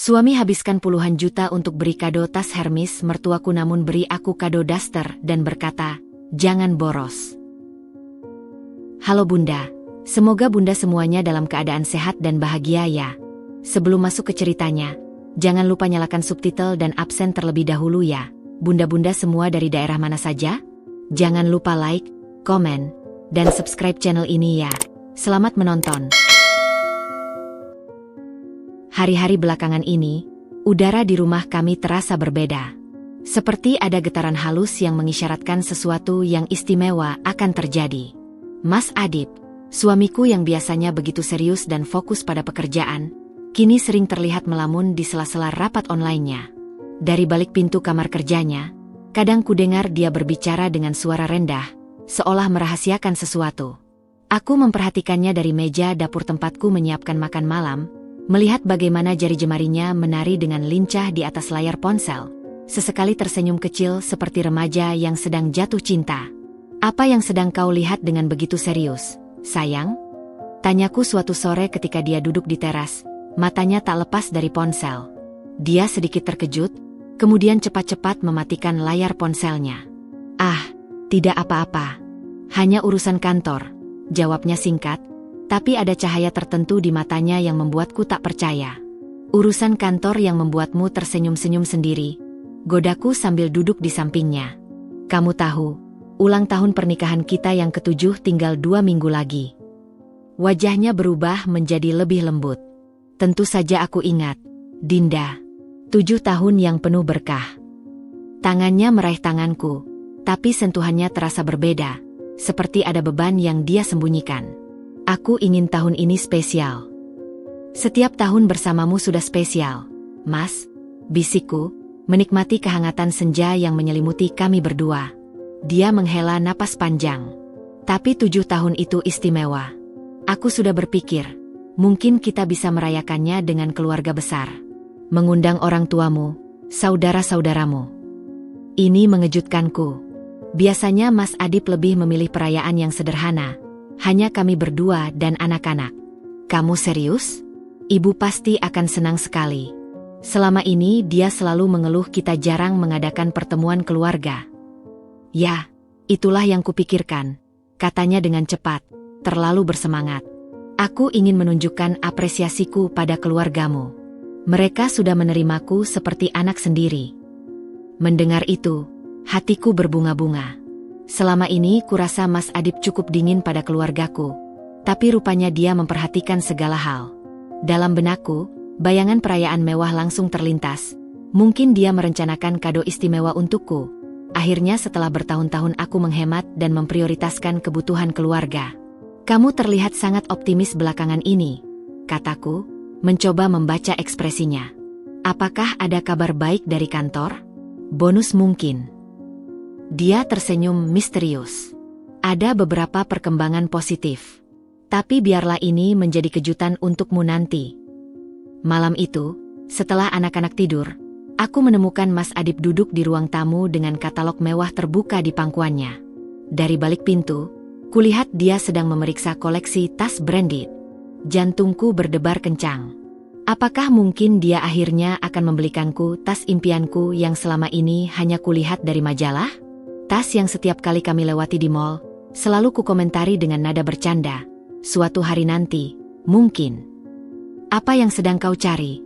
Suami habiskan puluhan juta untuk beri kado tas Hermes mertuaku namun beri aku kado daster dan berkata, jangan boros. Halo Bunda, semoga Bunda semuanya dalam keadaan sehat dan bahagia ya. Sebelum masuk ke ceritanya, jangan lupa nyalakan subtitle dan absen terlebih dahulu ya. Bunda-bunda semua dari daerah mana saja? Jangan lupa like, komen, dan subscribe channel ini ya. Selamat menonton. Hari-hari belakangan ini, udara di rumah kami terasa berbeda. Seperti ada getaran halus yang mengisyaratkan sesuatu yang istimewa akan terjadi. Mas Adip, suamiku yang biasanya begitu serius dan fokus pada pekerjaan, kini sering terlihat melamun di sela-sela rapat online-nya. Dari balik pintu kamar kerjanya, kadang kudengar dia berbicara dengan suara rendah, seolah merahasiakan sesuatu. Aku memperhatikannya dari meja dapur tempatku menyiapkan makan malam, melihat bagaimana jari jemarinya menari dengan lincah di atas layar ponsel. Sesekali tersenyum kecil seperti remaja yang sedang jatuh cinta. Apa yang sedang kau lihat dengan begitu serius, sayang? Tanyaku suatu sore ketika dia duduk di teras, matanya tak lepas dari ponsel. Dia sedikit terkejut, kemudian cepat-cepat mematikan layar ponselnya. Ah, tidak apa-apa. Hanya urusan kantor, jawabnya singkat. Tapi ada cahaya tertentu di matanya yang membuatku tak percaya. Urusan kantor yang membuatmu tersenyum-senyum sendiri, godaku sambil duduk di sampingnya. Kamu tahu, ulang tahun pernikahan kita yang ke-7 tinggal 2 minggu lagi. Wajahnya berubah menjadi lebih lembut. Tentu saja aku ingat, Dinda. 7 tahun yang penuh berkah. Tangannya meraih tanganku, tapi sentuhannya terasa berbeda, seperti ada beban yang dia sembunyikan. Aku ingin tahun ini spesial. Setiap tahun bersamamu sudah spesial, Mas, bisikku, menikmati kehangatan senja yang menyelimuti kami berdua. Dia menghela napas panjang. Tapi 7 tahun itu istimewa. Aku sudah berpikir, mungkin kita bisa merayakannya dengan keluarga besar. Mengundang orang tuamu, saudara-saudaramu. Ini mengejutkanku. Biasanya Mas Adip lebih memilih perayaan yang sederhana. Hanya kami berdua dan anak-anak. Kamu serius? Ibu pasti akan senang sekali. Selama ini dia selalu mengeluh kita jarang mengadakan pertemuan keluarga. Ya, itulah yang kupikirkan, katanya dengan cepat, terlalu bersemangat. Aku ingin menunjukkan apresiasiku pada keluargamu. Mereka sudah menerimaku seperti anak sendiri. Mendengar itu, hatiku berbunga-bunga. Selama ini kurasa Mas Adip cukup dingin pada keluargaku, tapi rupanya dia memperhatikan segala hal. Dalam benakku, bayangan perayaan mewah langsung terlintas. Mungkin dia merencanakan kado istimewa untukku. Akhirnya setelah bertahun-tahun aku menghemat dan memprioritaskan kebutuhan keluarga. Kamu terlihat sangat optimis belakangan ini, kataku, mencoba membaca ekspresinya. Apakah ada kabar baik dari kantor? Bonus mungkin. Dia tersenyum misterius. Ada beberapa perkembangan positif. Tapi biarlah ini menjadi kejutan untukmu nanti. Malam itu, setelah anak-anak tidur, aku menemukan Mas Adip duduk di ruang tamu dengan katalog mewah terbuka di pangkuannya. Dari balik pintu, kulihat dia sedang memeriksa koleksi tas branded. Jantungku berdebar kencang. Apakah mungkin dia akhirnya akan membelikanku tas impianku yang selama ini hanya kulihat dari majalah? Tas yang setiap kali kami lewati di mall, selalu kukomentari dengan nada bercanda. Suatu hari nanti, mungkin. Apa yang sedang kau cari?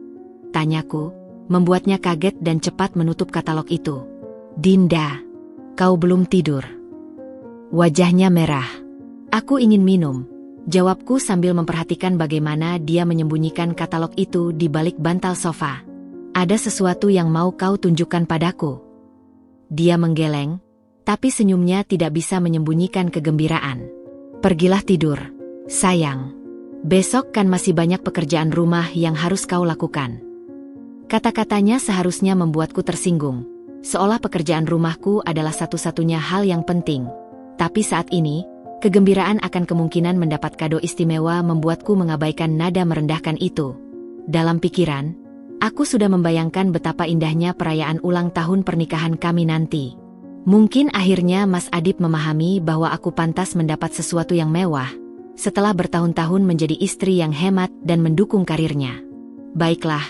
Tanyaku, membuatnya kaget dan cepat menutup katalog itu. Dinda, kau belum tidur. Wajahnya merah. Aku ingin minum, jawabku sambil memperhatikan bagaimana dia menyembunyikan katalog itu di balik bantal sofa. Ada sesuatu yang mau kau tunjukkan padaku. Dia menggeleng, tapi senyumnya tidak bisa menyembunyikan kegembiraan. Pergilah tidur, sayang. Besok kan masih banyak pekerjaan rumah yang harus kau lakukan. Kata-katanya seharusnya membuatku tersinggung, seolah pekerjaan rumahku adalah satu-satunya hal yang penting. Tapi saat ini, kegembiraan akan kemungkinan mendapat kado istimewa membuatku mengabaikan nada merendahkan itu. Dalam pikiran, aku sudah membayangkan betapa indahnya perayaan ulang tahun pernikahan kami nanti. Mungkin akhirnya Mas Adip memahami bahwa aku pantas mendapat sesuatu yang mewah, setelah bertahun-tahun menjadi istri yang hemat dan mendukung karirnya. Baiklah,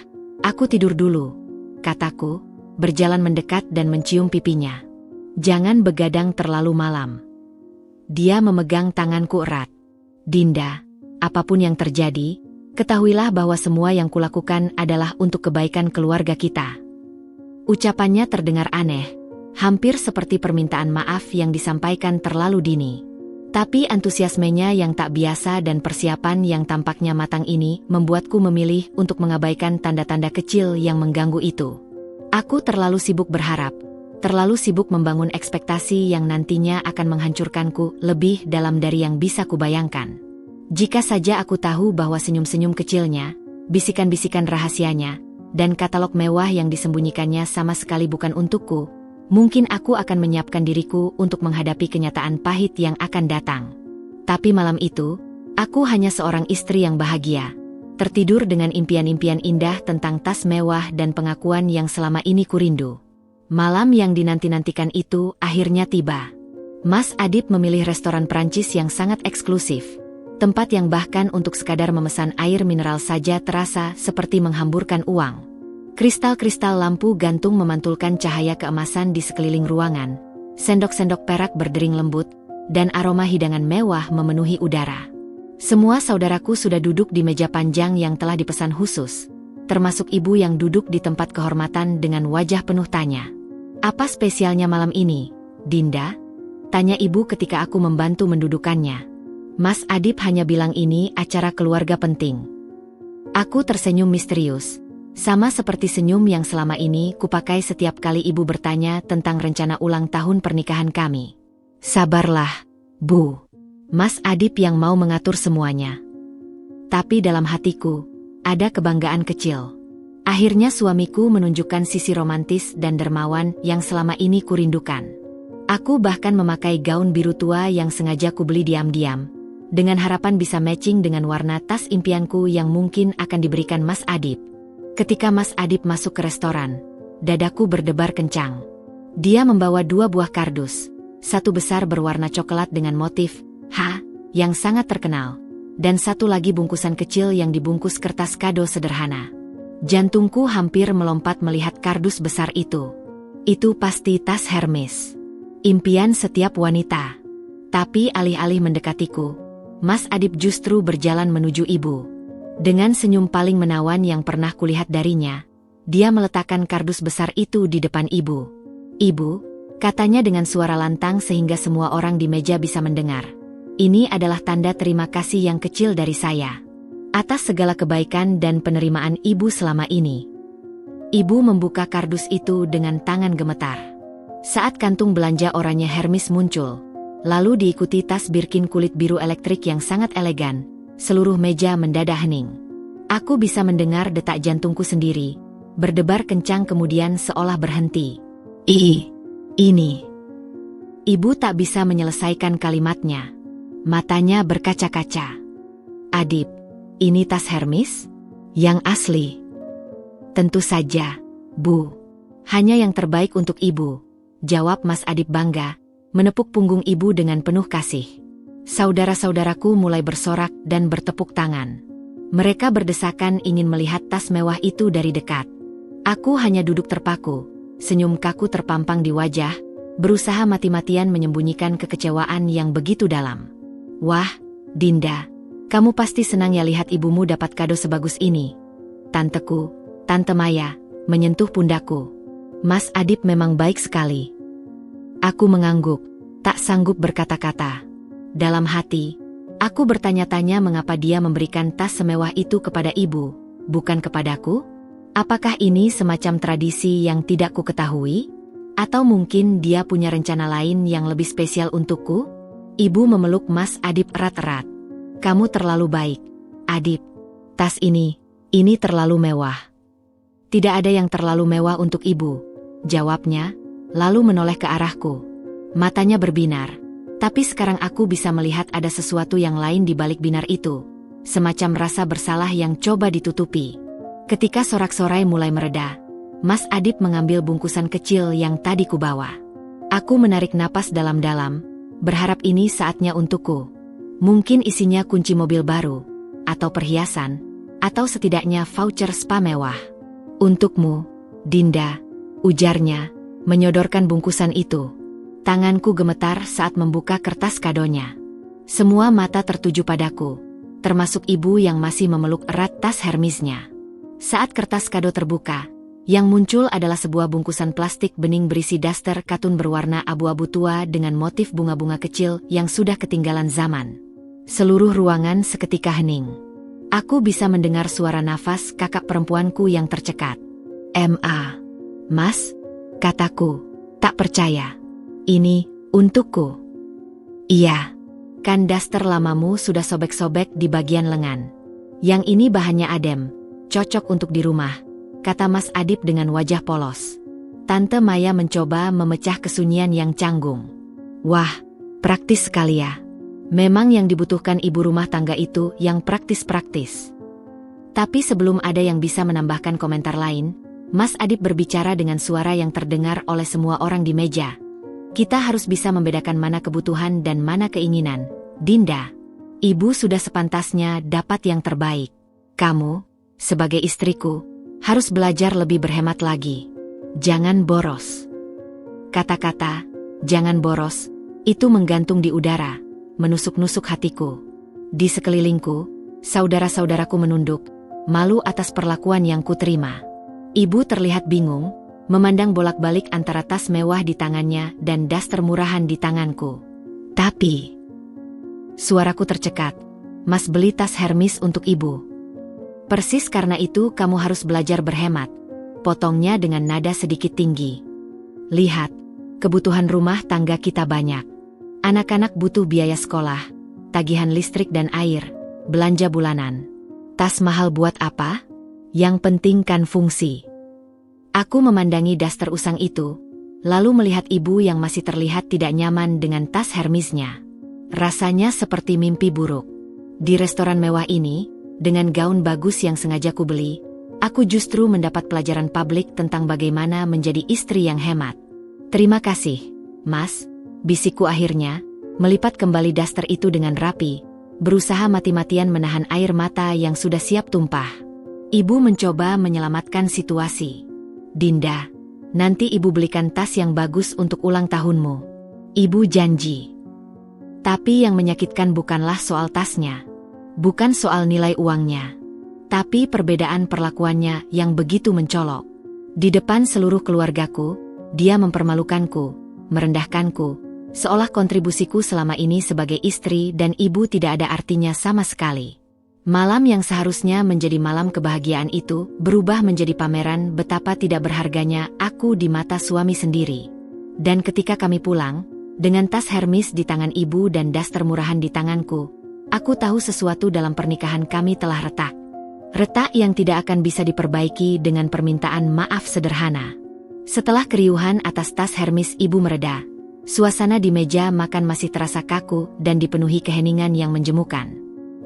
Aku tidur dulu, kataku, berjalan mendekat dan mencium pipinya. Jangan begadang terlalu malam. Dia memegang tanganku erat. Dinda, apapun yang terjadi, ketahuilah bahwa semua yang kulakukan adalah untuk kebaikan keluarga kita. Ucapannya terdengar aneh, hampir seperti permintaan maaf yang disampaikan terlalu dini. Tapi antusiasmenya yang tak biasa dan persiapan yang tampaknya matang ini membuatku memilih untuk mengabaikan tanda-tanda kecil yang mengganggu itu. Aku terlalu sibuk berharap, terlalu sibuk membangun ekspektasi yang nantinya akan menghancurkanku lebih dalam dari yang bisa kubayangkan. Jika saja aku tahu bahwa senyum-senyum kecilnya, bisikan-bisikan rahasianya, dan katalog mewah yang disembunyikannya sama sekali bukan untukku, mungkin aku akan menyiapkan diriku untuk menghadapi kenyataan pahit yang akan datang. Tapi malam itu, aku hanya seorang istri yang bahagia, tertidur dengan impian-impian indah tentang tas mewah dan pengakuan yang selama ini kurindu. Malam yang dinanti-nantikan itu akhirnya tiba. Mas Adib memilih restoran Prancis yang sangat eksklusif, tempat yang bahkan untuk sekadar memesan air mineral saja terasa seperti menghamburkan uang. Kristal-kristal lampu gantung memantulkan cahaya keemasan di sekeliling ruangan, sendok-sendok perak berdering lembut, dan aroma hidangan mewah memenuhi udara. Semua saudaraku sudah duduk di meja panjang yang telah dipesan khusus, termasuk ibu yang duduk di tempat kehormatan dengan wajah penuh tanya. "Apa spesialnya malam ini, Dinda?" tanya ibu ketika aku membantu mendudukannya. Mas Adib hanya bilang ini acara keluarga penting. Aku tersenyum misterius, sama seperti senyum yang selama ini kupakai setiap kali ibu bertanya tentang rencana ulang tahun pernikahan kami. "Sabarlah, Bu." Mas Adib yang mau mengatur semuanya. Tapi dalam hatiku, ada kebanggaan kecil. Akhirnya suamiku menunjukkan sisi romantis dan dermawan yang selama ini kurindukan. Aku bahkan memakai gaun biru tua yang sengaja kubeli diam-diam, dengan harapan bisa matching dengan warna tas impianku yang mungkin akan diberikan Mas Adib. Ketika Mas Adib masuk ke restoran, dadaku berdebar kencang. Dia membawa 2 buah kardus, satu besar berwarna coklat dengan motif H yang sangat terkenal, dan satu lagi bungkusan kecil yang dibungkus kertas kado sederhana. Jantungku hampir melompat melihat kardus besar itu. Itu pasti tas Hermes, impian setiap wanita. Tapi alih-alih mendekatiku, Mas Adib justru berjalan menuju ibu. Dengan senyum paling menawan yang pernah kulihat darinya, dia meletakkan kardus besar itu di depan ibu. "Ibu," katanya dengan suara lantang sehingga semua orang di meja bisa mendengar. "Ini adalah tanda terima kasih yang kecil dari saya atas segala kebaikan dan penerimaan ibu selama ini." Ibu membuka kardus itu dengan tangan gemetar. Saat kantung belanja oranye Hermes muncul, lalu diikuti tas Birkin kulit biru elektrik yang sangat elegan, seluruh meja mendadak hening. Aku bisa mendengar detak jantungku sendiri, berdebar kencang kemudian seolah berhenti. Ini." Ibu tak bisa menyelesaikan kalimatnya. Matanya berkaca-kaca. "Adib, ini tas Hermes? Yang asli?" "Tentu saja, Bu. Hanya yang terbaik untuk ibu," jawab Mas Adib bangga, menepuk punggung ibu dengan penuh kasih. Saudara-saudaraku mulai bersorak dan bertepuk tangan. Mereka berdesakan ingin melihat tas mewah itu dari dekat. Aku hanya duduk terpaku, senyum kaku terpampang di wajah, berusaha mati-matian menyembunyikan kekecewaan yang begitu dalam. "Wah, Dinda, kamu pasti senang ya lihat ibumu dapat kado sebagus ini." Tanteku, Tante Maya, menyentuh pundakku. "Mas Adib memang baik sekali." Aku mengangguk, tak sanggup berkata-kata. Dalam hati, aku bertanya-tanya mengapa dia memberikan tas semewah itu kepada ibu, bukan kepadaku? Apakah ini semacam tradisi yang tidak ku ketahui? Atau mungkin dia punya rencana lain yang lebih spesial untukku? Ibu memeluk Mas Adib erat-erat. "Kamu terlalu baik, Adib. Tas ini terlalu mewah." "Tidak ada yang terlalu mewah untuk ibu," jawabnya, lalu menoleh ke arahku. Matanya berbinar. Tapi sekarang aku bisa melihat ada sesuatu yang lain di balik binar itu. Semacam rasa bersalah yang coba ditutupi. Ketika sorak-sorai mulai mereda, Mas Adib mengambil bungkusan kecil yang tadi kubawa. Aku menarik napas dalam-dalam, berharap ini saatnya untukku. Mungkin isinya kunci mobil baru, atau perhiasan, atau setidaknya voucher spa mewah. Untukmu, Dinda, ujarnya, menyodorkan bungkusan itu. Tanganku gemetar saat membuka kertas kadonya. Semua mata tertuju padaku, termasuk ibu yang masih memeluk erat tas Hermesnya. Saat kertas kado terbuka, yang muncul adalah sebuah bungkusan plastik bening berisi daster katun berwarna abu-abu tua dengan motif bunga-bunga kecil yang sudah ketinggalan zaman. Seluruh ruangan seketika hening. Aku bisa mendengar suara nafas kakak perempuanku yang tercekat. Mas, kataku, tak percaya. Ini, untukku. Iya, kan daster lamamu sudah sobek-sobek di bagian lengan. Yang ini bahannya adem, cocok untuk di rumah, kata Mas Adip dengan wajah polos. Tante Maya mencoba memecah kesunyian yang canggung. Wah, praktis sekali ya. Memang yang dibutuhkan ibu rumah tangga itu yang praktis-praktis. Tapi sebelum ada yang bisa menambahkan komentar lain, Mas Adip berbicara dengan suara yang terdengar oleh semua orang di meja. Kita harus bisa membedakan mana kebutuhan dan mana keinginan. Dinda, ibu sudah sepantasnya dapat yang terbaik. Kamu, sebagai istriku, harus belajar lebih berhemat lagi. Jangan boros. Kata-kata, jangan boros, itu menggantung di udara, menusuk-nusuk hatiku. Di sekelilingku, saudara-saudaraku menunduk, malu atas perlakuan yang kuterima. Ibu terlihat bingung, memandang bolak-balik antara tas mewah di tangannya dan daster murahan di tanganku. Tapi, suaraku tercekat, Mas beli tas Hermes untuk ibu. Persis karena itu kamu harus belajar berhemat, potongnya dengan nada sedikit tinggi. Lihat, kebutuhan rumah tangga kita banyak. Anak-anak butuh biaya sekolah, tagihan listrik dan air, belanja bulanan. Tas mahal buat apa? Yang penting kan fungsi. Aku memandangi daster usang itu, lalu melihat ibu yang masih terlihat tidak nyaman dengan tas Hermesnya. Rasanya seperti mimpi buruk. Di restoran mewah ini, dengan gaun bagus yang sengaja ku beli, aku justru mendapat pelajaran publik tentang bagaimana menjadi istri yang hemat. Terima kasih, Mas, bisikku akhirnya, melipat kembali daster itu dengan rapi, berusaha mati-matian menahan air mata yang sudah siap tumpah. Ibu mencoba menyelamatkan situasi. Dinda, nanti ibu belikan tas yang bagus untuk ulang tahunmu. Ibu janji. Tapi yang menyakitkan bukanlah soal tasnya. Bukan soal nilai uangnya. Tapi perbedaan perlakuannya yang begitu mencolok. Di depan seluruh keluargaku, dia mempermalukanku, merendahkanku, seolah kontribusiku selama ini sebagai istri dan ibu tidak ada artinya sama sekali. Malam yang seharusnya menjadi malam kebahagiaan itu berubah menjadi pameran betapa tidak berharganya aku di mata suami sendiri. Dan ketika kami pulang, dengan tas Hermes di tangan ibu dan daster murahan di tanganku, aku tahu sesuatu dalam pernikahan kami telah retak. Retak yang tidak akan bisa diperbaiki dengan permintaan maaf sederhana. Setelah keriuhan atas tas Hermes ibu mereda, suasana di meja makan masih terasa kaku dan dipenuhi keheningan yang menjemukan.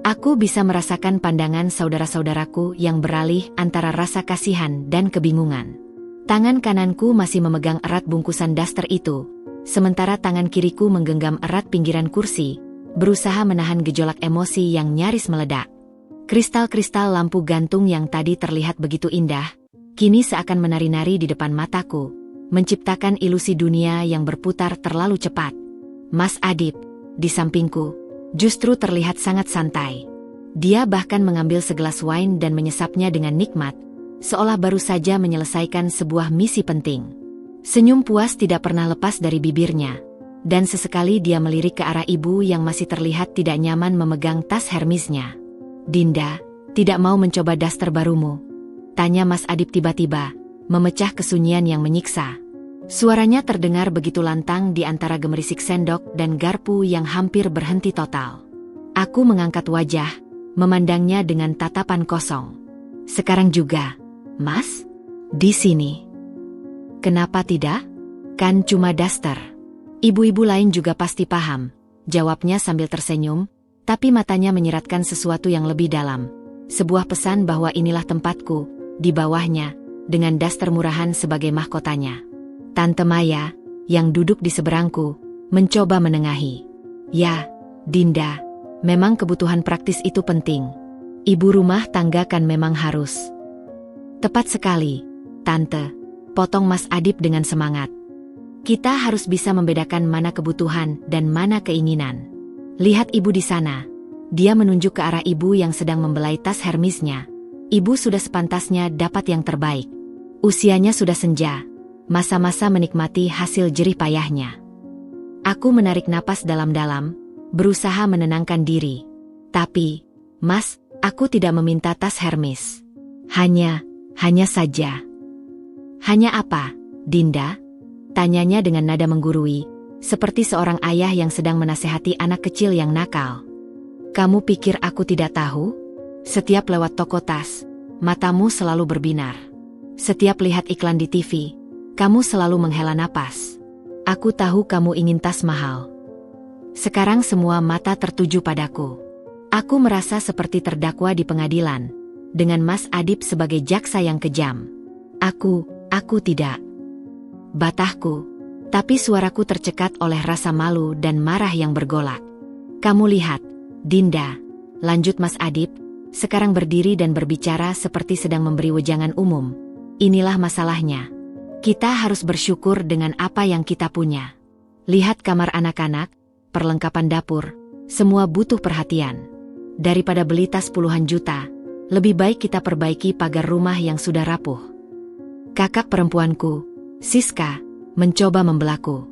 Aku bisa merasakan pandangan saudara-saudaraku yang beralih antara rasa kasihan dan kebingungan. Tangan kananku masih memegang erat bungkusan daster itu, sementara tangan kiriku menggenggam erat pinggiran kursi, berusaha menahan gejolak emosi yang nyaris meledak. Kristal-kristal lampu gantung yang tadi terlihat begitu indah, kini seakan menari-nari di depan mataku, menciptakan ilusi dunia yang berputar terlalu cepat. Mas Adip, di sampingku, justru terlihat sangat santai. Dia bahkan mengambil segelas wine dan menyesapnya dengan nikmat, seolah baru saja menyelesaikan sebuah misi penting. Senyum puas tidak pernah lepas dari bibirnya, dan sesekali dia melirik ke arah ibu yang masih terlihat tidak nyaman memegang tas Hermesnya. Dinda, tidak mau mencoba daster barumu? Tanya Mas Adip tiba-tiba, memecah kesunyian yang menyiksa. Suaranya terdengar begitu lantang di antara gemerisik sendok dan garpu yang hampir berhenti total. Aku mengangkat wajah, memandangnya dengan tatapan kosong. Sekarang juga, Mas? Di sini. Kenapa tidak? Kan cuma daster. Ibu-ibu lain juga pasti paham, jawabnya sambil tersenyum, tapi matanya menyiratkan sesuatu yang lebih dalam. Sebuah pesan bahwa inilah tempatku, di bawahnya, dengan daster murahan sebagai mahkotanya. Tante Maya, yang duduk di seberangku, mencoba menengahi. Ya, Dinda, memang kebutuhan praktis itu penting. Ibu rumah tangga kan memang harus. Tepat sekali, Tante, potong Mas Adip dengan semangat. Kita harus bisa membedakan mana kebutuhan dan mana keinginan. Lihat ibu di sana. Dia menunjuk ke arah ibu yang sedang membelai tas Hermesnya. Ibu sudah sepantasnya dapat yang terbaik. Usianya sudah senja, masa-masa menikmati hasil jerih payahnya. Aku menarik napas dalam-dalam, berusaha menenangkan diri. Tapi, Mas, aku tidak meminta tas Hermes. Hanya saja. Hanya apa, Dinda? Tanyanya dengan nada menggurui, seperti seorang ayah yang sedang menasehati anak kecil yang nakal. Kamu pikir aku tidak tahu? Setiap lewat toko tas, matamu selalu berbinar. Setiap lihat iklan di TV, kamu selalu menghela napas. Aku tahu kamu ingin tas mahal. Sekarang semua mata tertuju padaku. Aku merasa seperti terdakwa di pengadilan, dengan Mas Adip sebagai jaksa yang kejam. Aku tidak. Batahku, tapi suaraku tercekat oleh rasa malu dan marah yang bergolak. Kamu lihat, Dinda, lanjut Mas Adip, sekarang berdiri dan berbicara seperti sedang memberi wejangan umum. Inilah masalahnya. Kita harus bersyukur dengan apa yang kita punya. Lihat kamar anak-anak, perlengkapan dapur, semua butuh perhatian. Daripada beli tas puluhan juta, lebih baik kita perbaiki pagar rumah yang sudah rapuh. Kakak perempuanku, Siska, mencoba membelaku.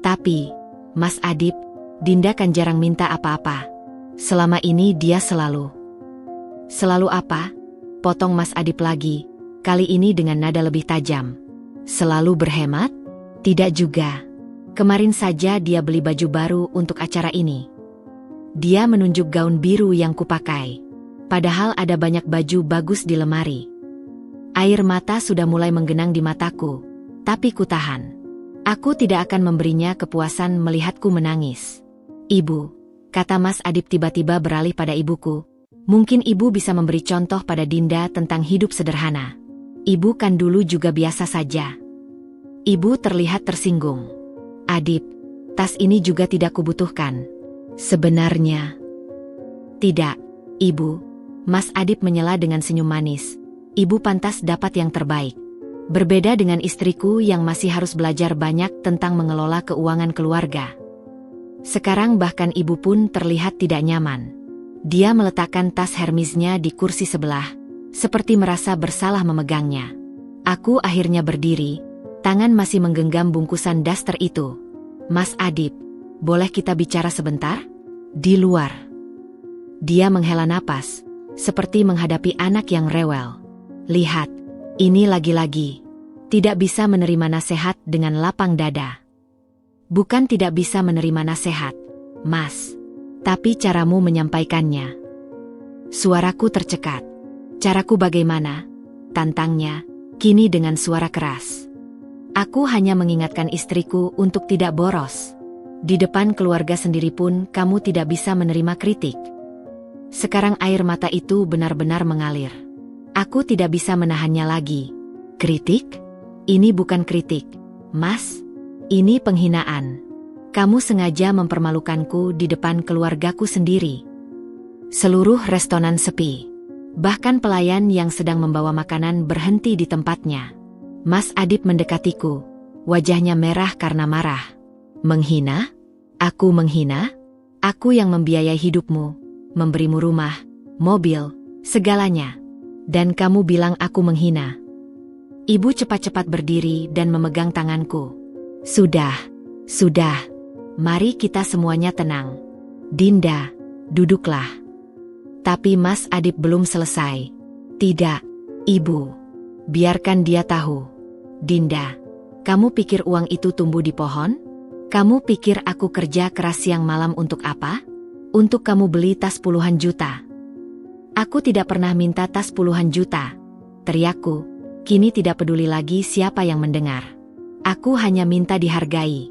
Tapi, Mas Adip, Dinda kan jarang minta apa-apa. Selama ini dia selalu apa? Potong Mas Adip lagi, kali ini dengan nada lebih tajam. Selalu berhemat? Tidak juga. Kemarin saja dia beli baju baru untuk acara ini. Dia menunjuk gaun biru yang kupakai. Padahal ada banyak baju bagus di lemari. Air mata sudah mulai menggenang di mataku, tapi kutahan. Aku tidak akan memberinya kepuasan melihatku menangis. Ibu, kata Mas Adip tiba-tiba beralih pada ibuku. Mungkin ibu bisa memberi contoh pada Dinda tentang hidup sederhana. Ibu kan dulu juga biasa saja. Ibu terlihat tersinggung. Adip, tas ini juga tidak kubutuhkan. Sebenarnya. Tidak, Ibu. Mas Adip menyela dengan senyum manis. Ibu pantas dapat yang terbaik. Berbeda dengan istriku yang masih harus belajar banyak tentang mengelola keuangan keluarga. Sekarang bahkan ibu pun terlihat tidak nyaman. Dia meletakkan tas Hermesnya di kursi sebelah, seperti merasa bersalah memegangnya. Aku akhirnya berdiri, tangan masih menggenggam bungkusan daster itu. Mas Adip, boleh kita bicara sebentar? Di luar. Dia menghela napas, seperti menghadapi anak yang rewel. Lihat, ini lagi-lagi. Tidak bisa menerima nasihat dengan lapang dada. Bukan tidak bisa menerima nasihat, Mas. Tapi caramu menyampaikannya. Suaraku tercekat. Caraku bagaimana? Tantangnya, kini dengan suara keras. Aku hanya mengingatkan istriku untuk tidak boros. Di depan keluarga sendiri pun kamu tidak bisa menerima kritik. Sekarang air mata itu benar-benar mengalir. Aku tidak bisa menahannya lagi. Kritik? Ini bukan kritik, Mas. Ini penghinaan. Kamu sengaja mempermalukanku di depan keluargaku sendiri. Seluruh restoran sepi. Bahkan pelayan yang sedang membawa makanan berhenti di tempatnya. Mas Adip mendekatiku. Wajahnya merah karena marah. Menghina? Aku menghina? Aku yang membiayai hidupmu, memberimu rumah, mobil, segalanya. Dan kamu bilang aku menghina. Ibu cepat-cepat berdiri dan memegang tanganku. Sudah. Mari kita semuanya tenang. Dinda, duduklah. Tapi Mas Adip belum selesai. Tidak, Ibu. Biarkan dia tahu. Dinda, kamu pikir uang itu tumbuh di pohon? Kamu pikir aku kerja keras siang malam untuk apa? Untuk kamu beli tas puluhan juta. Aku tidak pernah minta tas puluhan juta. Teriakku, kini tidak peduli lagi siapa yang mendengar. Aku hanya minta dihargai.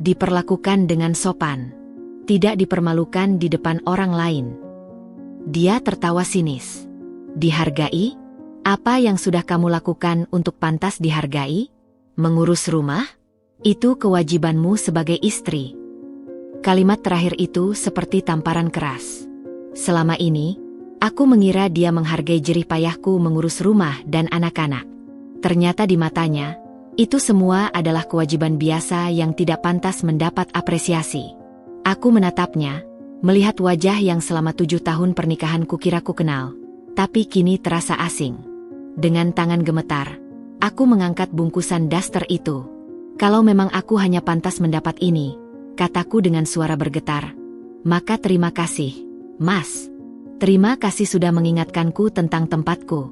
Diperlakukan dengan sopan. Tidak dipermalukan di depan orang lain. Dia tertawa sinis. Dihargai? Apa yang sudah kamu lakukan untuk pantas dihargai? Mengurus rumah? Itu kewajibanmu sebagai istri. Kalimat terakhir itu seperti tamparan keras. Selama ini, Aku mengira dia menghargai jerih payahku mengurus rumah dan anak-anak. Ternyata di matanya, itu semua adalah kewajiban biasa yang tidak pantas mendapat apresiasi. Aku menatapnya, melihat wajah yang selama 7 tahun pernikahan kukira ku kenal, tapi kini terasa asing. Dengan tangan gemetar, aku mengangkat bungkusan daster itu. Kalau memang aku hanya pantas mendapat ini, kataku dengan suara bergetar, maka terima kasih, Mas. Terima kasih sudah mengingatkanku tentang tempatku.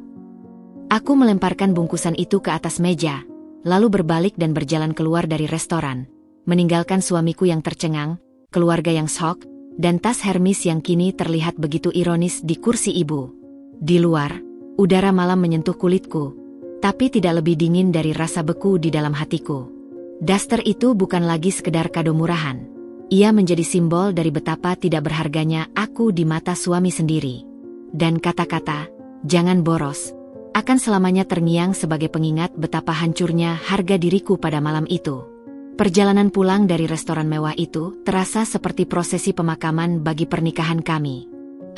Aku melemparkan bungkusan itu ke atas meja, lalu berbalik dan berjalan keluar dari restoran, meninggalkan suamiku yang tercengang, keluarga yang shock, dan tas Hermes yang kini terlihat begitu ironis di kursi ibu. Di luar, udara malam menyentuh kulitku, tapi tidak lebih dingin dari rasa beku di dalam hatiku. Daster itu bukan lagi sekedar kado murahan. Ia menjadi simbol dari betapa tidak berharganya aku di mata suami sendiri. Dan kata-kata, "Jangan boros," akan selamanya terngiang sebagai pengingat betapa hancurnya harga diriku pada malam itu. Perjalanan pulang dari restoran mewah itu terasa seperti prosesi pemakaman bagi pernikahan kami.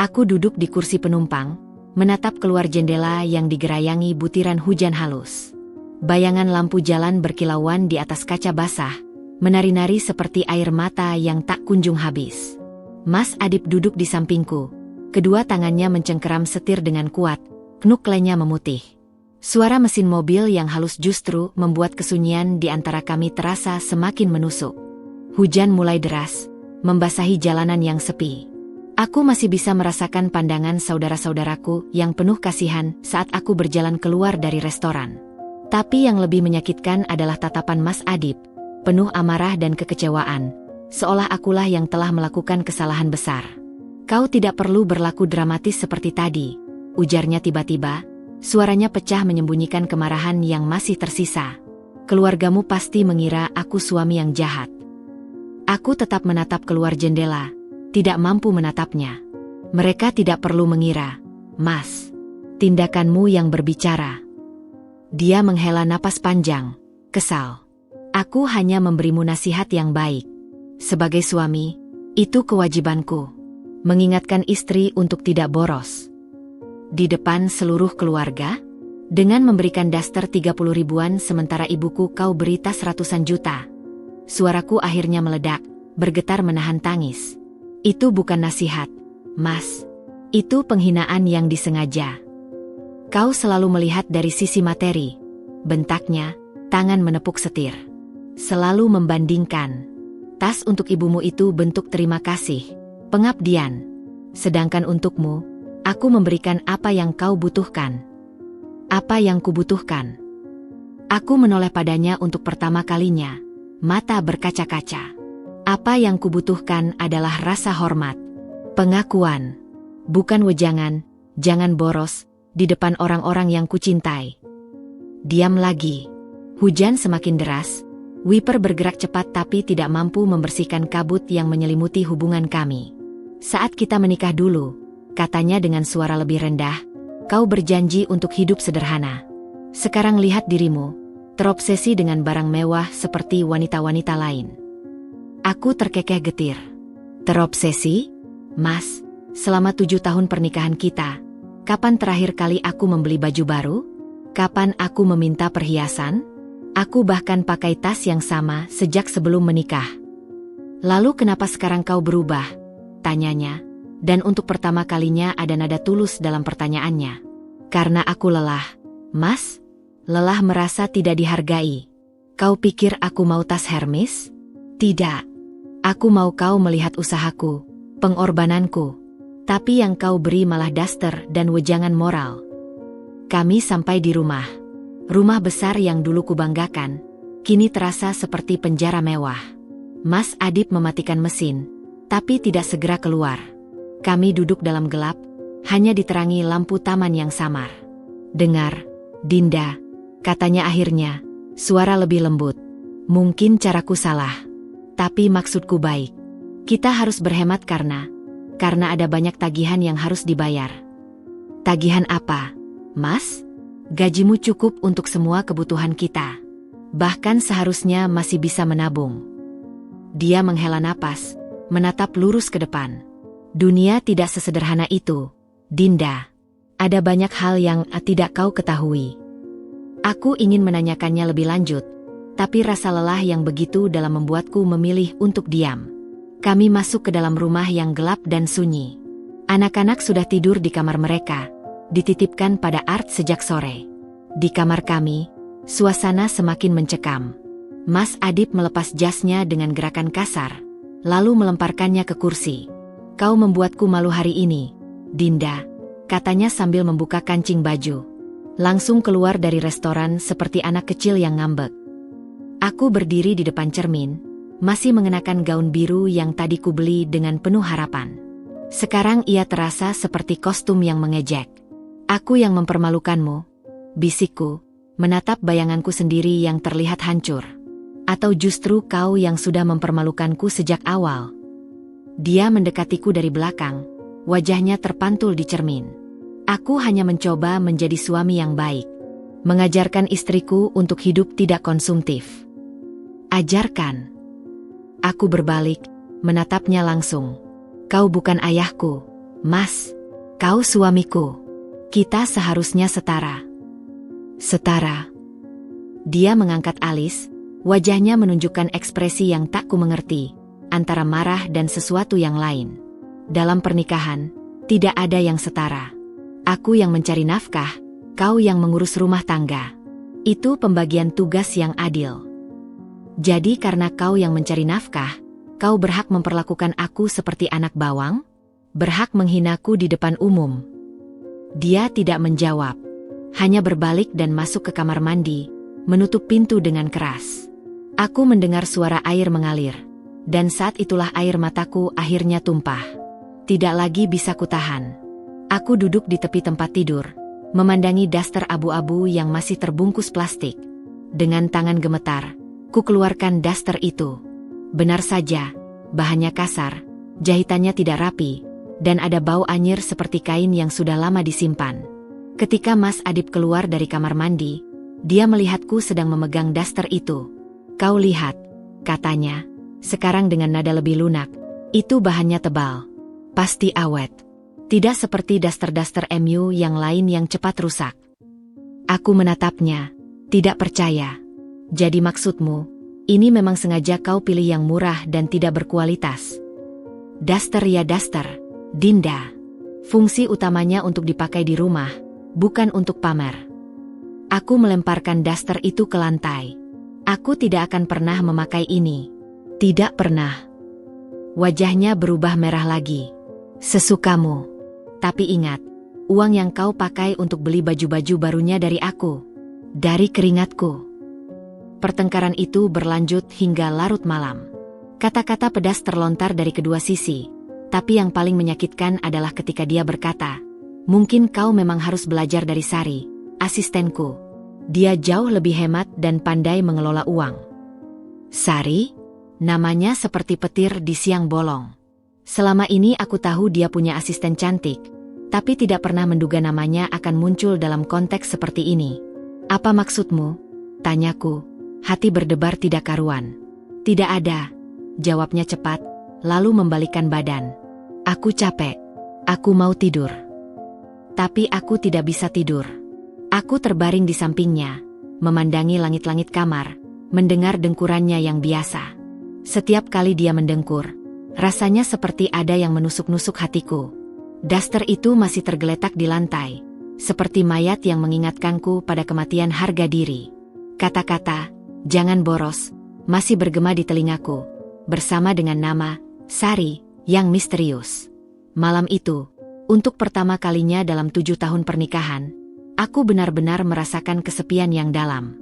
Aku duduk di kursi penumpang, menatap keluar jendela yang digerayangi butiran hujan halus. Bayangan lampu jalan berkilauan di atas kaca basah, menari-nari seperti air mata yang tak kunjung habis. Mas Adip duduk di sampingku, kedua tangannya mencengkeram setir dengan kuat, knuklenya memutih. Suara mesin mobil yang halus justru membuat kesunyian di antara kami terasa semakin menusuk. Hujan mulai deras, membasahi jalanan yang sepi. Aku masih bisa merasakan pandangan saudara-saudaraku yang penuh kasihan saat aku berjalan keluar dari restoran. Tapi yang lebih menyakitkan adalah tatapan Mas Adip, penuh amarah dan kekecewaan, seolah akulah yang telah melakukan kesalahan besar. "Kau tidak perlu berlaku dramatis seperti tadi," ujarnya tiba-tiba, suaranya pecah menyembunyikan kemarahan yang masih tersisa. "Keluargamu pasti mengira aku suami yang jahat." Aku tetap menatap keluar jendela, tidak mampu menatapnya. "Mereka tidak perlu mengira, Mas. Tindakanmu yang berbicara." Dia menghela napas panjang, kesal. "Aku hanya memberimu nasihat yang baik. Sebagai suami, itu kewajibanku. Mengingatkan istri untuk tidak boros. Di depan seluruh keluarga? Dengan memberikan daster 30 ribuan sementara ibuku kau beri tas ratusan juta." Suaraku akhirnya meledak, bergetar menahan tangis. "Itu bukan nasihat, Mas. Itu penghinaan yang disengaja. Kau selalu melihat dari sisi materi," bentaknya, tangan menepuk setir. "Selalu membandingkan. Tas untuk ibumu itu bentuk terima kasih, pengabdian. Sedangkan untukmu, aku memberikan apa yang kau butuhkan." "Apa yang kubutuhkan?" Aku menoleh padanya untuk pertama kalinya, mata berkaca-kaca. "Apa yang kubutuhkan adalah rasa hormat, pengakuan, bukan wejangan, jangan boros, di depan orang-orang yang kucintai." Diam lagi. Hujan semakin deras, wiper bergerak cepat tapi tidak mampu membersihkan kabut yang menyelimuti hubungan kami. "Saat kita menikah dulu," katanya dengan suara lebih rendah, "kau berjanji untuk hidup sederhana. Sekarang lihat dirimu, terobsesi dengan barang mewah seperti wanita-wanita lain." Aku terkekeh getir. "Terobsesi? Mas, selama 7 tahun pernikahan kita, kapan terakhir kali aku membeli baju baru? Kapan aku meminta perhiasan? Aku bahkan pakai tas yang sama sejak sebelum menikah. Lalu kenapa sekarang kau berubah?" tanyanya. Dan untuk pertama kalinya ada nada tulus dalam pertanyaannya. "Karena aku lelah, Mas. Lelah merasa tidak dihargai. Kau pikir aku mau tas Hermes? Tidak. Aku mau kau melihat usahaku, pengorbananku. Tapi yang kau beri malah daster dan wejangan moral." Kami sampai di rumah. Rumah besar yang dulu kubanggakan, kini terasa seperti penjara mewah. Mas Adip mematikan mesin, tapi tidak segera keluar. Kami duduk dalam gelap, hanya diterangi lampu taman yang samar. "Dengar, Dinda," katanya akhirnya, suara lebih lembut. "Mungkin caraku salah, tapi maksudku baik. Kita harus berhemat karena ada banyak tagihan yang harus dibayar." "Tagihan apa, Mas? Gajimu cukup untuk semua kebutuhan kita. Bahkan seharusnya masih bisa menabung." Dia menghela napas, menatap lurus ke depan. "Dunia tidak sesederhana itu, Dinda, ada banyak hal yang tidak kau ketahui. Aku ingin menanyakannya lebih lanjut, tapi rasa lelah yang begitu dalam membuatku memilih untuk diam. Kami masuk ke dalam rumah yang gelap dan sunyi. Anak-anak sudah tidur di kamar mereka, dititipkan pada Art sejak sore. Di kamar kami, suasana semakin mencekam. Mas Adip melepas jasnya dengan gerakan kasar, lalu melemparkannya ke kursi. Kau membuatku malu hari ini, Dinda, katanya sambil membuka kancing baju. Langsung keluar dari restoran seperti anak kecil yang ngambek. Aku berdiri di depan cermin, masih mengenakan gaun biru yang tadi kubeli dengan penuh harapan. Sekarang ia terasa seperti kostum yang mengejek. Aku yang mempermalukanmu, bisikku, menatap bayanganku sendiri yang terlihat hancur. Atau justru kau yang sudah mempermalukanku sejak awal? Dia mendekatiku dari belakang, wajahnya terpantul di cermin. Aku hanya mencoba menjadi suami yang baik, mengajarkan istriku untuk hidup tidak konsumtif. Ajarkan. Aku berbalik, menatapnya langsung. Kau bukan ayahku, Mas. Kau suamiku. Kita seharusnya setara. Setara. Dia mengangkat alis, wajahnya menunjukkan ekspresi yang tak kumengerti, antara marah dan sesuatu yang lain. Dalam pernikahan, tidak ada yang setara. Aku yang mencari nafkah, kau yang mengurus rumah tangga. Itu pembagian tugas yang adil. Jadi karena kau yang mencari nafkah, kau berhak memperlakukan aku seperti anak bawang? Berhak menghinaku di depan umum? Dia tidak menjawab, hanya berbalik dan masuk ke kamar mandi, menutup pintu dengan keras. Aku mendengar suara air mengalir, dan saat itulah air mataku akhirnya tumpah. Tidak lagi bisa kutahan. Aku duduk di tepi tempat tidur, memandangi daster abu-abu yang masih terbungkus plastik. Dengan tangan gemetar, ku keluarkan daster itu. Benar saja, bahannya kasar, jahitannya tidak rapi, dan ada bau anyir seperti kain yang sudah lama disimpan. Ketika Mas Adip keluar dari kamar mandi, dia melihatku sedang memegang daster itu. Kau lihat, katanya, sekarang dengan nada lebih lunak, itu bahannya tebal, pasti awet. Tidak seperti daster-daster MU yang lain yang cepat rusak. Aku menatapnya, tidak percaya. Jadi maksudmu, ini memang sengaja kau pilih yang murah dan tidak berkualitas? Daster ya daster, Dinda. Fungsi utamanya untuk dipakai di rumah, bukan untuk pamer. Aku melemparkan daster itu ke lantai. Aku tidak akan pernah memakai ini. Tidak pernah. Wajahnya berubah merah lagi. Sesukamu. Tapi ingat, uang yang kau pakai untuk beli baju-baju barunya dari aku. Dari keringatku. Pertengkaran itu berlanjut hingga larut malam. Kata-kata pedas terlontar dari kedua sisi, tapi yang paling menyakitkan adalah ketika dia berkata, "Mungkin kau memang harus belajar dari Sari, asistenku. Dia jauh lebih hemat dan pandai mengelola uang." Sari? Namanya seperti petir di siang bolong. Selama ini aku tahu dia punya asisten cantik, tapi tidak pernah menduga namanya akan muncul dalam konteks seperti ini. "Apa maksudmu?" tanyaku. Hati berdebar tidak karuan. "Tidak ada," jawabnya cepat, lalu membalikkan badan. "Aku capek. Aku mau tidur." Tapi aku tidak bisa tidur. Aku terbaring di sampingnya, memandangi langit-langit kamar, mendengar dengkurannya yang biasa. Setiap kali dia mendengkur, rasanya seperti ada yang menusuk-nusuk hatiku. Daster itu masih tergeletak di lantai, seperti mayat yang mengingatkanku pada kematian harga diri. Kata-kata, "Jangan boros," masih bergema di telingaku, bersama dengan nama, Sari, yang misterius. Malam itu, untuk pertama kalinya dalam 7 tahun pernikahan, aku benar-benar merasakan kesepian yang dalam.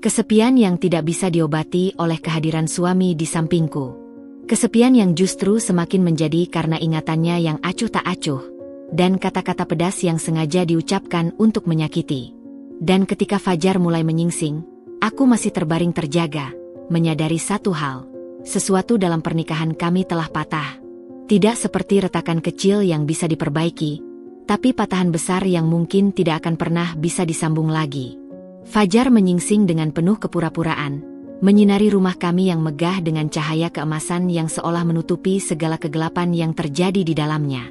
Kesepian yang tidak bisa diobati oleh kehadiran suami di sampingku. Kesepian yang justru semakin menjadi karena ingatannya yang acuh tak acuh, dan kata-kata pedas yang sengaja diucapkan untuk menyakiti. Dan ketika fajar mulai menyingsing, aku masih terbaring terjaga, menyadari satu hal. Sesuatu dalam pernikahan kami telah patah. Tidak seperti retakan kecil yang bisa diperbaiki, tapi patahan besar yang mungkin tidak akan pernah bisa disambung lagi. Fajar menyingsing dengan penuh kepura-puraan, menyinari rumah kami yang megah dengan cahaya keemasan yang seolah menutupi segala kegelapan yang terjadi di dalamnya.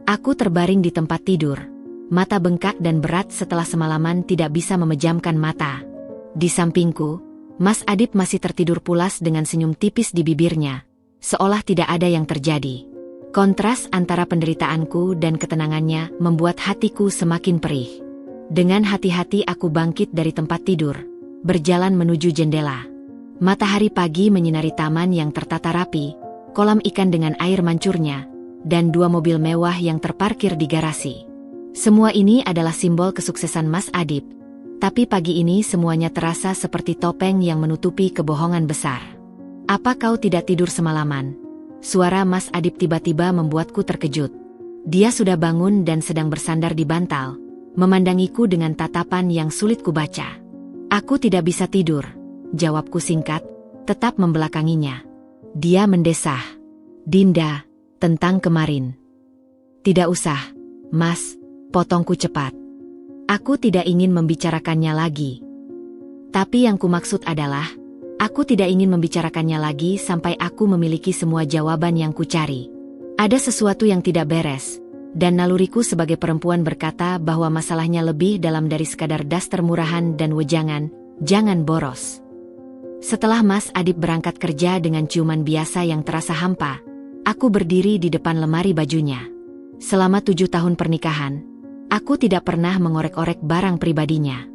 Aku terbaring di tempat tidur. Mata bengkak dan berat setelah semalaman tidak bisa memejamkan mata. Di sampingku, Mas Adip masih tertidur pulas dengan senyum tipis di bibirnya, seolah tidak ada yang terjadi. Kontras antara penderitaanku dan ketenangannya membuat hatiku semakin perih. Dengan hati-hati aku bangkit dari tempat tidur, berjalan menuju jendela. Matahari pagi menyinari taman yang tertata rapi, kolam ikan dengan air mancurnya, dan 2 mobil mewah yang terparkir di garasi. Semua ini adalah simbol kesuksesan Mas Adip, tapi pagi ini semuanya terasa seperti topeng yang menutupi kebohongan besar. "Apa kau tidak tidur semalaman?" Suara Mas Adip tiba-tiba membuatku terkejut. Dia sudah bangun dan sedang bersandar di bantal, memandangiku dengan tatapan yang sulit kubaca. "Aku tidak bisa tidur," jawabku singkat, tetap membelakanginya. Dia mendesah. "Dinda, tentang kemarin." "Tidak usah, Mas," potongku cepat. "Aku tidak ingin membicarakannya lagi." Tapi yang kumaksud adalah, aku tidak ingin membicarakannya lagi sampai aku memiliki semua jawaban yang kucari. Ada sesuatu yang tidak beres, dan naluriku sebagai perempuan berkata bahwa masalahnya lebih dalam dari sekadar daster murahan dan wejangan, jangan boros. Setelah Mas Adip berangkat kerja dengan ciuman biasa yang terasa hampa, aku berdiri di depan lemari bajunya. Selama 7 tahun pernikahan, aku tidak pernah mengorek-orek barang pribadinya.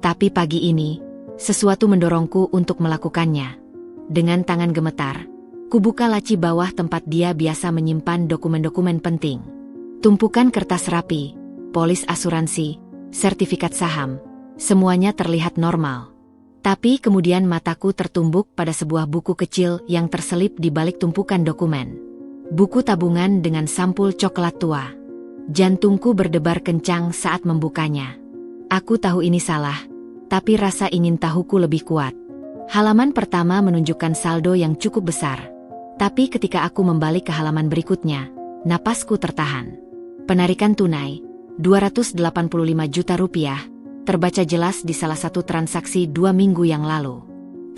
Tapi pagi ini, sesuatu mendorongku untuk melakukannya. Dengan tangan gemetar, kubuka laci bawah tempat dia biasa menyimpan dokumen-dokumen penting. Tumpukan kertas rapi, polis asuransi, sertifikat saham, semuanya terlihat normal. Tapi kemudian mataku tertumbuk pada sebuah buku kecil yang terselip di balik tumpukan dokumen. Buku tabungan dengan sampul coklat tua. Jantungku berdebar kencang saat membukanya. Aku tahu ini salah, tapi rasa ingin tahuku lebih kuat. Halaman pertama menunjukkan saldo yang cukup besar. Tapi ketika aku membalik ke halaman berikutnya, napasku tertahan. Penarikan tunai, 285 juta rupiah, terbaca jelas di salah satu transaksi 2 minggu yang lalu.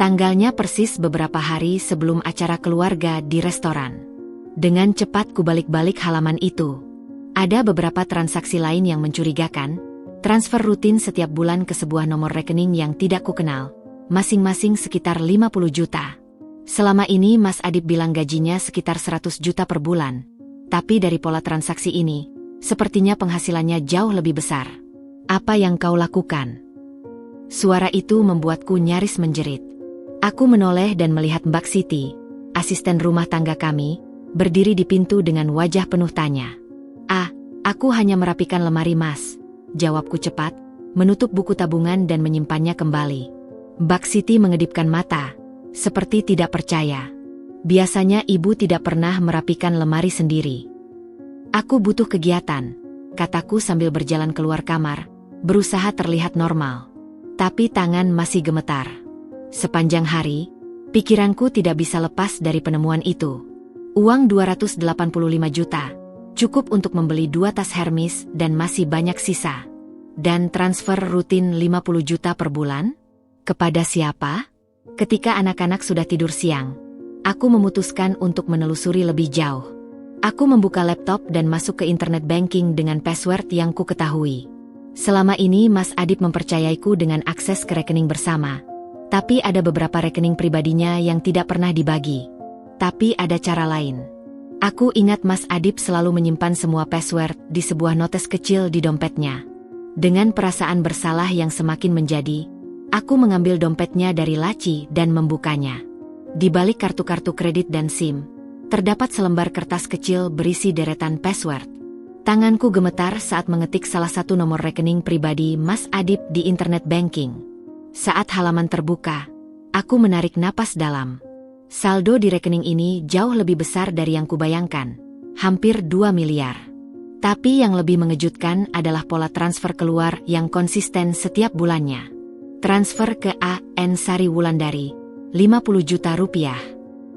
Tanggalnya persis beberapa hari sebelum acara keluarga di restoran. Dengan cepat kubalik-balik halaman itu. Ada beberapa transaksi lain yang mencurigakan, transfer rutin setiap bulan ke sebuah nomor rekening yang tidak kukenal, masing-masing sekitar 50 juta. Selama ini Mas Adip bilang gajinya sekitar 100 juta per bulan. Tapi dari pola transaksi ini, sepertinya penghasilannya jauh lebih besar. "Apa yang kau lakukan?" Suara itu membuatku nyaris menjerit. Aku menoleh dan melihat Mbak Siti, asisten rumah tangga kami, berdiri di pintu dengan wajah penuh tanya. Aku hanya merapikan lemari Mas," jawabku cepat, menutup buku tabungan dan menyimpannya kembali. Mbak Siti mengedipkan mata, seperti tidak percaya. Biasanya ibu tidak pernah merapikan lemari sendiri. "Aku butuh kegiatan," kataku sambil berjalan keluar kamar, berusaha terlihat normal. Tapi tangan masih gemetar. Sepanjang hari, pikiranku tidak bisa lepas dari penemuan itu. Uang 285 juta, cukup untuk membeli 2 tas Hermes dan masih banyak sisa. Dan transfer rutin 50 juta per bulan? Kepada siapa? Ketika anak-anak sudah tidur siang, aku memutuskan untuk menelusuri lebih jauh. Aku membuka laptop dan masuk ke internet banking dengan password yang ku ketahui. Selama ini Mas Adip mempercayaiku dengan akses ke rekening bersama. Tapi ada beberapa rekening pribadinya yang tidak pernah dibagi. Tapi ada cara lain. Aku ingat Mas Adip selalu menyimpan semua password di sebuah notes kecil di dompetnya. Dengan perasaan bersalah yang semakin menjadi, aku mengambil dompetnya dari laci dan membukanya. Di balik kartu-kartu kredit dan SIM, terdapat selembar kertas kecil berisi deretan password. Tanganku gemetar saat mengetik salah satu nomor rekening pribadi Mas Adip di internet banking. Saat halaman terbuka, aku menarik napas dalam. Saldo di rekening ini jauh lebih besar dari yang kubayangkan, hampir 2 miliar. Tapi yang lebih mengejutkan adalah pola transfer keluar yang konsisten setiap bulannya. Transfer ke A.N. Sari Wulandari, 50 juta rupiah.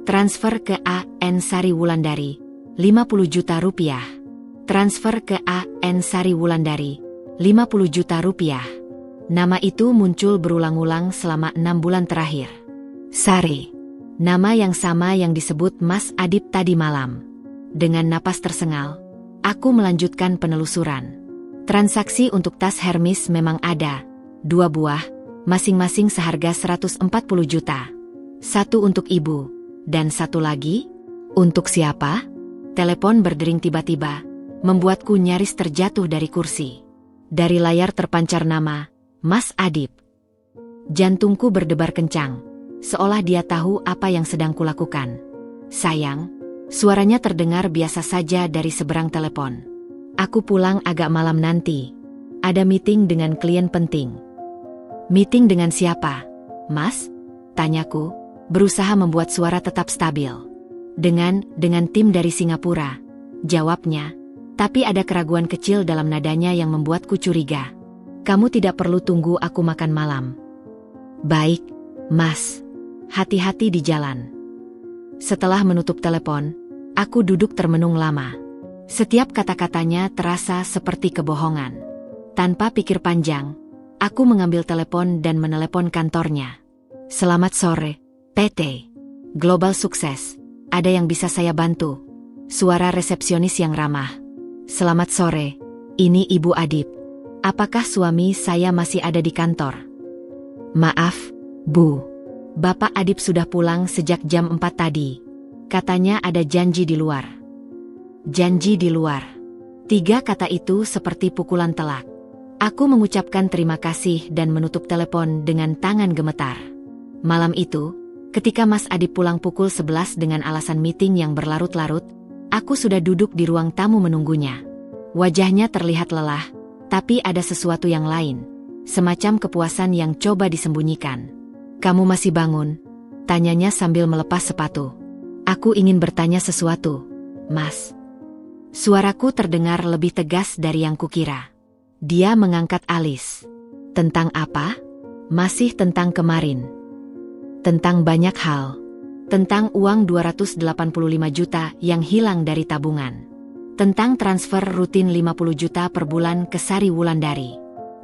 Transfer ke A.N. Sari Wulandari, 50 juta rupiah. Transfer ke A.N. Sari Wulandari, 50 juta rupiah. Nama itu muncul berulang-ulang selama 6 bulan terakhir. Sari. Nama yang sama yang disebut Mas Adip tadi malam. Dengan napas tersengal, Aku melanjutkan penelusuran. Transaksi untuk tas Hermes memang ada, 2 buah, masing-masing seharga 140 juta. Satu untuk ibu, dan satu lagi? Untuk siapa? Telepon berdering tiba-tiba, membuatku nyaris terjatuh dari kursi. Dari layar terpancar nama, Mas Adib. Jantungku berdebar kencang, seolah dia tahu apa yang sedang kulakukan. Sayang, suaranya terdengar biasa saja dari seberang telepon. Aku pulang agak malam nanti. Ada meeting dengan klien penting. Meeting dengan siapa, Mas? Tanyaku, berusaha membuat suara tetap stabil. Dengan tim dari Singapura, jawabnya, tapi ada keraguan kecil dalam nadanya yang membuatku curiga. Kamu tidak perlu tunggu aku makan malam. Baik, Mas. Hati-hati di jalan. Setelah menutup telepon, aku duduk termenung lama. Setiap kata-katanya terasa seperti kebohongan. Tanpa pikir panjang, aku mengambil telepon dan menelepon kantornya. Selamat sore, PT Global Sukses. Ada yang bisa saya bantu? Suara resepsionis yang ramah. Selamat sore, ini Ibu Adib. Apakah suami saya masih ada di kantor? Maaf, Bu. Bapak Adib sudah pulang sejak jam 4 tadi. Katanya ada janji di luar. Janji di luar. 3 kata itu seperti pukulan telak. Aku mengucapkan terima kasih dan menutup telepon dengan tangan gemetar. Malam itu, ketika Mas Adib pulang pukul 11 dengan alasan meeting yang berlarut-larut, aku sudah duduk di ruang tamu menunggunya. Wajahnya terlihat lelah, tapi ada sesuatu yang lain. Semacam kepuasan yang coba disembunyikan. Kamu masih bangun? Tanyanya sambil melepas sepatu. Aku ingin bertanya sesuatu, Mas. Suaraku terdengar lebih tegas dari yang kukira. Dia mengangkat alis. Tentang apa? Masih tentang kemarin. Tentang banyak hal. Tentang uang 285 juta yang hilang dari tabungan. Tentang transfer rutin 50 juta per bulan ke Sari Wulandari.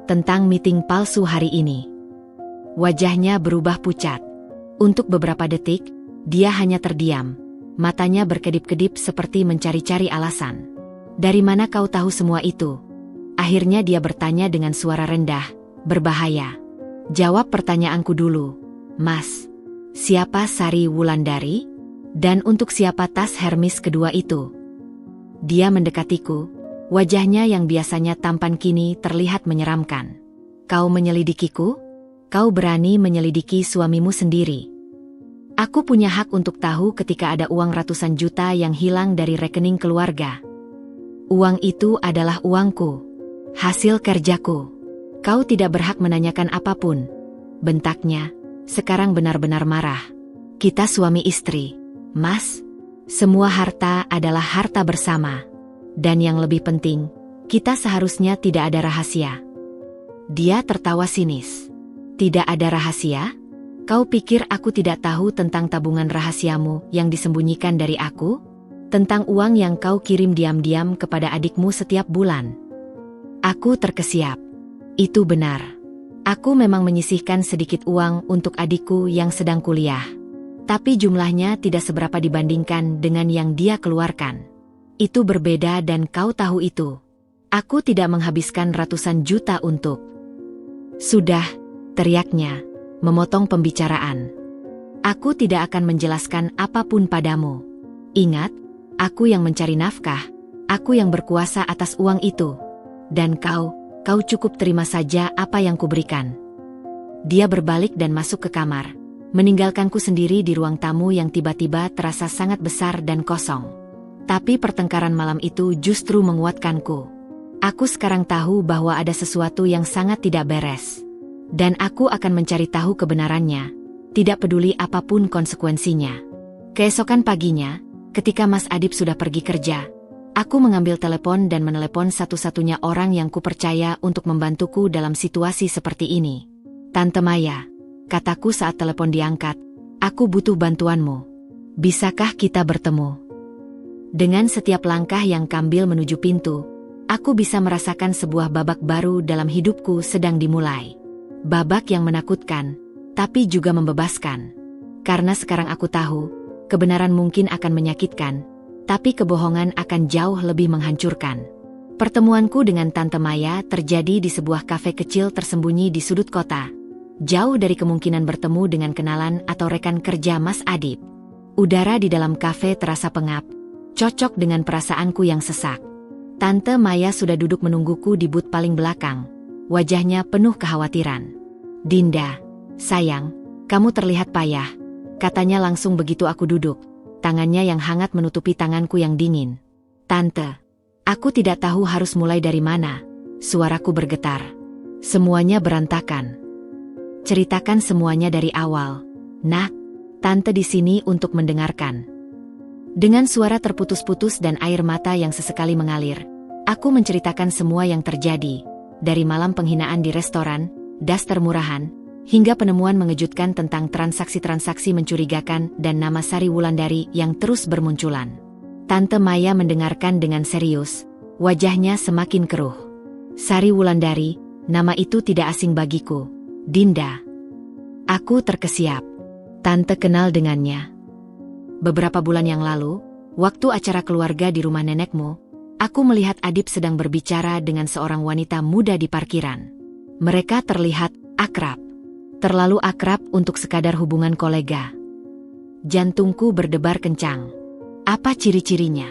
Tentang meeting palsu hari ini. Wajahnya berubah pucat. Untuk beberapa detik, dia hanya terdiam. Matanya berkedip-kedip seperti mencari-cari alasan. Dari mana kau tahu semua itu? Akhirnya dia bertanya dengan suara rendah, berbahaya. Jawab pertanyaanku dulu, Mas. Siapa Sari Wulandari? Dan untuk siapa tas Hermes kedua itu? Dia mendekatiku, wajahnya yang biasanya tampan kini terlihat menyeramkan. Kau menyelidikiku? Kau berani menyelidiki suamimu sendiri. Aku punya hak untuk tahu ketika ada uang ratusan juta yang hilang dari rekening keluarga. Uang itu adalah uangku. Hasil kerjaku. Kau tidak berhak menanyakan apapun. Bentaknya, sekarang benar-benar marah. Kita suami istri, Mas. Semua harta adalah harta bersama. Dan yang lebih penting, kita seharusnya tidak ada rahasia. Dia tertawa sinis. Tidak ada rahasia? Kau pikir aku tidak tahu tentang tabungan rahasiamu yang disembunyikan dari aku? Tentang uang yang kau kirim diam-diam kepada adikmu setiap bulan? Aku terkesiap. Itu benar. Aku memang menyisihkan sedikit uang untuk adikku yang sedang kuliah. Tapi jumlahnya tidak seberapa dibandingkan dengan yang dia keluarkan. Itu berbeda dan kau tahu itu. Aku tidak menghabiskan ratusan juta untuk... Sudah, teriaknya, memotong pembicaraan. Aku tidak akan menjelaskan apapun padamu. Ingat, aku yang mencari nafkah, aku yang berkuasa atas uang itu. Dan kau cukup terima saja apa yang kuberikan. Dia berbalik dan masuk ke kamar, meninggalkanku sendiri di ruang tamu yang tiba-tiba terasa sangat besar dan kosong. Tapi pertengkaran malam itu justru menguatkanku. Aku sekarang tahu bahwa ada sesuatu yang sangat tidak beres. Dan aku akan mencari tahu kebenarannya, tidak peduli apapun konsekuensinya. Keesokan paginya, ketika Mas Adib sudah pergi kerja, aku mengambil telepon dan menelepon satu-satunya orang yang kupercaya untuk membantuku dalam situasi seperti ini. Tante Maya, kataku saat telepon diangkat, aku butuh bantuanmu. Bisakah kita bertemu? Dengan setiap langkah yang kambil menuju pintu, aku bisa merasakan sebuah babak baru dalam hidupku sedang dimulai. Babak yang menakutkan, tapi juga membebaskan. Karena sekarang aku tahu, kebenaran mungkin akan menyakitkan, tapi kebohongan akan jauh lebih menghancurkan. Pertemuanku dengan Tante Maya terjadi di sebuah kafe kecil tersembunyi di sudut kota, jauh dari kemungkinan bertemu dengan kenalan atau rekan kerja Mas Adip. Udara di dalam kafe terasa pengap, cocok dengan perasaanku yang sesak. Tante Maya sudah duduk menungguku di booth paling belakang, wajahnya penuh kekhawatiran. "Dinda, sayang, kamu terlihat payah," katanya langsung begitu aku duduk, tangannya yang hangat menutupi tanganku yang dingin. "Tante, aku tidak tahu harus mulai dari mana," suaraku bergetar. "Semuanya berantakan. Ceritakan semuanya dari awal, Nak. Tante di sini untuk mendengarkan." Dengan suara terputus-putus dan air mata yang sesekali mengalir, aku menceritakan semua yang terjadi, dari malam penghinaan di restoran, das termurahan, hingga penemuan mengejutkan tentang transaksi-transaksi mencurigakan dan nama Sari Wulandari yang terus bermunculan. Tante Maya mendengarkan dengan serius, wajahnya semakin keruh. "Sari Wulandari, nama itu tidak asing bagiku, Dinda." Aku terkesiap. "Tante kenal dengannya. Beberapa bulan yang lalu, waktu acara keluarga di rumah nenekmu, aku melihat Adip sedang berbicara dengan seorang wanita muda di parkiran. Mereka terlihat akrab. Terlalu akrab untuk sekadar hubungan kolega." Jantungku berdebar kencang. Apa ciri-cirinya?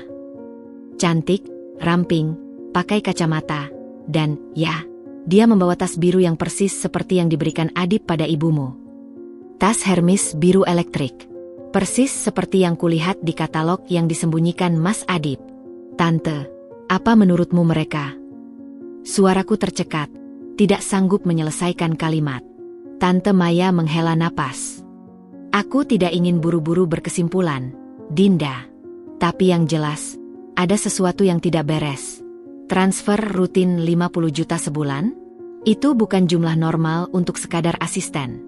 Cantik, ramping, pakai kacamata, dan, ya, dia membawa tas biru yang persis seperti yang diberikan Adip pada ibumu. Tas Hermes biru elektrik. Persis seperti yang kulihat di katalog yang disembunyikan Mas Adip. "Tante, apa menurutmu mereka?" Suaraku tercekat, tidak sanggup menyelesaikan kalimat. Tante Maya menghela napas. "Aku tidak ingin buru-buru berkesimpulan, Dinda. Tapi yang jelas, ada sesuatu yang tidak beres. Transfer rutin 50 juta sebulan? Itu bukan jumlah normal untuk sekadar asisten."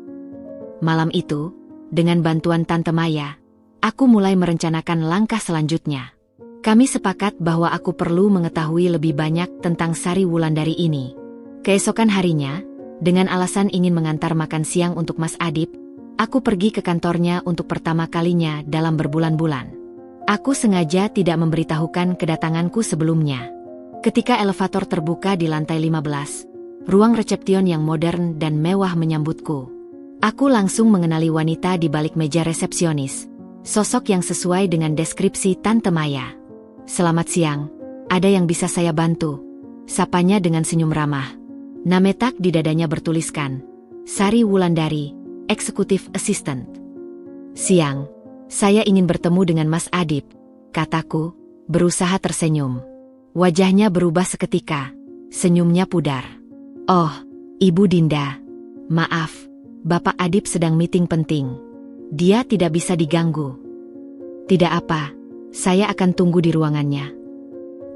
Malam itu, dengan bantuan Tante Maya, aku mulai merencanakan langkah selanjutnya. Kami sepakat bahwa aku perlu mengetahui lebih banyak tentang Sari Wulandari ini. Keesokan harinya, dengan alasan ingin mengantar makan siang untuk Mas Adip, aku pergi ke kantornya untuk pertama kalinya dalam berbulan-bulan. Aku sengaja tidak memberitahukan kedatanganku sebelumnya. Ketika elevator terbuka di lantai 15, ruang resepsion yang modern dan mewah menyambutku. Aku langsung mengenali wanita di balik meja resepsionis, sosok yang sesuai dengan deskripsi Tante Maya. "Selamat siang, ada yang bisa saya bantu?" Sapanya dengan senyum ramah. Nametak di dadanya bertuliskan, "Sari Wulandari, Executive Assistant." "Siang, saya ingin bertemu dengan Mas Adip," kataku, berusaha tersenyum. Wajahnya berubah seketika, senyumnya pudar. "Oh, Ibu Dinda, maaf, Bapak Adip sedang meeting penting. Dia tidak bisa diganggu." "Tidak apa, saya akan tunggu di ruangannya."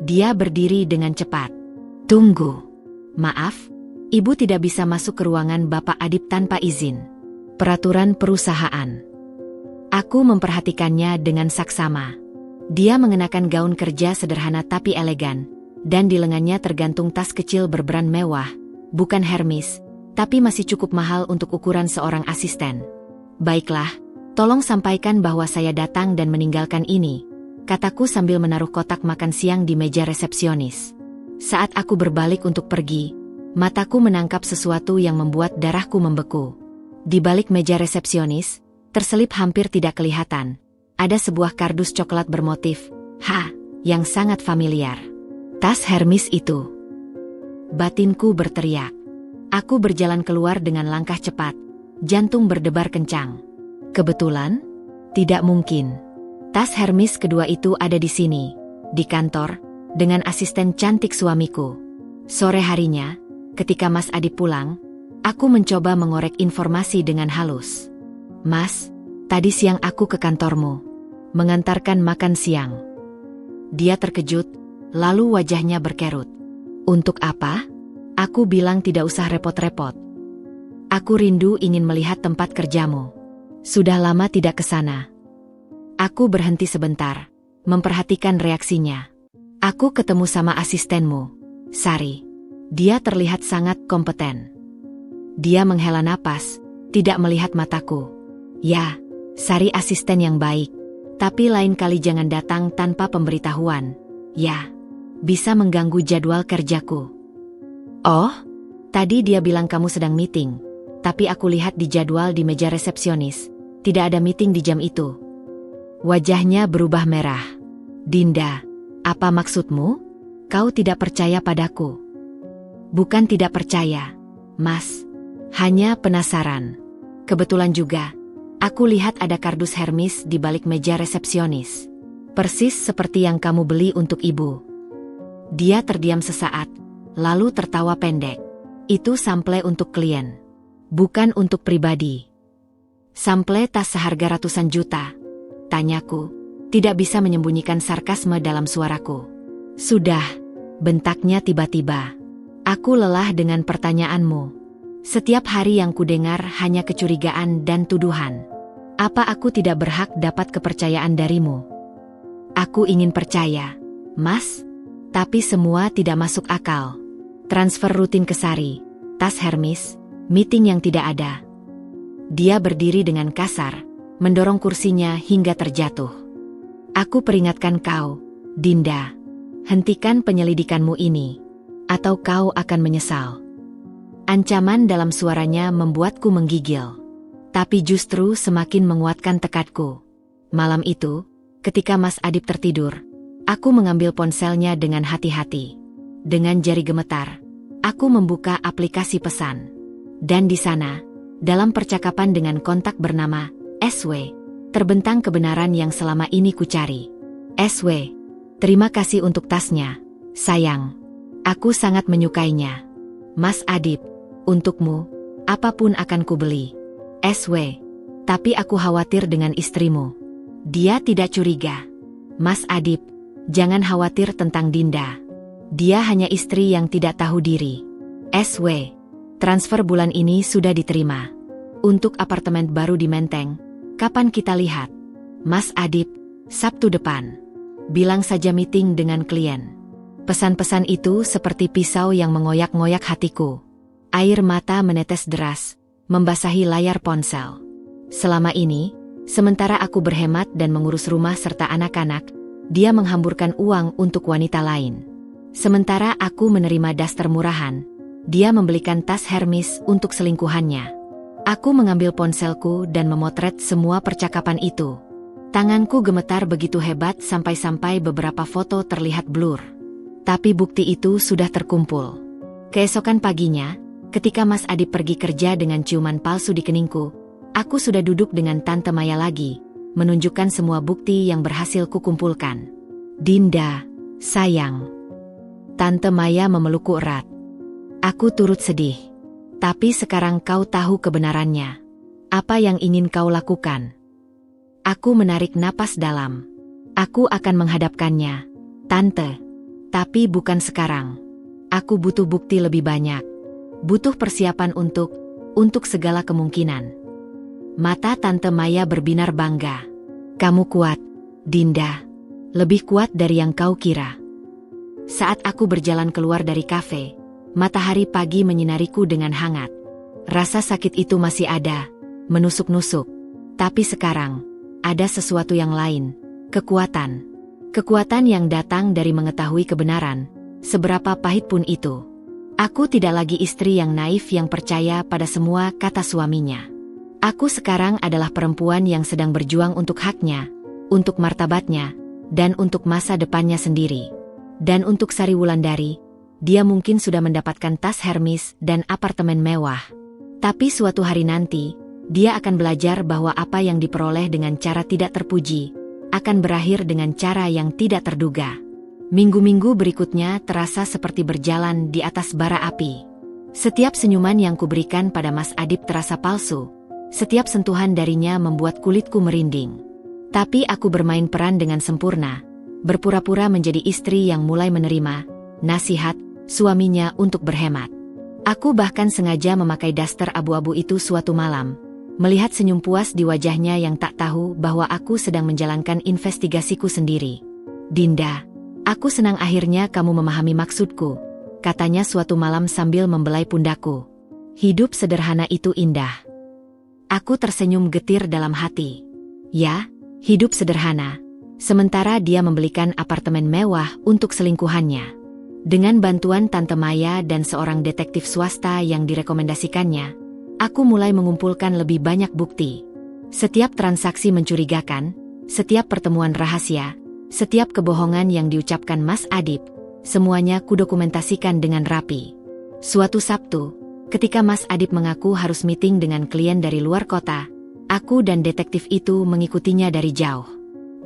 Dia berdiri dengan cepat. "Tunggu. Maaf, Ibu tidak bisa masuk ke ruangan Bapak Adip tanpa izin. Peraturan perusahaan." Aku memperhatikannya dengan saksama. Dia mengenakan gaun kerja sederhana tapi elegan, dan di lengannya tergantung tas kecil berbrand mewah, bukan Hermes, tapi masih cukup mahal untuk ukuran seorang asisten. "Baiklah, tolong sampaikan bahwa saya datang dan meninggalkan ini," kataku sambil menaruh kotak makan siang di meja resepsionis. Saat aku berbalik untuk pergi, mataku menangkap sesuatu yang membuat darahku membeku. Di balik meja resepsionis, terselip hampir tidak kelihatan, ada sebuah kardus coklat bermotif, yang sangat familiar. Tas Hermes itu. Batinku berteriak. Aku berjalan keluar dengan langkah cepat, jantung berdebar kencang. Kebetulan? Tidak mungkin. Tas Hermes kedua itu ada di sini, di kantor, dengan asisten cantik suamiku. Sore harinya, ketika Mas Adip pulang, aku mencoba mengorek informasi dengan halus. "Mas, tadi siang aku ke kantormu, mengantarkan makan siang." Dia terkejut, lalu wajahnya berkerut. "Untuk apa?" Aku bilang tidak usah repot-repot. "Aku rindu ingin melihat tempat kerjamu. Sudah lama tidak ke sana." Aku berhenti sebentar, memperhatikan reaksinya. "Aku ketemu sama asistenmu, Sari. Dia terlihat sangat kompeten." Dia menghela napas, tidak melihat mataku. "Ya, Sari asisten yang baik, Tapi lain kali jangan datang tanpa pemberitahuan. Ya, bisa mengganggu jadwal kerjaku. Oh, tadi dia bilang kamu sedang meeting. Tapi aku lihat di jadwal di meja resepsionis. Tidak ada meeting di jam itu. Wajahnya berubah merah. Dinda, apa maksudmu? Kau tidak percaya padaku? Bukan tidak percaya, Mas. Hanya penasaran. Kebetulan juga, aku lihat ada kardus Hermes di balik meja resepsionis. Persis seperti yang kamu beli untuk ibu. Dia terdiam sesaat, lalu tertawa pendek. Itu sample untuk klien. Bukan untuk pribadi. Sample tas seharga ratusan juta. Tanyaku, tidak bisa menyembunyikan sarkasme dalam suaraku. Sudah, bentaknya tiba-tiba. Aku lelah dengan pertanyaanmu. Setiap hari yang kudengar hanya kecurigaan dan tuduhan. Apa aku tidak berhak dapat kepercayaan darimu? Aku ingin percaya, Mas. Tapi semua tidak masuk akal. Transfer rutin ke Sari, tas Hermes, meeting yang tidak ada. Dia berdiri dengan kasar, mendorong kursinya hingga terjatuh. Aku peringatkan kau, Dinda. Hentikan penyelidikanmu ini, atau kau akan menyesal. Ancaman dalam suaranya membuatku menggigil. Tapi justru semakin menguatkan tekadku. Malam itu, ketika Mas Adip tertidur, aku mengambil ponselnya dengan hati-hati. Dengan jari gemetar, aku membuka aplikasi pesan. Dan di sana, dalam percakapan dengan kontak bernama SW, terbentang kebenaran yang selama ini kucari. SW, terima kasih untuk tasnya, sayang. Aku sangat menyukainya. Mas Adip, untukmu, apapun akan kubeli. SW, tapi aku khawatir dengan istrimu. Dia tidak curiga. Mas Adip, jangan khawatir tentang Dinda. Dia hanya istri yang tidak tahu diri. SW, transfer bulan ini sudah diterima. Untuk apartemen baru di Menteng, kapan kita lihat? Mas Adip, Sabtu depan. Bilang saja meeting dengan klien. Pesan-pesan itu seperti pisau yang mengoyak-ngoyak hatiku. Air mata menetes deras, membasahi layar ponsel. Selama ini, sementara aku berhemat dan mengurus rumah serta anak-anak, dia menghamburkan uang untuk wanita lain. Sementara aku menerima daster murahan, dia membelikan tas Hermes untuk selingkuhannya. Aku mengambil ponselku dan memotret semua percakapan itu. Tanganku gemetar begitu hebat sampai-sampai beberapa foto terlihat blur. Tapi bukti itu sudah terkumpul. Keesokan paginya, ketika Mas Adip pergi kerja dengan ciuman palsu di keningku, aku sudah duduk dengan Tante Maya lagi, menunjukkan semua bukti yang berhasil kukumpulkan. Dinda, sayang. Tante Maya memelukku erat. Aku turut sedih. Tapi sekarang kau tahu kebenarannya. Apa yang ingin kau lakukan? Aku menarik napas dalam. Aku akan menghadapkannya, Tante. Tapi bukan sekarang. Aku butuh bukti lebih banyak. Butuh persiapan untuk segala kemungkinan. Mata Tante Maya berbinar bangga. Kamu kuat, Dinda. Lebih kuat dari yang kau kira. Saat aku berjalan keluar dari kafe, matahari pagi menyinariku dengan hangat. Rasa sakit itu masih ada, menusuk-nusuk. Tapi sekarang, ada sesuatu yang lain, kekuatan. Kekuatan yang datang dari mengetahui kebenaran, seberapa pahit pun itu. Aku tidak lagi istri yang naif yang percaya pada semua kata suaminya. Aku sekarang adalah perempuan yang sedang berjuang untuk haknya, untuk martabatnya, dan untuk masa depannya sendiri. Dan untuk Sari Wulandari, dia mungkin sudah mendapatkan tas Hermes dan apartemen mewah. Tapi suatu hari nanti, dia akan belajar bahwa apa yang diperoleh dengan cara tidak terpuji, akan berakhir dengan cara yang tidak terduga. Minggu-minggu berikutnya terasa seperti berjalan di atas bara api. Setiap senyuman yang kuberikan pada Mas Adip terasa palsu. Setiap sentuhan darinya membuat kulitku merinding. Tapi aku bermain peran dengan sempurna, berpura-pura menjadi istri yang mulai menerima nasihat suaminya untuk berhemat. Aku bahkan sengaja memakai daster abu-abu itu suatu malam, melihat senyum puas di wajahnya yang tak tahu bahwa aku sedang menjalankan investigasiku sendiri. Dinda, aku senang akhirnya kamu memahami maksudku, katanya suatu malam sambil membelai pundakku. Hidup sederhana itu indah. Aku tersenyum getir dalam hati. Ya, Hidup sederhana, sementara dia membelikan apartemen mewah untuk selingkuhannya. Dengan bantuan Tante Maya dan seorang detektif swasta yang direkomendasikannya, aku mulai mengumpulkan lebih banyak bukti. Setiap transaksi mencurigakan, setiap pertemuan rahasia, setiap kebohongan yang diucapkan Mas Adip, semuanya kudokumentasikan dengan rapi. Suatu Sabtu, ketika Mas Adip mengaku harus meeting dengan klien dari luar kota, aku dan detektif itu mengikutinya dari jauh.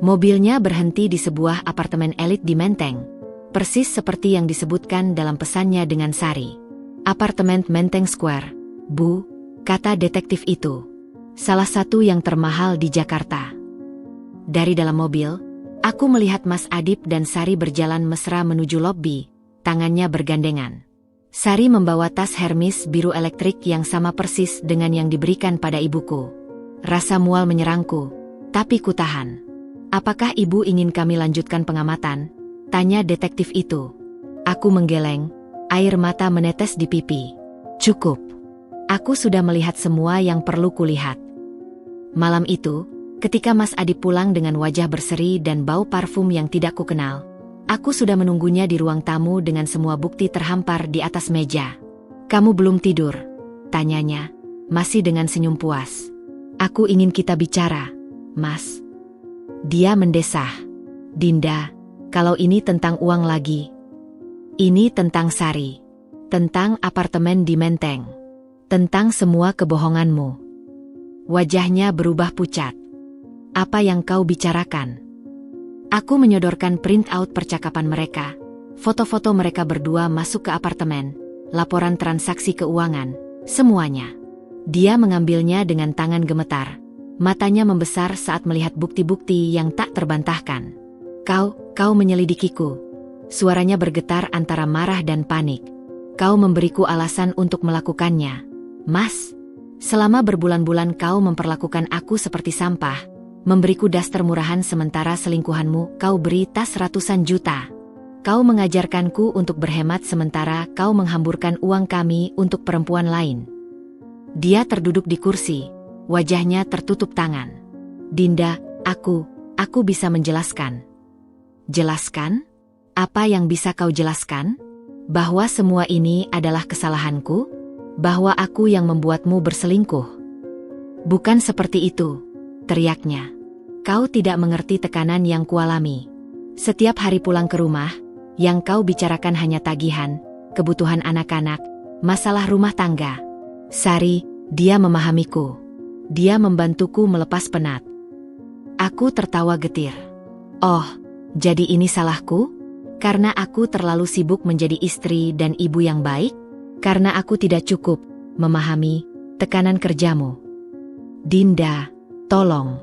Mobilnya berhenti di sebuah apartemen elit di Menteng, persis seperti yang disebutkan dalam pesannya dengan Sari. Apartemen Menteng Square, Bu, kata detektif itu. Salah satu yang termahal di Jakarta. Dari dalam mobil, aku melihat Mas Adip dan Sari berjalan mesra menuju lobi, tangannya bergandengan. Sari membawa tas Hermes biru elektrik yang sama persis dengan yang diberikan pada ibuku. Rasa mual menyerangku, tapi kutahan. Apakah ibu ingin kami lanjutkan pengamatan? Tanya detektif itu. Aku menggeleng, air mata menetes di pipi. Cukup. Aku sudah melihat semua yang perlu kulihat. Malam itu, ketika Mas Adip pulang dengan wajah berseri dan bau parfum yang tidak kukenal, aku sudah menunggunya di ruang tamu dengan semua bukti terhampar di atas meja. Kamu belum tidur? Tanyanya, masih dengan senyum puas. Aku ingin kita bicara, Mas. Dia mendesah. Dinda, kalau ini tentang uang lagi. Ini tentang Sari. Tentang apartemen di Menteng. Tentang semua kebohonganmu. Wajahnya berubah pucat. Apa yang kau bicarakan? Aku menyodorkan print out percakapan mereka. Foto-foto mereka berdua masuk ke apartemen. Laporan transaksi keuangan. Semuanya. Dia mengambilnya dengan tangan gemetar. Matanya membesar saat melihat bukti-bukti yang tak terbantahkan. Kau menyelidikiku. Suaranya bergetar antara marah dan panik. Kau memberiku alasan untuk melakukannya. Mas, selama berbulan-bulan kau memperlakukan aku seperti sampah, memberiku daster murahan sementara selingkuhanmu kau beri tas ratusan juta. Kau mengajarkanku untuk berhemat sementara kau menghamburkan uang kami untuk perempuan lain. Dia terduduk di kursi, wajahnya tertutup tangan. Dinda, aku bisa menjelaskan. Jelaskan? Apa yang bisa kau jelaskan? Bahwa semua ini adalah kesalahanku? Bahwa aku yang membuatmu berselingkuh? Bukan seperti itu, teriaknya. Kau tidak mengerti tekanan yang kualami. Setiap hari pulang ke rumah, yang kau bicarakan hanya tagihan, kebutuhan anak-anak, masalah rumah tangga. Sari, dia memahamiku. Dia membantuku melepas penat. Aku tertawa getir. Oh, jadi ini salahku? Karena aku terlalu sibuk menjadi istri dan ibu yang baik? Karena aku tidak cukup memahami tekanan kerjamu? Dinda, tolong.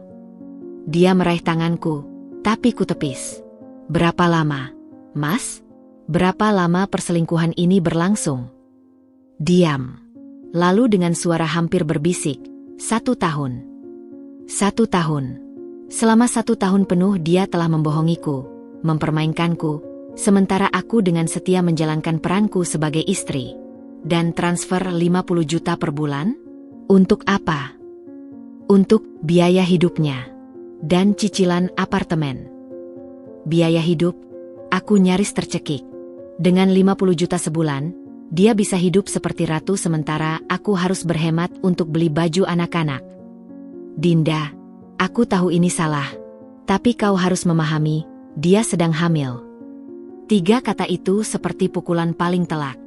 Dia meraih tanganku, tapi kutepis. Berapa lama, Mas? Berapa lama perselingkuhan ini berlangsung? Diam. Lalu dengan suara hampir berbisik, 1 tahun. 1 tahun. Selama 1 tahun penuh dia telah membohongiku, mempermainkanku, sementara aku dengan setia menjalankan peranku sebagai istri. Dan transfer 50 juta per bulan? Untuk apa? Untuk biaya hidupnya. Dan cicilan apartemen. Biaya hidup? Aku nyaris tercekik. Dengan 50 juta sebulan, dia bisa hidup seperti ratu sementara aku harus berhemat untuk beli baju anak-anak. Dinda, aku tahu ini salah. Tapi kau harus memahami, dia sedang hamil. 3 kata itu seperti pukulan paling telak.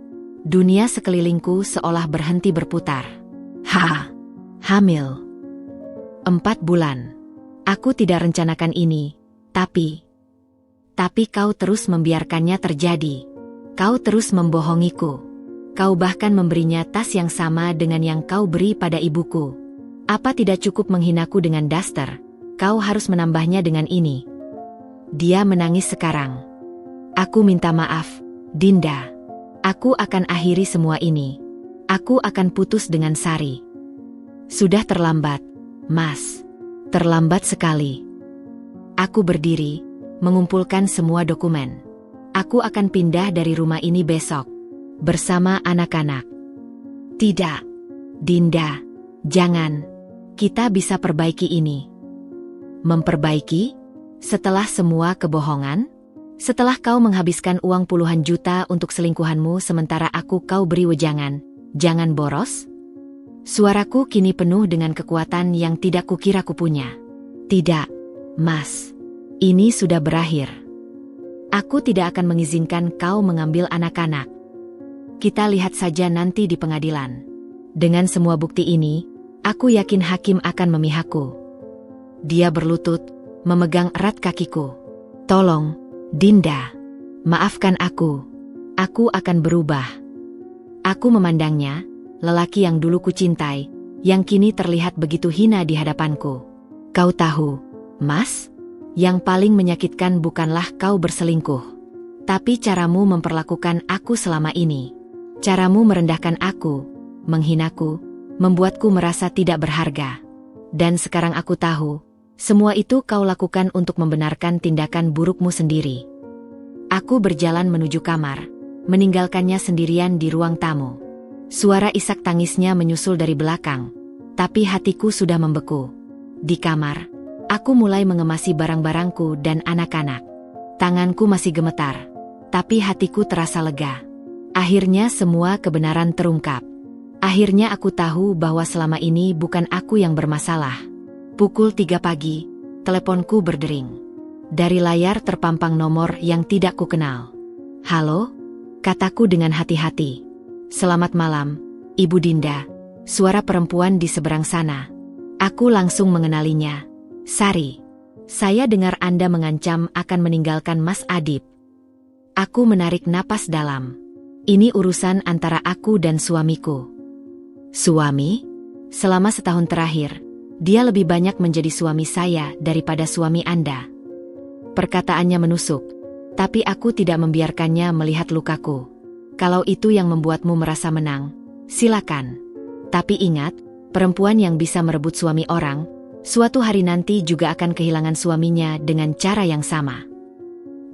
Dunia sekelilingku seolah berhenti berputar. Hamil. 4 bulan. Aku tidak rencanakan ini, tapi kau terus membiarkannya terjadi. Kau terus membohongiku. Kau bahkan memberinya tas yang sama dengan yang kau beri pada ibuku. Apa tidak cukup menghinaku dengan daster? Kau harus menambahnya dengan ini. Dia menangis sekarang. Aku minta maaf, Dinda. Aku akan akhiri semua ini. Aku akan putus dengan Sari. Sudah terlambat, Mas. Terlambat sekali. Aku berdiri, mengumpulkan semua dokumen. Aku akan pindah dari rumah ini besok. Bersama anak-anak. Tidak. Dinda, jangan. Kita bisa perbaiki ini. Memperbaiki? Setelah semua kebohongan? Setelah kau menghabiskan uang puluhan juta untuk selingkuhanmu sementara kau beri wejangan, jangan boros? Suaraku kini penuh dengan kekuatan yang tidak kukira kupunya. Tidak, Mas. Ini sudah berakhir. Aku tidak akan mengizinkan kau mengambil anak-anak. Kita lihat saja nanti di pengadilan. Dengan semua bukti ini, aku yakin hakim akan memihakku. Dia berlutut, memegang erat kakiku. Tolong, Dinda. Maafkan aku. Aku akan berubah. Aku memandangnya, lelaki yang dulu kucintai, yang kini terlihat begitu hina di hadapanku. Kau tahu, Mas? Yang paling menyakitkan bukanlah kau berselingkuh, tapi caramu memperlakukan aku selama ini. Caramu merendahkan aku, menghinaku, membuatku merasa tidak berharga. Dan sekarang aku tahu, semua itu kau lakukan untuk membenarkan tindakan burukmu sendiri. Aku berjalan menuju kamar, meninggalkannya sendirian di ruang tamu. Suara isak tangisnya menyusul dari belakang, tapi hatiku sudah membeku. Di kamar, aku mulai mengemasi barang-barangku dan anak-anak. Tanganku masih gemetar, tapi hatiku terasa lega. Akhirnya semua kebenaran terungkap. Akhirnya aku tahu bahwa selama ini bukan aku yang bermasalah. Pukul 3 pagi, teleponku berdering. Dari layar terpampang nomor yang tidak kukenal. Halo? Kataku dengan hati-hati. Selamat malam, Ibu Dinda. Suara perempuan di seberang sana. Aku langsung mengenalinya. Sari. Saya dengar Anda mengancam akan meninggalkan Mas Adip. Aku menarik napas dalam. Ini urusan antara aku dan suamiku. Suami? Selama setahun terakhir, dia lebih banyak menjadi suami saya daripada suami Anda. Perkataannya menusuk, tapi aku tidak membiarkannya melihat lukaku. Kalau itu yang membuatmu merasa menang, silakan. Tapi ingat, perempuan yang bisa merebut suami orang, suatu hari nanti juga akan kehilangan suaminya dengan cara yang sama.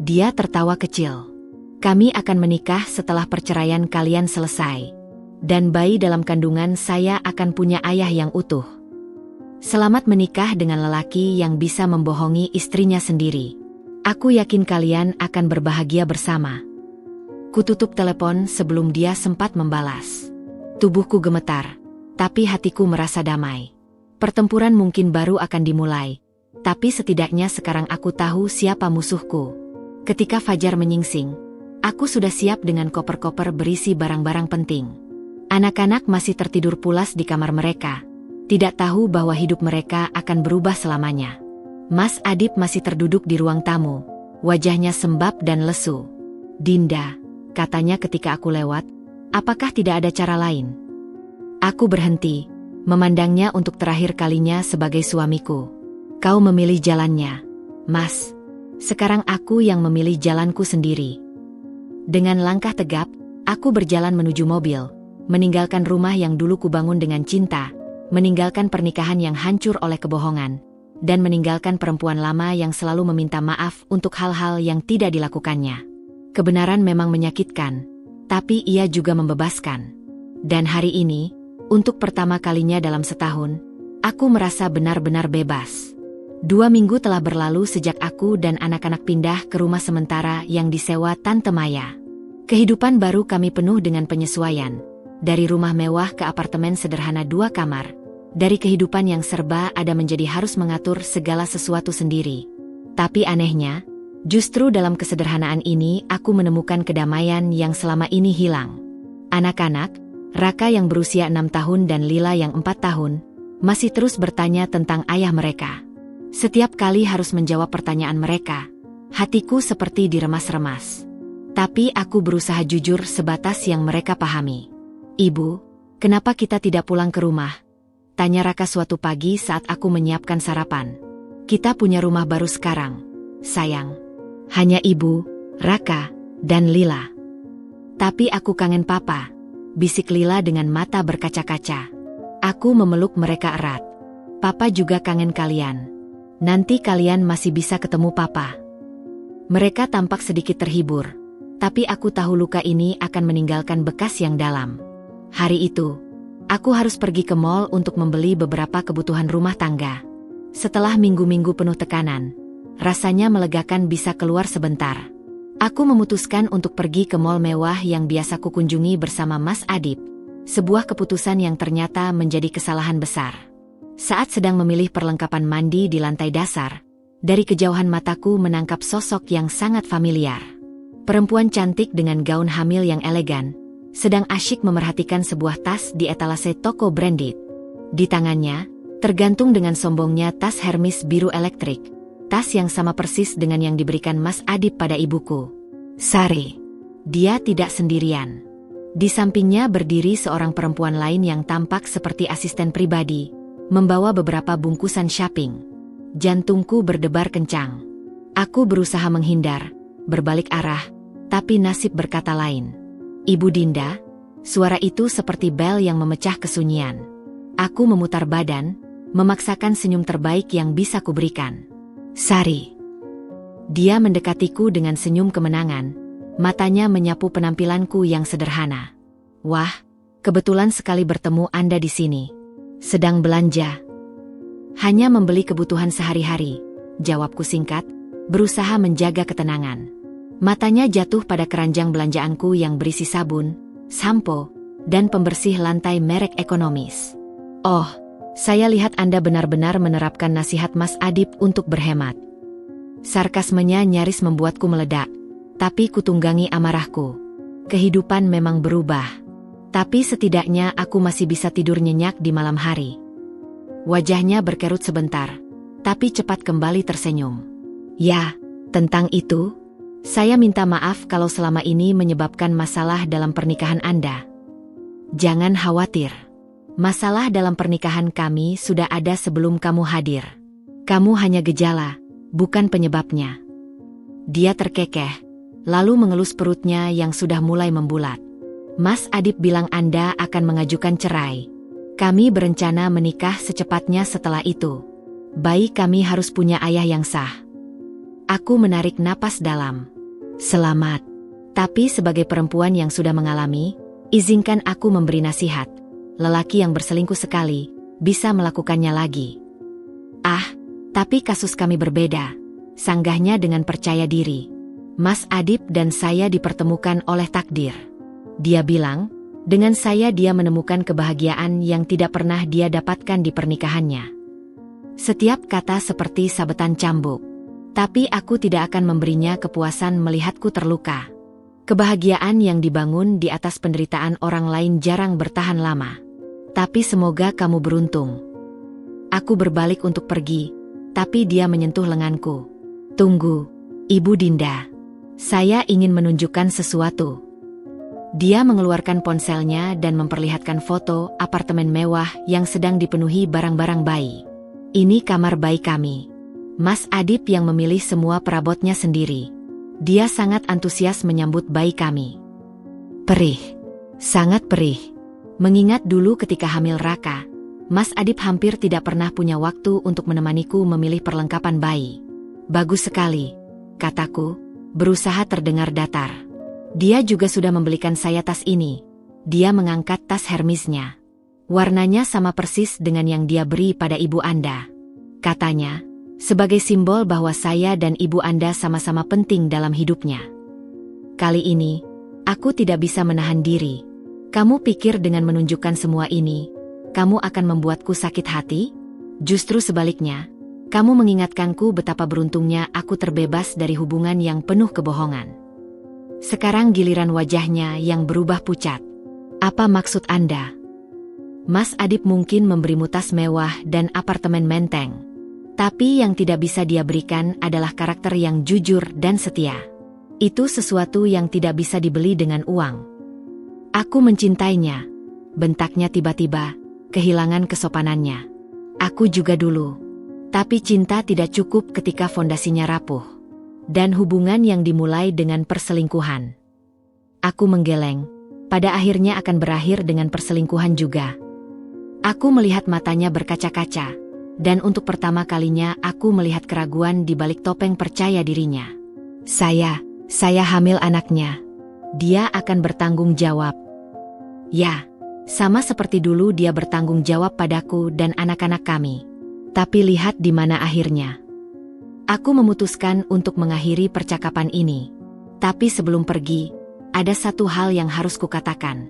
Dia tertawa kecil. Kami akan menikah setelah perceraian kalian selesai. Dan bayi dalam kandungan saya akan punya ayah yang utuh. Selamat menikah dengan lelaki yang bisa membohongi istrinya sendiri. Aku yakin kalian akan berbahagia bersama. Kututup telepon sebelum dia sempat membalas. Tubuhku gemetar, tapi hatiku merasa damai. Pertempuran mungkin baru akan dimulai, tapi setidaknya sekarang aku tahu siapa musuhku. Ketika fajar menyingsing, aku sudah siap dengan koper-koper berisi barang-barang penting. Anak-anak masih tertidur pulas di kamar mereka. Tidak tahu bahwa hidup mereka akan berubah selamanya. Mas Adip masih terduduk di ruang tamu, wajahnya sembab dan lesu. Dinda, katanya ketika aku lewat, apakah tidak ada cara lain? Aku berhenti, memandangnya untuk terakhir kalinya sebagai suamiku. Kau memilih jalannya, Mas. Sekarang aku yang memilih jalanku sendiri. Dengan langkah tegap, aku berjalan menuju mobil, meninggalkan rumah yang dulu kubangun dengan cinta, meninggalkan pernikahan yang hancur oleh kebohongan, dan meninggalkan perempuan lama yang selalu meminta maaf untuk hal-hal yang tidak dilakukannya. Kebenaran memang menyakitkan, tapi ia juga membebaskan. Dan hari ini, untuk pertama kalinya dalam setahun, aku merasa benar-benar bebas. 2 minggu telah berlalu sejak aku dan anak-anak pindah ke rumah sementara yang disewa Tante Maya. Kehidupan baru kami penuh dengan penyesuaian. Dari rumah mewah ke apartemen sederhana 2 kamar, dari kehidupan yang serba ada menjadi harus mengatur segala sesuatu sendiri. Tapi anehnya, justru dalam kesederhanaan ini aku menemukan kedamaian yang selama ini hilang. Anak-anak, Raka yang berusia 6 tahun dan Lila yang 4 tahun, masih terus bertanya tentang ayah mereka. Setiap kali harus menjawab pertanyaan mereka, hatiku seperti diremas-remas. Tapi aku berusaha jujur sebatas yang mereka pahami. Ibu, kenapa kita tidak pulang ke rumah? Tanya Raka suatu pagi saat aku menyiapkan sarapan. Kita punya rumah baru sekarang, sayang. Hanya ibu, Raka, dan Lila. Tapi aku kangen papa, bisik Lila dengan mata berkaca-kaca. Aku memeluk mereka erat. Papa juga kangen kalian. Nanti kalian masih bisa ketemu papa. Mereka tampak sedikit terhibur, tapi aku tahu luka ini akan meninggalkan bekas yang dalam. Hari itu, aku harus pergi ke mall untuk membeli beberapa kebutuhan rumah tangga. Setelah minggu-minggu penuh tekanan, rasanya melegakan bisa keluar sebentar. Aku memutuskan untuk pergi ke mall mewah yang biasa kukunjungi bersama Mas Adip. Sebuah keputusan yang ternyata menjadi kesalahan besar. Saat sedang memilih perlengkapan mandi di lantai dasar, dari kejauhan mataku menangkap sosok yang sangat familiar. Perempuan cantik dengan gaun hamil yang elegan, sedang asyik memerhatikan sebuah tas di etalase toko branded. Di tangannya, tergantung dengan sombongnya tas Hermes biru elektrik, tas yang sama persis dengan yang diberikan Mas Adip pada ibuku. Sari. Dia tidak sendirian. Di sampingnya berdiri seorang perempuan lain yang tampak seperti asisten pribadi, membawa beberapa bungkusan shopping. Jantungku berdebar kencang. Aku berusaha menghindar, berbalik arah, tapi nasib berkata lain. Ibu Dinda, suara itu seperti bel yang memecah kesunyian. Aku memutar badan, memaksakan senyum terbaik yang bisa kuberikan. Sari. Dia mendekatiku dengan senyum kemenangan, matanya menyapu penampilanku yang sederhana. Wah, kebetulan sekali bertemu Anda di sini. Sedang belanja? Hanya membeli kebutuhan sehari-hari, jawabku singkat, berusaha menjaga ketenangan. Matanya jatuh pada keranjang belanjaanku yang berisi sabun, sampo, dan pembersih lantai merek ekonomis. Oh, saya lihat Anda benar-benar menerapkan nasihat Mas Adip untuk berhemat. Sarkasmenya nyaris membuatku meledak, tapi kutunggangi amarahku. Kehidupan memang berubah, tapi setidaknya aku masih bisa tidur nyenyak di malam hari. Wajahnya berkerut sebentar, tapi cepat kembali tersenyum. Ya, tentang itu, saya minta maaf kalau selama ini menyebabkan masalah dalam pernikahan Anda. Jangan khawatir. Masalah dalam pernikahan kami sudah ada sebelum kamu hadir. Kamu hanya gejala, bukan penyebabnya. Dia terkekeh, lalu mengelus perutnya yang sudah mulai membulat. Mas Adip bilang Anda akan mengajukan cerai. Kami berencana menikah secepatnya setelah itu. Bayi kami harus punya ayah yang sah. Aku menarik napas dalam. Selamat. Tapi sebagai perempuan yang sudah mengalami, izinkan aku memberi nasihat. Lelaki yang berselingkuh sekali, bisa melakukannya lagi. Ah, tapi kasus kami berbeda. Sanggahnya dengan percaya diri. Mas Adip dan saya dipertemukan oleh takdir. Dia bilang, dengan saya dia menemukan kebahagiaan yang tidak pernah dia dapatkan di pernikahannya. Setiap kata seperti sabetan cambuk. Tapi aku tidak akan memberinya kepuasan melihatku terluka. Kebahagiaan yang dibangun di atas penderitaan orang lain jarang bertahan lama. Tapi semoga kamu beruntung. Aku berbalik untuk pergi, tapi dia menyentuh lenganku. Tunggu, Ibu Dinda. Saya ingin menunjukkan sesuatu. Dia mengeluarkan ponselnya dan memperlihatkan foto apartemen mewah yang sedang dipenuhi barang-barang bayi. Ini kamar bayi kami. Mas Adip yang memilih semua perabotnya sendiri. Dia sangat antusias menyambut bayi kami. Perih. Sangat perih. Mengingat dulu ketika hamil Raka, Mas Adip hampir tidak pernah punya waktu untuk menemaniku memilih perlengkapan bayi. Bagus sekali, kataku, berusaha terdengar datar. Dia juga sudah membelikan saya tas ini. Dia mengangkat tas Hermesnya. Warnanya sama persis dengan yang dia beri pada ibu Anda. Katanya, sebagai simbol bahwa saya dan ibu Anda sama-sama penting dalam hidupnya. Kali ini, aku tidak bisa menahan diri. Kamu pikir dengan menunjukkan semua ini, kamu akan membuatku sakit hati? Justru sebaliknya, kamu mengingatkanku betapa beruntungnya aku terbebas dari hubungan yang penuh kebohongan. Sekarang giliran wajahnya yang berubah pucat. Apa maksud Anda? Mas Adip mungkin memberimu tas mewah dan apartemen menteng. Tapi yang tidak bisa dia berikan adalah karakter yang jujur dan setia. Itu sesuatu yang tidak bisa dibeli dengan uang. Aku mencintainya, bentaknya tiba-tiba, kehilangan kesopanannya. Aku juga dulu. Tapi cinta tidak cukup ketika fondasinya rapuh. Dan hubungan yang dimulai dengan perselingkuhan. Aku menggeleng, pada akhirnya akan berakhir dengan perselingkuhan juga. Aku melihat matanya berkaca-kaca, dan untuk pertama kalinya aku melihat keraguan di balik topeng percaya dirinya. Saya hamil anaknya. Dia akan bertanggung jawab. Ya, sama seperti dulu dia bertanggung jawab padaku dan anak-anak kami. Tapi lihat di mana akhirnya. Aku memutuskan untuk mengakhiri percakapan ini. Tapi sebelum pergi, ada satu hal yang harus kukatakan.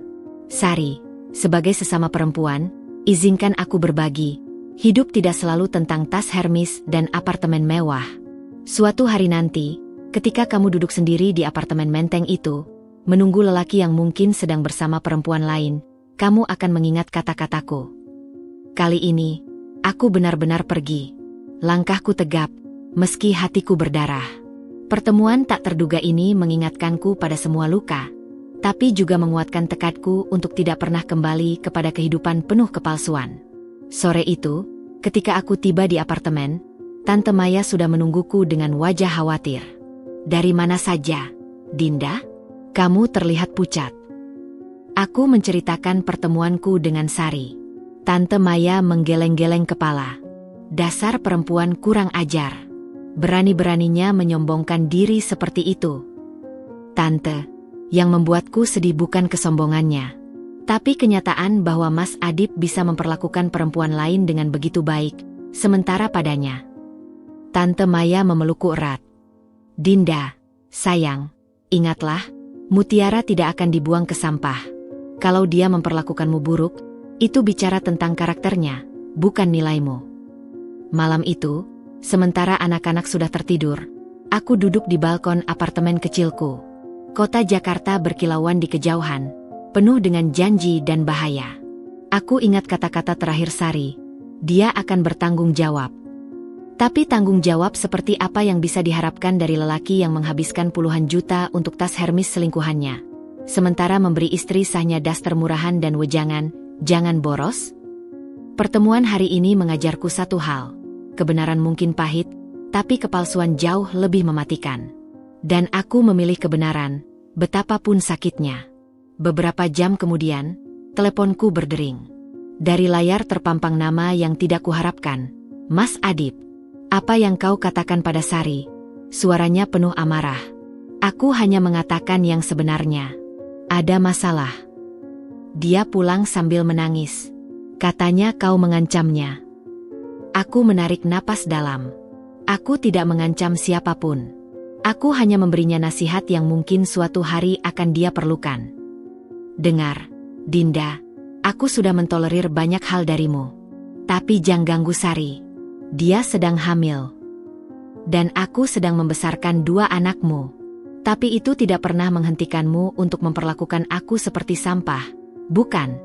Sari, sebagai sesama perempuan, izinkan aku berbagi. Hidup tidak selalu tentang tas Hermes dan apartemen mewah. Suatu hari nanti, ketika kamu duduk sendiri di apartemen menteng itu, menunggu lelaki yang mungkin sedang bersama perempuan lain, kamu akan mengingat kata-kataku. Kali ini, aku benar-benar pergi. Langkahku tegap, meski hatiku berdarah. Pertemuan tak terduga ini mengingatkanku pada semua luka, tapi juga menguatkan tekadku untuk tidak pernah kembali kepada kehidupan penuh kepalsuan. Sore itu, ketika aku tiba di apartemen, Tante Maya sudah menungguku dengan wajah khawatir. Dari mana saja, Dinda? Kamu terlihat pucat. Aku menceritakan pertemuanku dengan Sari. Tante Maya menggeleng-geleng kepala. Dasar perempuan kurang ajar. Berani-beraninya menyombongkan diri seperti itu. Tante, yang membuatku sedih bukan kesombongannya, tapi kenyataan bahwa Mas Adip bisa memperlakukan perempuan lain dengan begitu baik, sementara padanya. Tante Maya memelukku erat. Dinda, sayang, ingatlah, mutiara tidak akan dibuang ke sampah. Kalau dia memperlakukanmu buruk, itu bicara tentang karakternya, bukan nilaimu. Malam itu, sementara anak-anak sudah tertidur, aku duduk di balkon apartemen kecilku. Kota Jakarta berkilauan di kejauhan, penuh dengan janji dan bahaya. Aku ingat kata-kata terakhir Sari, dia akan bertanggung jawab. Tapi tanggung jawab seperti apa yang bisa diharapkan dari lelaki yang menghabiskan puluhan juta untuk tas Hermes selingkuhannya, sementara memberi istri sahnya daster murahan dan wejangan, jangan boros? Pertemuan hari ini mengajarku satu hal. Kebenaran mungkin pahit, tapi kepalsuan jauh lebih mematikan. Dan aku memilih kebenaran, betapapun sakitnya. Beberapa jam kemudian, teleponku berdering. Dari layar terpampang nama yang tidak kuharapkan. Mas Adip, apa yang kau katakan pada Sari? Suaranya penuh amarah. Aku hanya mengatakan yang sebenarnya. Ada masalah. Dia pulang sambil menangis. Katanya kau mengancamnya. Aku menarik napas dalam. Aku tidak mengancam siapapun. Aku hanya memberinya nasihat yang mungkin suatu hari akan dia perlukan. Dengar, Dinda, aku sudah mentolerir banyak hal darimu. Tapi jangan ganggu Sari. Dia sedang hamil. Dan aku sedang membesarkan 2 anakmu. Tapi itu tidak pernah menghentikanmu untuk memperlakukan aku seperti sampah, bukan?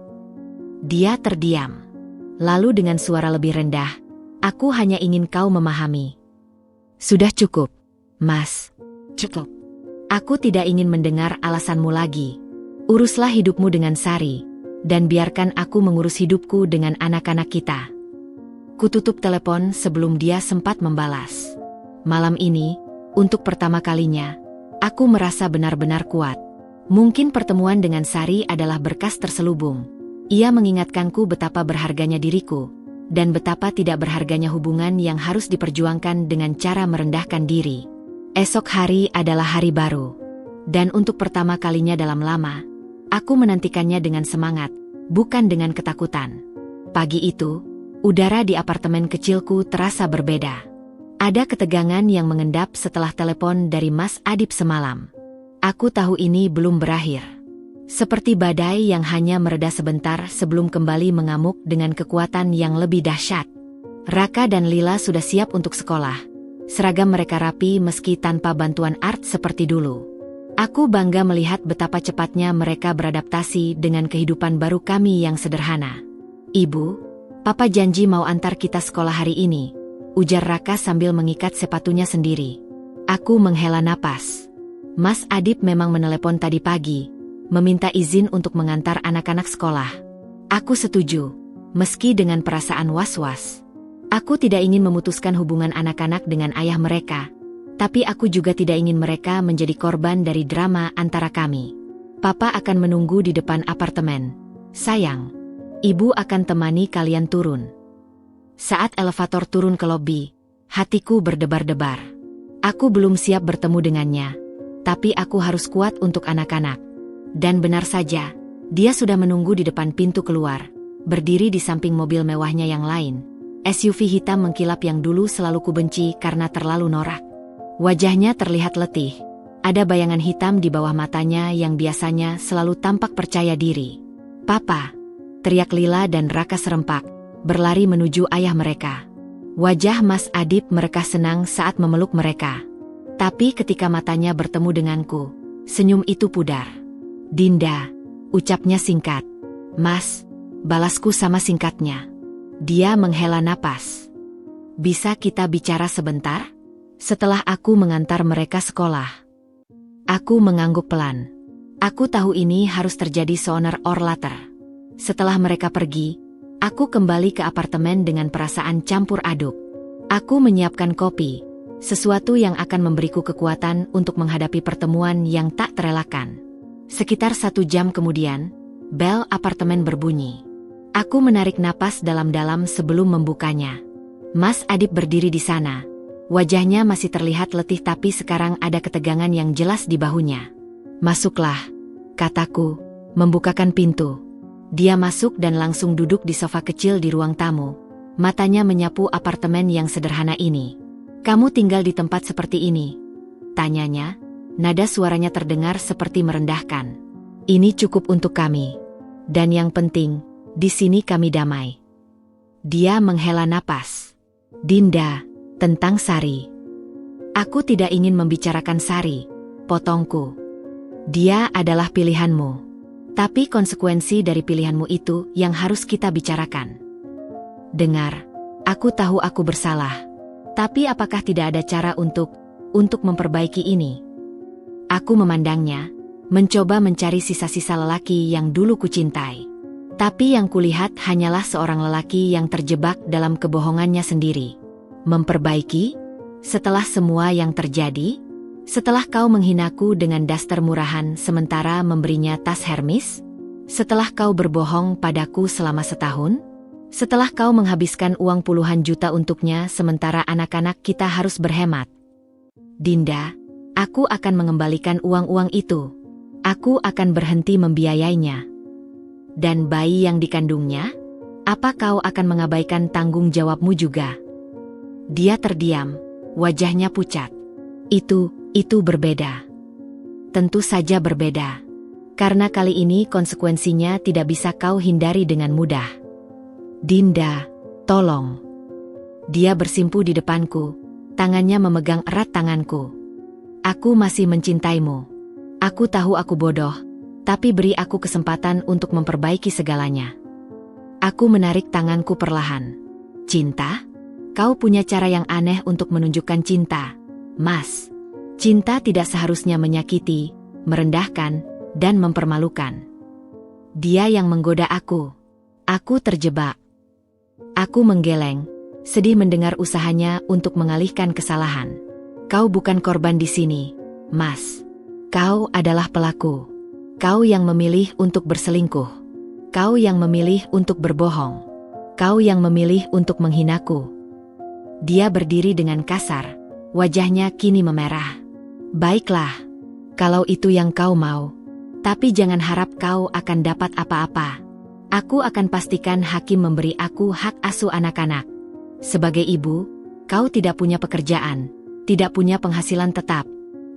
Dia terdiam. Lalu dengan suara lebih rendah, aku hanya ingin kau memahami. Sudah cukup, Mas. Cukup. Aku tidak ingin mendengar alasanmu lagi. Uruslah hidupmu dengan Sari, dan biarkan aku mengurus hidupku dengan anak-anak kita. Kututup telepon sebelum dia sempat membalas. Malam ini, untuk pertama kalinya, aku merasa benar-benar kuat. Mungkin pertemuan dengan Sari adalah berkas terselubung. Ia mengingatkanku betapa berharganya diriku, dan betapa tidak berharganya hubungan yang harus diperjuangkan dengan cara merendahkan diri. Esok hari adalah hari baru. Dan untuk pertama kalinya dalam lama, aku menantikannya dengan semangat, bukan dengan ketakutan. Pagi itu, udara di apartemen kecilku terasa berbeda. Ada ketegangan yang mengendap setelah telepon dari Mas Adip semalam. Aku tahu ini belum berakhir. Seperti badai yang hanya mereda sebentar sebelum kembali mengamuk dengan kekuatan yang lebih dahsyat. Raka dan Lila sudah siap untuk sekolah. Seragam mereka rapi meski tanpa bantuan art seperti dulu. Aku bangga melihat betapa cepatnya mereka beradaptasi dengan kehidupan baru kami yang sederhana. Ibu, Papa janji mau antar kita sekolah hari ini, ujar Raka sambil mengikat sepatunya sendiri. Aku menghela napas. Mas Adip memang menelepon tadi pagi, meminta izin untuk mengantar anak-anak sekolah. Aku setuju, meski dengan perasaan was-was. Aku tidak ingin memutuskan hubungan anak-anak dengan ayah mereka, tapi aku juga tidak ingin mereka menjadi korban dari drama antara kami. Papa akan menunggu di depan apartemen. Sayang, Ibu akan temani kalian turun. Saat elevator turun ke lobi, hatiku berdebar-debar. Aku belum siap bertemu dengannya, tapi aku harus kuat untuk anak-anak. Dan benar saja, dia sudah menunggu di depan pintu keluar, berdiri di samping mobil mewahnya yang lain. SUV hitam mengkilap yang dulu selalu kubenci karena terlalu norak. Wajahnya terlihat letih. Ada bayangan hitam di bawah matanya yang biasanya selalu tampak percaya diri. "Papa!" teriak Lila dan Raka serempak, berlari menuju ayah mereka. Wajah Mas Adip mereka senang saat memeluk mereka. Tapi ketika matanya bertemu denganku, senyum itu pudar. "Dinda," ucapnya singkat. "Mas," balasku sama singkatnya. Dia menghela napas. "Bisa kita bicara sebentar?" Setelah aku mengantar mereka sekolah. Aku mengangguk pelan. Aku tahu ini harus terjadi sooner or later. Setelah mereka pergi, aku kembali ke apartemen dengan perasaan campur aduk. Aku menyiapkan kopi, sesuatu yang akan memberiku kekuatan untuk menghadapi pertemuan yang tak terelakkan. Sekitar 1 jam kemudian, bel apartemen berbunyi. Aku menarik napas dalam-dalam sebelum membukanya. Mas Adip berdiri di sana. Wajahnya masih terlihat letih tapi sekarang ada ketegangan yang jelas di bahunya. "Masuklah," kataku, membukakan pintu. Dia masuk dan langsung duduk di sofa kecil di ruang tamu. Matanya menyapu apartemen yang sederhana ini. "Kamu tinggal di tempat seperti ini?" tanyanya. Nada suaranya terdengar seperti merendahkan. "Ini cukup untuk kami. Dan yang penting, di sini kami damai." Dia menghela napas. "Dinda, tentang Sari." "Aku tidak ingin membicarakan Sari," potongku. "Dia adalah pilihanmu. Tapi konsekuensi dari pilihanmu itu yang harus kita bicarakan. Dengar, aku tahu aku bersalah. Tapi apakah tidak ada cara untuk memperbaiki ini?" Aku memandangnya, mencoba mencari sisa-sisa lelaki yang dulu kucintai. Tapi yang kulihat hanyalah seorang lelaki yang terjebak dalam kebohongannya sendiri. "Memperbaiki? Setelah semua yang terjadi? Setelah kau menghinaku dengan daster murahan sementara memberinya tas Hermes? Setelah kau berbohong padaku selama setahun? Setelah kau menghabiskan uang puluhan juta untuknya sementara anak-anak kita harus berhemat? Dinda, aku akan mengembalikan uang-uang itu. Aku akan berhenti membiayainya. Dan bayi yang dikandungnya? Apa kau akan mengabaikan tanggung jawabmu juga?" Dia terdiam, wajahnya pucat. Itu berbeda. Tentu saja berbeda. Karena kali ini konsekuensinya tidak bisa kau hindari dengan mudah. "Dinda, tolong." Dia bersimpu di depanku, tangannya memegang erat tanganku. "Aku masih mencintaimu. Aku tahu aku bodoh, tapi beri aku kesempatan untuk memperbaiki segalanya." Aku menarik tanganku perlahan. "Cinta? Kau punya cara yang aneh untuk menunjukkan cinta, Mas. Cinta tidak seharusnya menyakiti, merendahkan, dan mempermalukan." Dia yang menggoda aku. Aku terjebak. Aku menggeleng, sedih mendengar usahanya untuk mengalihkan kesalahan. "Kau bukan korban di sini, Mas. Kau adalah pelaku. Kau yang memilih untuk berselingkuh. Kau yang memilih untuk berbohong. Kau yang memilih untuk menghinaku." Dia berdiri dengan kasar, wajahnya kini memerah. "Baiklah, kalau itu yang kau mau. Tapi jangan harap kau akan dapat apa-apa. Aku akan pastikan hakim memberi aku hak asuh anak-anak. Sebagai ibu, kau tidak punya pekerjaan, tidak punya penghasilan tetap.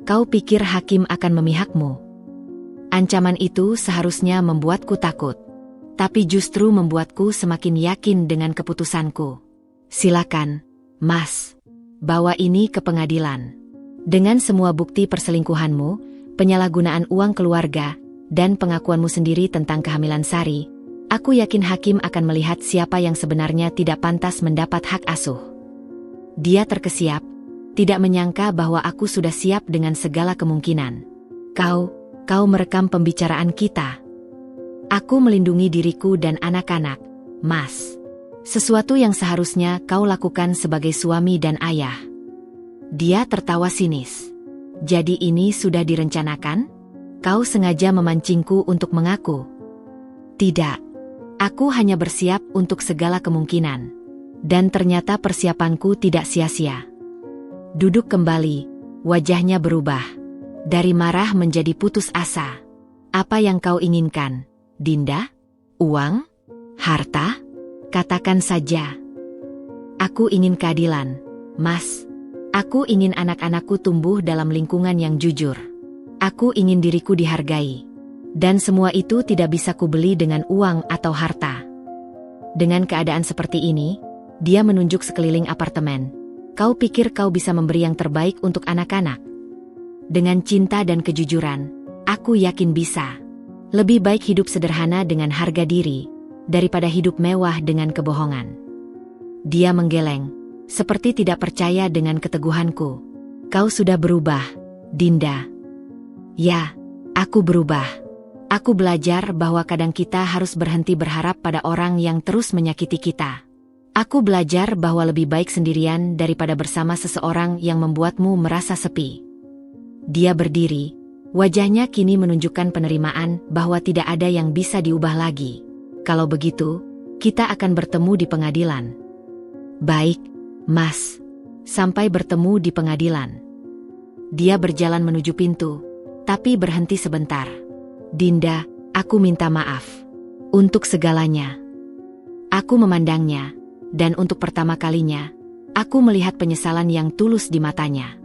Kau pikir hakim akan memihakmu?" Ancaman itu seharusnya membuatku takut. Tapi justru membuatku semakin yakin dengan keputusanku. "Silakan, Mas. Bawa ini ke pengadilan. Dengan semua bukti perselingkuhanmu, penyalahgunaan uang keluarga, dan pengakuanmu sendiri tentang kehamilan Sari, aku yakin hakim akan melihat siapa yang sebenarnya tidak pantas mendapat hak asuh." Dia terkesiap, tidak menyangka bahwa aku sudah siap dengan segala kemungkinan. Kau merekam pembicaraan kita." "Aku melindungi diriku dan anak-anak, Mas. Sesuatu yang seharusnya kau lakukan sebagai suami dan ayah." Dia tertawa sinis. "Jadi ini sudah direncanakan? Kau sengaja memancingku untuk mengaku?" "Tidak. Aku hanya bersiap untuk segala kemungkinan. Dan ternyata persiapanku tidak sia-sia." Duduk kembali, wajahnya berubah. Dari marah menjadi putus asa. "Apa yang kau inginkan, Dinda? Uang? Harta? Katakan saja." Aku ingin keadilan, Mas. Aku ingin anak-anakku tumbuh dalam lingkungan yang jujur. Aku ingin diriku dihargai. Dan semua itu tidak bisa kubeli dengan uang atau harta. Dengan keadaan seperti ini, dia menunjuk sekeliling apartemen. Kau pikir kau bisa memberi yang terbaik untuk anak-anak? Dengan cinta dan kejujuran, aku yakin bisa. Lebih baik hidup sederhana dengan harga diri, daripada hidup mewah dengan kebohongan. Dia menggeleng, seperti tidak percaya dengan keteguhanku. Kau sudah berubah, Dinda. Ya, aku berubah. Aku belajar bahwa kadang kita harus berhenti berharap pada orang yang terus menyakiti kita. Aku belajar bahwa lebih baik sendirian daripada bersama seseorang yang membuatmu merasa sepi. Dia berdiri, wajahnya kini menunjukkan penerimaan bahwa tidak ada yang bisa diubah lagi. Kalau begitu, kita akan bertemu di pengadilan. Baik, Mas. Sampai bertemu di pengadilan. Dia berjalan menuju pintu, tapi berhenti sebentar. Dinda, aku minta maaf. Untuk segalanya. Aku memandangnya, dan untuk pertama kalinya, aku melihat penyesalan yang tulus di matanya.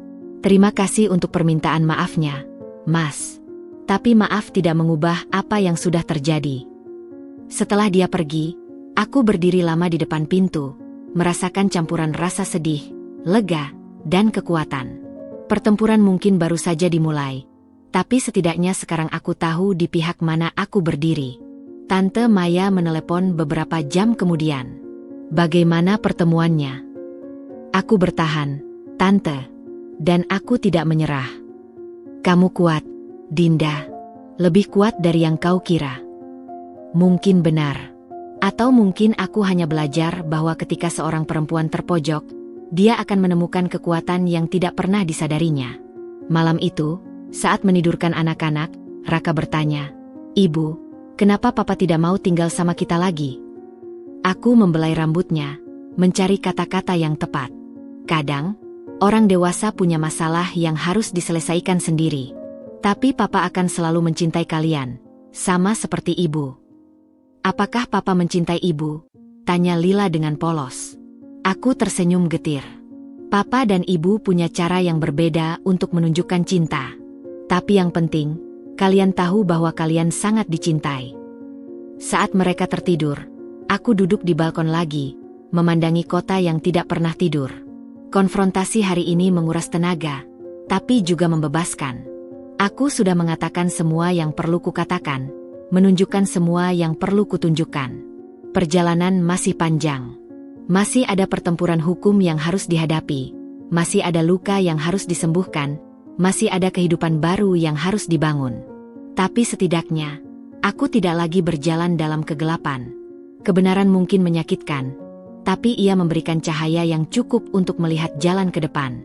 Terima kasih untuk permintaan maafnya, Mas. Tapi maaf tidak mengubah apa yang sudah terjadi. Setelah dia pergi, aku berdiri lama di depan pintu, merasakan campuran rasa sedih, lega, dan kekuatan. Pertempuran mungkin baru saja dimulai. Tapi setidaknya sekarang aku tahu di pihak mana aku berdiri. Tante Maya menelepon beberapa jam kemudian. Bagaimana pertemuannya? Aku bertahan, Tante. Dan aku tidak menyerah. Kamu kuat, Dinda. Lebih kuat dari yang kau kira. Mungkin benar. Atau mungkin aku hanya belajar bahwa ketika seorang perempuan terpojok, dia akan menemukan kekuatan yang tidak pernah disadarinya. Malam itu, saat menidurkan anak-anak, Raka bertanya, "Ibu, kenapa Papa tidak mau tinggal sama kita lagi?" Aku membelai rambutnya, mencari kata-kata yang tepat. Kadang, orang dewasa punya masalah yang harus diselesaikan sendiri. Tapi Papa akan selalu mencintai kalian, sama seperti Ibu. Apakah Papa mencintai Ibu? Tanya Lila dengan polos. Aku tersenyum getir. Papa dan Ibu punya cara yang berbeda untuk menunjukkan cinta. Tapi yang penting, kalian tahu bahwa kalian sangat dicintai. Saat mereka tertidur, aku duduk di balkon lagi, memandangi kota yang tidak pernah tidur. Konfrontasi hari ini menguras tenaga, tapi juga membebaskan. Aku sudah mengatakan semua yang perlu kukatakan, menunjukkan semua yang perlu kutunjukkan. Perjalanan masih panjang. Masih ada pertempuran hukum yang harus dihadapi. Masih ada luka yang harus disembuhkan. Masih ada kehidupan baru yang harus dibangun. Tapi setidaknya, aku tidak lagi berjalan dalam kegelapan. Kebenaran mungkin menyakitkan, tapi ia memberikan cahaya yang cukup untuk melihat jalan ke depan.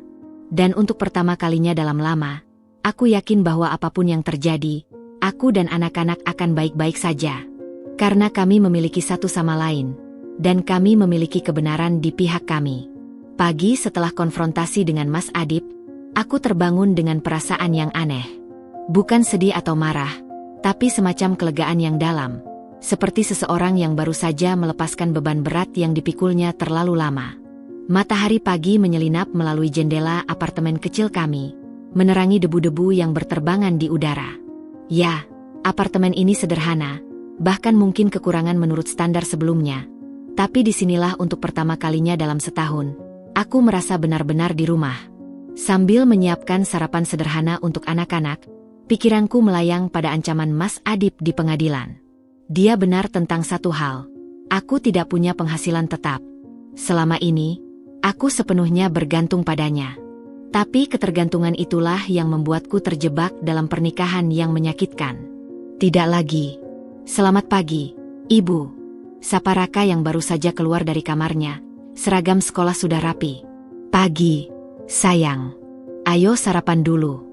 Dan untuk pertama kalinya dalam lama, aku yakin bahwa apapun yang terjadi, aku dan anak-anak akan baik-baik saja. Karena kami memiliki satu sama lain, dan kami memiliki kebenaran di pihak kami. Pagi setelah konfrontasi dengan Mas Adip, aku terbangun dengan perasaan yang aneh. Bukan sedih atau marah, tapi semacam kelegaan yang dalam. Seperti seseorang yang baru saja melepaskan beban berat yang dipikulnya terlalu lama. Matahari pagi menyelinap melalui jendela apartemen kecil kami, menerangi debu-debu yang berterbangan di udara. Ya, apartemen ini sederhana, bahkan mungkin kekurangan menurut standar sebelumnya. Tapi disinilah untuk pertama kalinya dalam setahun, aku merasa benar-benar di rumah. Sambil menyiapkan sarapan sederhana untuk anak-anak, pikiranku melayang pada ancaman Mas Adip di pengadilan. Dia benar tentang satu hal. Aku tidak punya penghasilan tetap. Selama ini, aku sepenuhnya bergantung padanya. Tapi ketergantungan itulah yang membuatku terjebak dalam pernikahan yang menyakitkan. Tidak lagi. Selamat pagi, Ibu. Sapa Raka yang baru saja keluar dari kamarnya. Seragam sekolah sudah rapi. Pagi. Sayang, ayo sarapan dulu.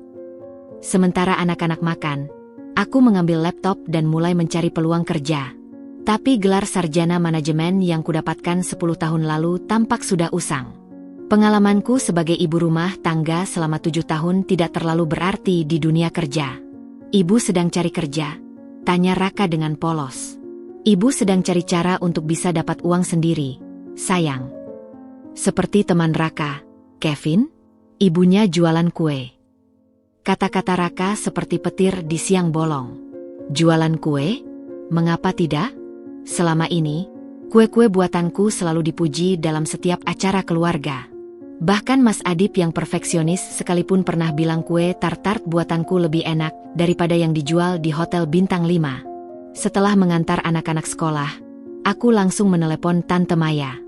Sementara anak-anak makan, aku mengambil laptop dan mulai mencari peluang kerja. Tapi gelar sarjana manajemen yang kudapatkan 10 tahun lalu tampak sudah usang. Pengalamanku sebagai ibu rumah tangga selama 7 tahun tidak terlalu berarti di dunia kerja. Ibu sedang cari kerja? Tanya Raka dengan polos. Ibu sedang cari cara untuk bisa dapat uang sendiri, sayang. Seperti teman Raka, Kevin, ibunya jualan kue. Kata-kata Raka seperti petir di siang bolong. Jualan kue? Mengapa tidak? Selama ini, kue-kue buatanku selalu dipuji dalam setiap acara keluarga. Bahkan Mas Adip yang perfeksionis sekalipun pernah bilang kue tart-tart buatanku lebih enak daripada yang dijual di hotel bintang 5. Setelah mengantar anak-anak sekolah, aku langsung menelepon Tante Maya.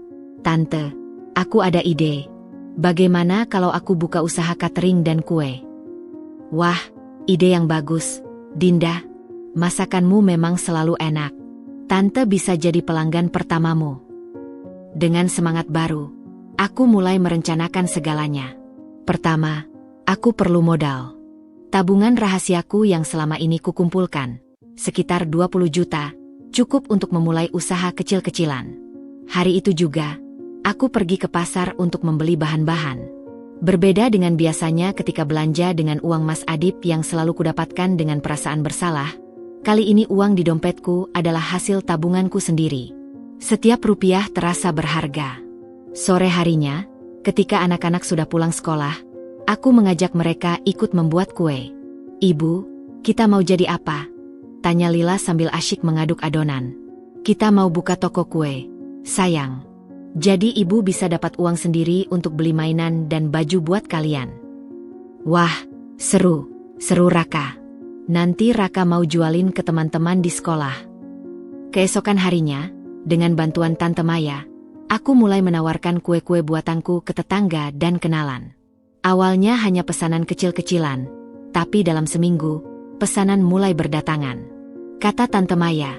Tante, aku ada ide. Bagaimana kalau aku buka usaha catering dan kue? Wah, ide yang bagus, Dinda. Masakanmu memang selalu enak. Tante bisa jadi pelanggan pertamamu. Dengan semangat baru, aku mulai merencanakan segalanya. Pertama, aku perlu modal. Tabungan rahasiaku yang selama ini kukumpulkan, sekitar 20 juta, cukup untuk memulai usaha kecil-kecilan. Hari itu juga, aku pergi ke pasar untuk membeli bahan-bahan. Berbeda dengan biasanya ketika belanja dengan uang Mas Adip yang selalu kudapatkan dengan perasaan bersalah, kali ini uang di dompetku adalah hasil tabunganku sendiri. Setiap rupiah terasa berharga. Sore harinya, ketika anak-anak sudah pulang sekolah, aku mengajak mereka ikut membuat kue. Ibu, kita mau jadi apa? Tanya Lila sambil asyik mengaduk adonan. Kita mau buka toko kue, sayang. Jadi ibu bisa dapat uang sendiri untuk beli mainan dan baju buat kalian. Wah, seru Raka. Nanti Raka mau jualin ke teman-teman di sekolah. Keesokan harinya, dengan bantuan Tante Maya, aku mulai menawarkan kue-kue buatanku ke tetangga dan kenalan. Awalnya hanya pesanan kecil-kecilan, tapi dalam seminggu, pesanan mulai berdatangan. Kata Tante Maya,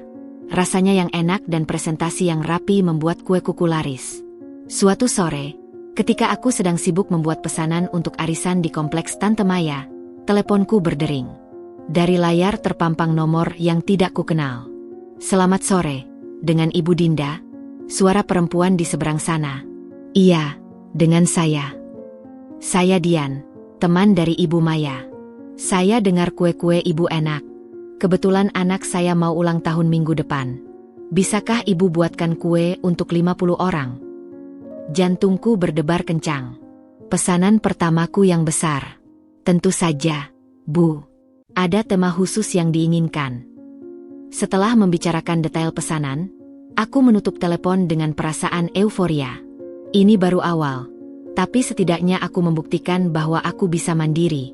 rasanya yang enak dan presentasi yang rapi membuat kue kuku laris. Suatu sore, ketika aku sedang sibuk membuat pesanan untuk arisan di kompleks Tante Maya, teleponku berdering. Dari layar terpampang nomor yang tidak kukenal. Selamat sore, dengan Ibu Dinda. Suara perempuan di seberang sana. Iya, dengan saya. Saya Dian, teman dari Ibu Maya. Saya dengar kue-kue Ibu enak. Kebetulan anak saya mau ulang tahun minggu depan. Bisakah Ibu buatkan kue untuk 50 orang? Jantungku berdebar kencang. Pesanan pertamaku yang besar. Tentu saja, Bu. Ada tema khusus yang diinginkan. Setelah membicarakan detail pesanan, aku menutup telepon dengan perasaan euforia. Ini baru awal, tapi setidaknya aku membuktikan bahwa aku bisa mandiri.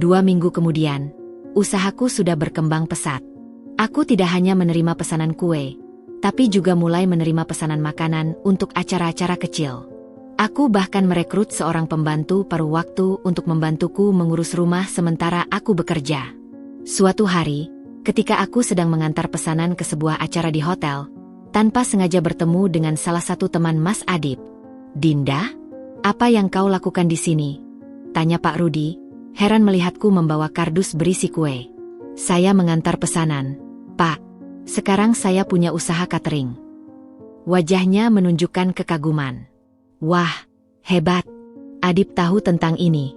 2 minggu kemudian, usahaku sudah berkembang pesat. Aku tidak hanya menerima pesanan kue, tapi juga mulai menerima pesanan makanan untuk acara-acara kecil. Aku bahkan merekrut seorang pembantu paruh waktu untuk membantuku mengurus rumah sementara aku bekerja. Suatu hari, ketika aku sedang mengantar pesanan ke sebuah acara di hotel, tanpa sengaja bertemu dengan salah satu teman Mas Adip. Dinda, apa yang kau lakukan di sini? Tanya Pak Rudi, heran melihatku membawa kardus berisi kue. Saya mengantar pesanan, Pak. Sekarang saya punya usaha catering. Wajahnya menunjukkan kekaguman. Wah, hebat. Adip tahu tentang ini.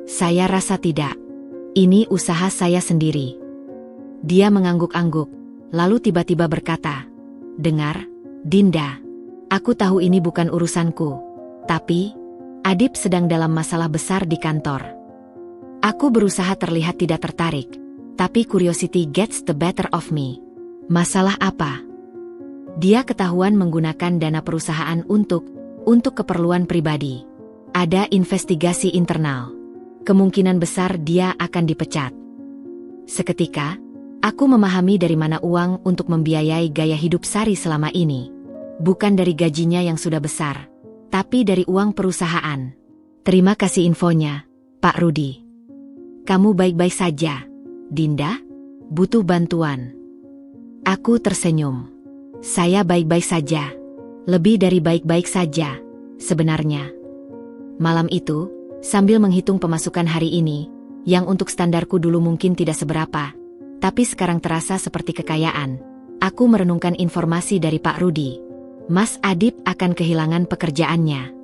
Saya rasa tidak. Ini usaha saya sendiri. Dia mengangguk-angguk, lalu tiba-tiba berkata, dengar, Dinda. Aku tahu ini bukan urusanku. Tapi, Adip sedang dalam masalah besar di kantor. Aku berusaha terlihat tidak tertarik, tapi curiosity gets the better of me. Masalah apa? Dia ketahuan menggunakan dana perusahaan untuk keperluan pribadi. Ada investigasi internal. Kemungkinan besar dia akan dipecat. Seketika, aku memahami dari mana uang untuk membiayai gaya hidup Sari selama ini. Bukan dari gajinya yang sudah besar, tapi dari uang perusahaan. Terima kasih infonya, Pak Rudi. Kamu baik-baik saja, Dinda? Butuh bantuan? Aku tersenyum. Saya baik-baik saja. Lebih dari baik-baik saja, sebenarnya. Malam itu, sambil menghitung pemasukan hari ini, yang untuk standarku dulu mungkin tidak seberapa, tapi sekarang terasa seperti kekayaan, aku merenungkan informasi dari Pak Rudi. Mas Adip akan kehilangan pekerjaannya.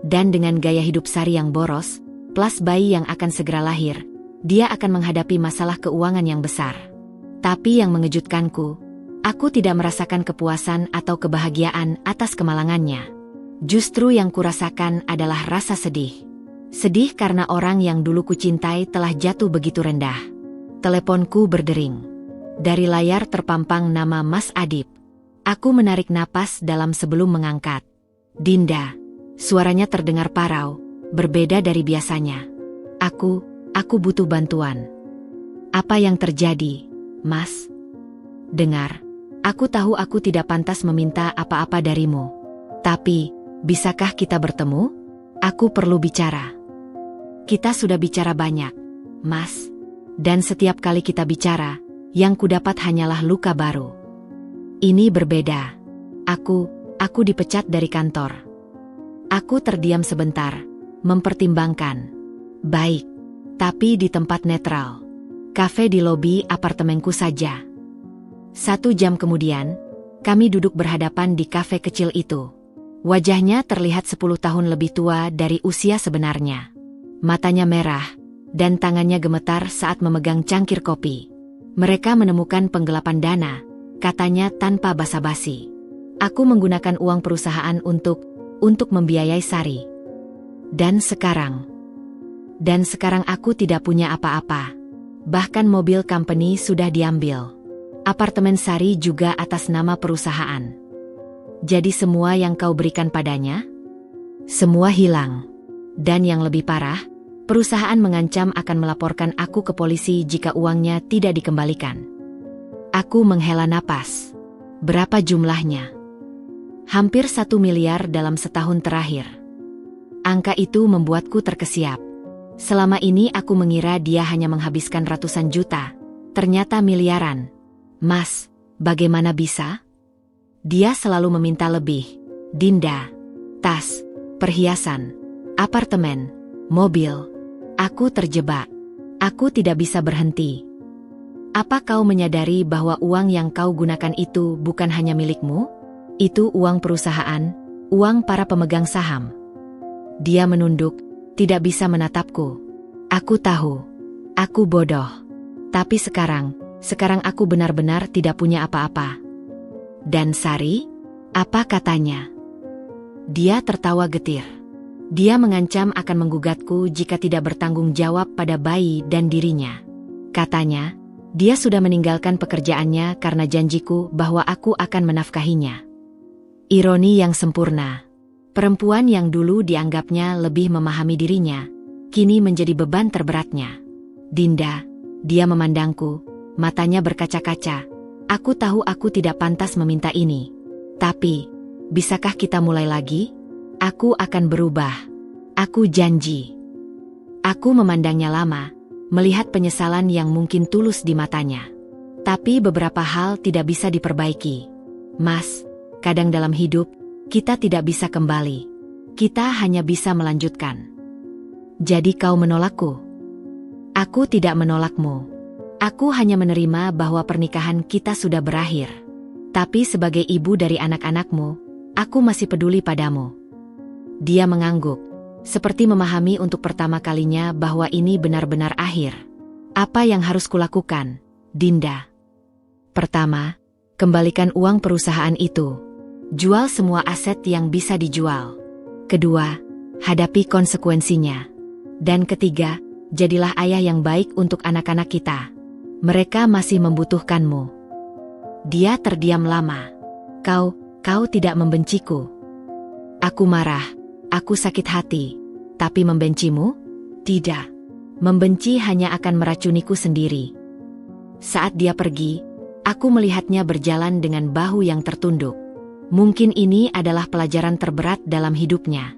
Dan dengan gaya hidup Sari yang boros, plus bayi yang akan segera lahir, dia akan menghadapi masalah keuangan yang besar. Tapi yang mengejutkanku, aku tidak merasakan kepuasan atau kebahagiaan atas kemalangannya. Justru yang kurasakan adalah rasa sedih. Sedih karena orang yang dulu kucintai telah jatuh begitu rendah. Teleponku berdering. Dari layar terpampang nama Mas Adip. Aku menarik napas dalam sebelum mengangkat. Dinda. Suaranya terdengar parau, berbeda dari biasanya. Aku butuh bantuan. Apa yang terjadi, Mas? Dengar, aku tahu aku tidak pantas meminta apa-apa darimu. Tapi, bisakah kita bertemu? Aku perlu bicara. Kita sudah bicara banyak, Mas. Dan setiap kali kita bicara, yang kudapat hanyalah luka baru. Ini berbeda. Aku dipecat dari kantor. Aku terdiam sebentar, mempertimbangkan. Baik, tapi di tempat netral. Kafe di lobi apartemenku saja. 1 jam kemudian, kami duduk berhadapan di kafe kecil itu. Wajahnya terlihat 10 tahun lebih tua dari usia sebenarnya. Matanya merah, dan tangannya gemetar saat memegang cangkir kopi. Mereka menemukan penggelapan dana, katanya tanpa basa-basi. Aku menggunakan uang perusahaan untuk membiayai Sari. Dan sekarang aku tidak punya apa-apa. Bahkan mobil company sudah diambil. Apartemen Sari juga atas nama perusahaan. Jadi semua yang kau berikan padanya? Semua hilang. Dan yang lebih parah, perusahaan mengancam akan melaporkan aku ke polisi jika uangnya tidak dikembalikan. Aku menghela napas. Berapa jumlahnya? Hampir 1 miliar dalam setahun terakhir. Angka itu membuatku terkesiap. Selama ini aku mengira dia hanya menghabiskan ratusan juta. Ternyata miliaran. Mas, bagaimana bisa? Dia selalu meminta lebih. Dinda, tas, perhiasan, apartemen, mobil. Aku terjebak. Aku tidak bisa berhenti. Apa kau menyadari bahwa uang yang kau gunakan itu bukan hanya milikmu? Itu uang perusahaan, uang para pemegang saham. Dia menunduk, tidak bisa menatapku. Aku tahu. Aku bodoh. Tapi sekarang aku benar-benar tidak punya apa-apa. Dan Sari? Apa katanya? Dia tertawa getir. Dia mengancam akan menggugatku jika tidak bertanggung jawab pada bayi dan dirinya. Katanya, dia sudah meninggalkan pekerjaannya karena janjiku bahwa aku akan menafkahinya. Ironi yang sempurna. Perempuan yang dulu dianggapnya lebih memahami dirinya, kini menjadi beban terberatnya. Dinda, dia memandangku, matanya berkaca-kaca. Aku tahu aku tidak pantas meminta ini. Tapi, bisakah kita mulai lagi? Aku akan berubah. Aku janji. Aku memandangnya lama, melihat penyesalan yang mungkin tulus di matanya. Tapi beberapa hal tidak bisa diperbaiki. Mas, kadang dalam hidup, kita tidak bisa kembali. Kita hanya bisa melanjutkan. Jadi kau menolakku? Aku tidak menolakmu. Aku hanya menerima bahwa pernikahan kita sudah berakhir. Tapi sebagai ibu dari anak-anakmu, aku masih peduli padamu. Dia mengangguk, seperti memahami untuk pertama kalinya bahwa ini benar-benar akhir. Apa yang harus kulakukan, Dinda? Pertama, kembalikan uang perusahaan itu. Jual semua aset yang bisa dijual. Kedua, hadapi konsekuensinya. Dan ketiga, jadilah ayah yang baik untuk anak-anak kita. Mereka masih membutuhkanmu. Dia terdiam lama. Kau tidak membenciku. Aku marah. Aku sakit hati, tapi membencimu? Tidak. Membenci hanya akan meracuniku sendiri. Saat dia pergi, aku melihatnya berjalan dengan bahu yang tertunduk. Mungkin ini adalah pelajaran terberat dalam hidupnya.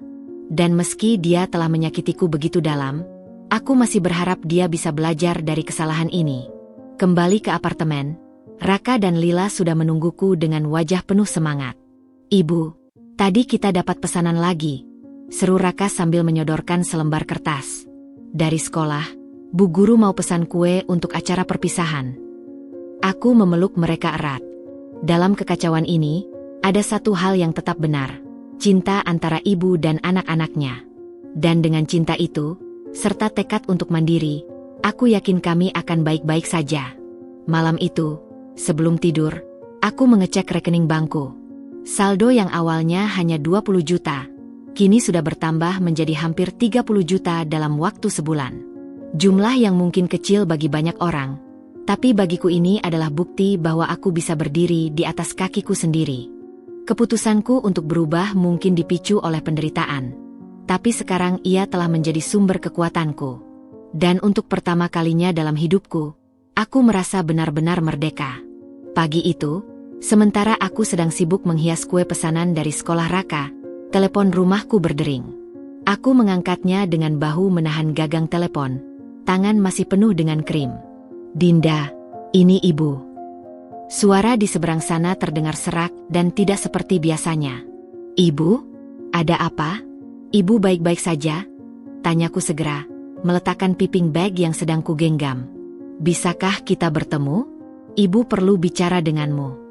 Dan meski dia telah menyakitiku begitu dalam, aku masih berharap dia bisa belajar dari kesalahan ini. Kembali ke apartemen, Raka dan Lila sudah menungguku dengan wajah penuh semangat. Ibu, tadi kita dapat pesanan lagi, seru Raka sambil menyodorkan selembar kertas. Dari sekolah, Bu Guru mau pesan kue untuk acara perpisahan. Aku memeluk mereka erat. Dalam kekacauan ini, ada satu hal yang tetap benar, cinta antara ibu dan anak-anaknya. Dan dengan cinta itu, serta tekad untuk mandiri, aku yakin kami akan baik-baik saja. Malam itu, sebelum tidur, aku mengecek rekening bankku. Saldo yang awalnya hanya 20 juta, kini sudah bertambah menjadi hampir 30 juta dalam waktu sebulan. Jumlah yang mungkin kecil bagi banyak orang, tapi bagiku ini adalah bukti bahwa aku bisa berdiri di atas kakiku sendiri. Keputusanku untuk berubah mungkin dipicu oleh penderitaan, tapi sekarang ia telah menjadi sumber kekuatanku. Dan untuk pertama kalinya dalam hidupku, aku merasa benar-benar merdeka. Pagi itu, sementara aku sedang sibuk menghias kue pesanan dari sekolah Raka, telepon rumahku berdering. Aku mengangkatnya dengan bahu menahan gagang telepon, tangan masih penuh dengan krim. "Dinda, ini ibu." Suara di seberang sana terdengar serak dan tidak seperti biasanya. "Ibu? Ada apa? Ibu baik-baik saja?" Tanyaku segera, meletakkan piping bag yang sedang kugenggam. "Bisakah kita bertemu? Ibu perlu bicara denganmu."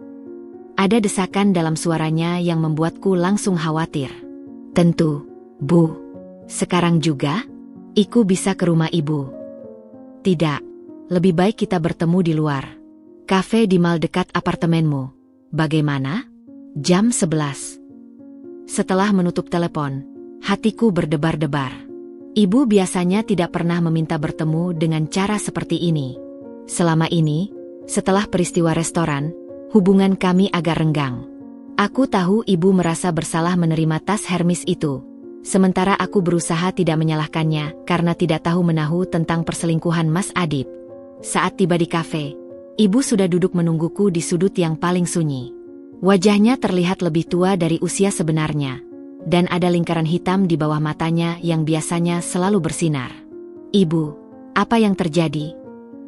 Ada desakan dalam suaranya yang membuatku langsung khawatir. "Tentu, Bu. Sekarang juga? Iku bisa ke rumah ibu." "Tidak, lebih baik kita bertemu di luar. Kafe di mal dekat apartemenmu. Bagaimana? Jam 11. Setelah menutup telepon, hatiku berdebar-debar. Ibu biasanya tidak pernah meminta bertemu dengan cara seperti ini. Selama ini, setelah peristiwa restoran, hubungan kami agak renggang. Aku tahu ibu merasa bersalah menerima tas Hermes itu, sementara aku berusaha tidak menyalahkannya karena tidak tahu menahu tentang perselingkuhan Mas Adib. Saat tiba di kafe, ibu sudah duduk menungguku di sudut yang paling sunyi. Wajahnya terlihat lebih tua dari usia sebenarnya, dan ada lingkaran hitam di bawah matanya yang biasanya selalu bersinar. "Ibu, apa yang terjadi?"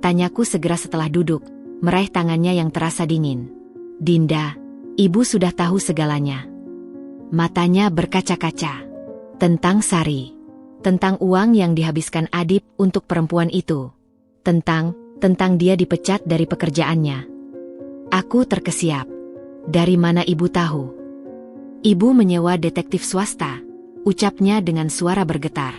Tanyaku segera setelah duduk, meraih tangannya yang terasa dingin. "Dinda, ibu sudah tahu segalanya." Matanya berkaca-kaca. "Tentang Sari. Tentang uang yang dihabiskan Adib untuk perempuan itu. Tentang dia dipecat dari pekerjaannya." Aku terkesiap. "Dari mana ibu tahu?" "Ibu menyewa detektif swasta," ucapnya dengan suara bergetar.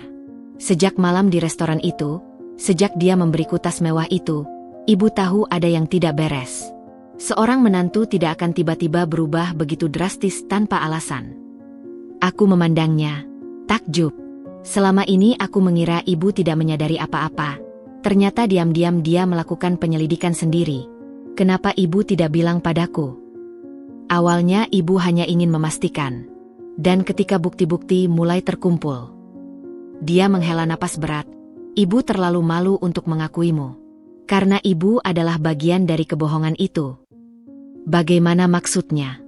"Sejak malam di restoran itu, sejak dia memberiku tas mewah itu, ibu tahu ada yang tidak beres. Seorang menantu tidak akan tiba-tiba berubah begitu drastis tanpa alasan." Aku memandangnya, takjub. Selama ini aku mengira ibu tidak menyadari apa-apa. Ternyata diam-diam dia melakukan penyelidikan sendiri. Kenapa ibu tidak bilang padaku? Awalnya ibu hanya ingin memastikan. Dan ketika bukti-bukti mulai terkumpul, dia menghela napas berat. "Ibu terlalu malu untuk mengakuimu. Karena ibu adalah bagian dari kebohongan itu." "Bagaimana maksudnya?"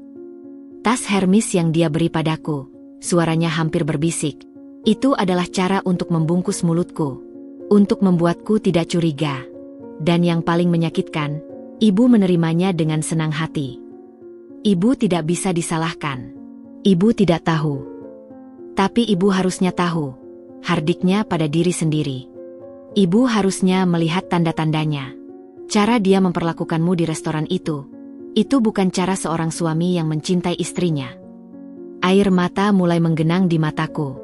"Tas Hermes yang dia beri padaku," suaranya hampir berbisik, "itu adalah cara untuk membungkus mulutku. Untuk membuatku tidak curiga. Dan yang paling menyakitkan, ibu menerimanya dengan senang hati. Ibu tidak bisa disalahkan. Ibu tidak tahu. Tapi ibu harusnya tahu. Hardiknya pada diri sendiri. Ibu harusnya melihat tanda-tandanya. Cara dia memperlakukanmu di restoran itu bukan cara seorang suami yang mencintai istrinya." Air mata mulai menggenang di mataku.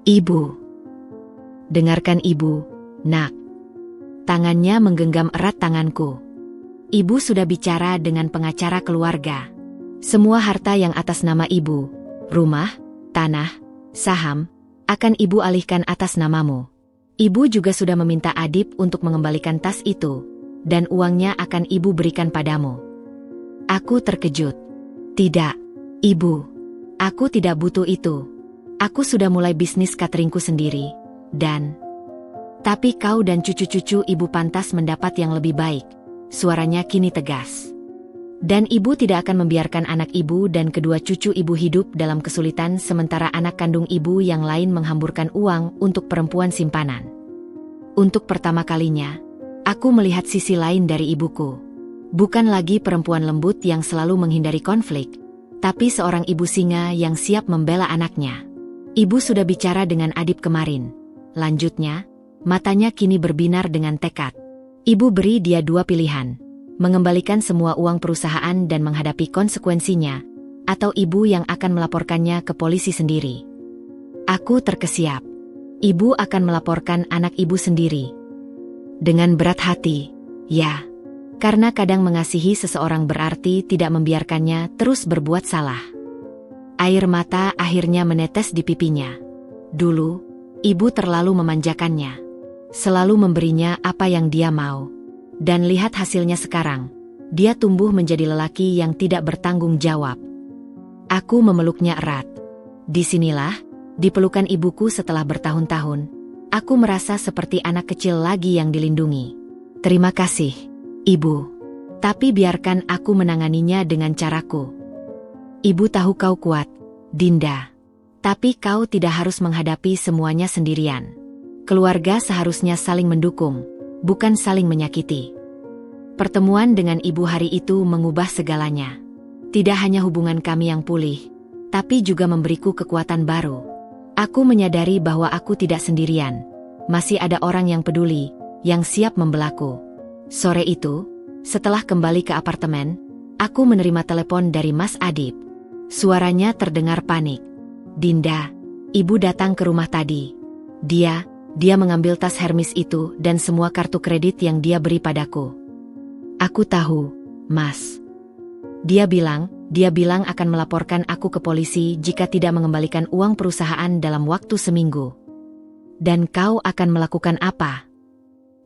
"Ibu. Dengarkan ibu, nak." Tangannya menggenggam erat tanganku. "Ibu sudah bicara dengan pengacara keluarga. Semua harta yang atas nama ibu, rumah, tanah, saham, akan ibu alihkan atas namamu. Ibu juga sudah meminta Adib untuk mengembalikan tas itu, dan uangnya akan ibu berikan padamu." Aku terkejut. "Tidak, ibu. Aku tidak butuh itu. Aku sudah mulai bisnis cateringku sendiri, dan..." "Tapi kau dan cucu-cucu ibu pantas mendapat yang lebih baik." Suaranya kini tegas. "Dan ibu tidak akan membiarkan anak ibu dan kedua cucu ibu hidup dalam kesulitan sementara anak kandung ibu yang lain menghamburkan uang untuk perempuan simpanan." Untuk pertama kalinya, aku melihat sisi lain dari ibuku. Bukan lagi perempuan lembut yang selalu menghindari konflik, tapi seorang ibu singa yang siap membela anaknya. "Ibu sudah bicara dengan Adib kemarin," lanjutnya, matanya kini berbinar dengan tekad. "Ibu beri dia dua pilihan, mengembalikan semua uang perusahaan dan menghadapi konsekuensinya, atau ibu yang akan melaporkannya ke polisi sendiri." Aku terkesiap. "Ibu akan melaporkan anak ibu sendiri." Dengan berat hati, "Ya. Karena kadang mengasihi seseorang berarti tidak membiarkannya terus berbuat salah." Air mata akhirnya menetes di pipinya. Dulu, ibu terlalu memanjakannya. Selalu memberinya apa yang dia mau. Dan lihat hasilnya sekarang. Dia tumbuh menjadi lelaki yang tidak bertanggung jawab. Aku memeluknya erat. Disinilah, di pelukan ibuku setelah bertahun-tahun, aku merasa seperti anak kecil lagi yang dilindungi. Terima kasih, Ibu. Tapi biarkan aku menanganinya dengan caraku. Ibu tahu kau kuat, Dinda. Tapi kau tidak harus menghadapi semuanya sendirian. Keluarga seharusnya saling mendukung, bukan saling menyakiti. Pertemuan dengan ibu hari itu mengubah segalanya. Tidak hanya hubungan kami yang pulih, tapi juga memberiku kekuatan baru. Aku menyadari bahwa aku tidak sendirian. Masih ada orang yang peduli, yang siap membelaku. Sore itu, setelah kembali ke apartemen, aku menerima telepon dari Mas Adib. Suaranya terdengar panik. Dinda, ibu datang ke rumah tadi. Dia mengambil tas Hermes itu dan semua kartu kredit yang dia beri padaku. Aku tahu, Mas. Dia bilang akan melaporkan aku ke polisi jika tidak mengembalikan uang perusahaan dalam waktu seminggu. Dan kau akan melakukan apa?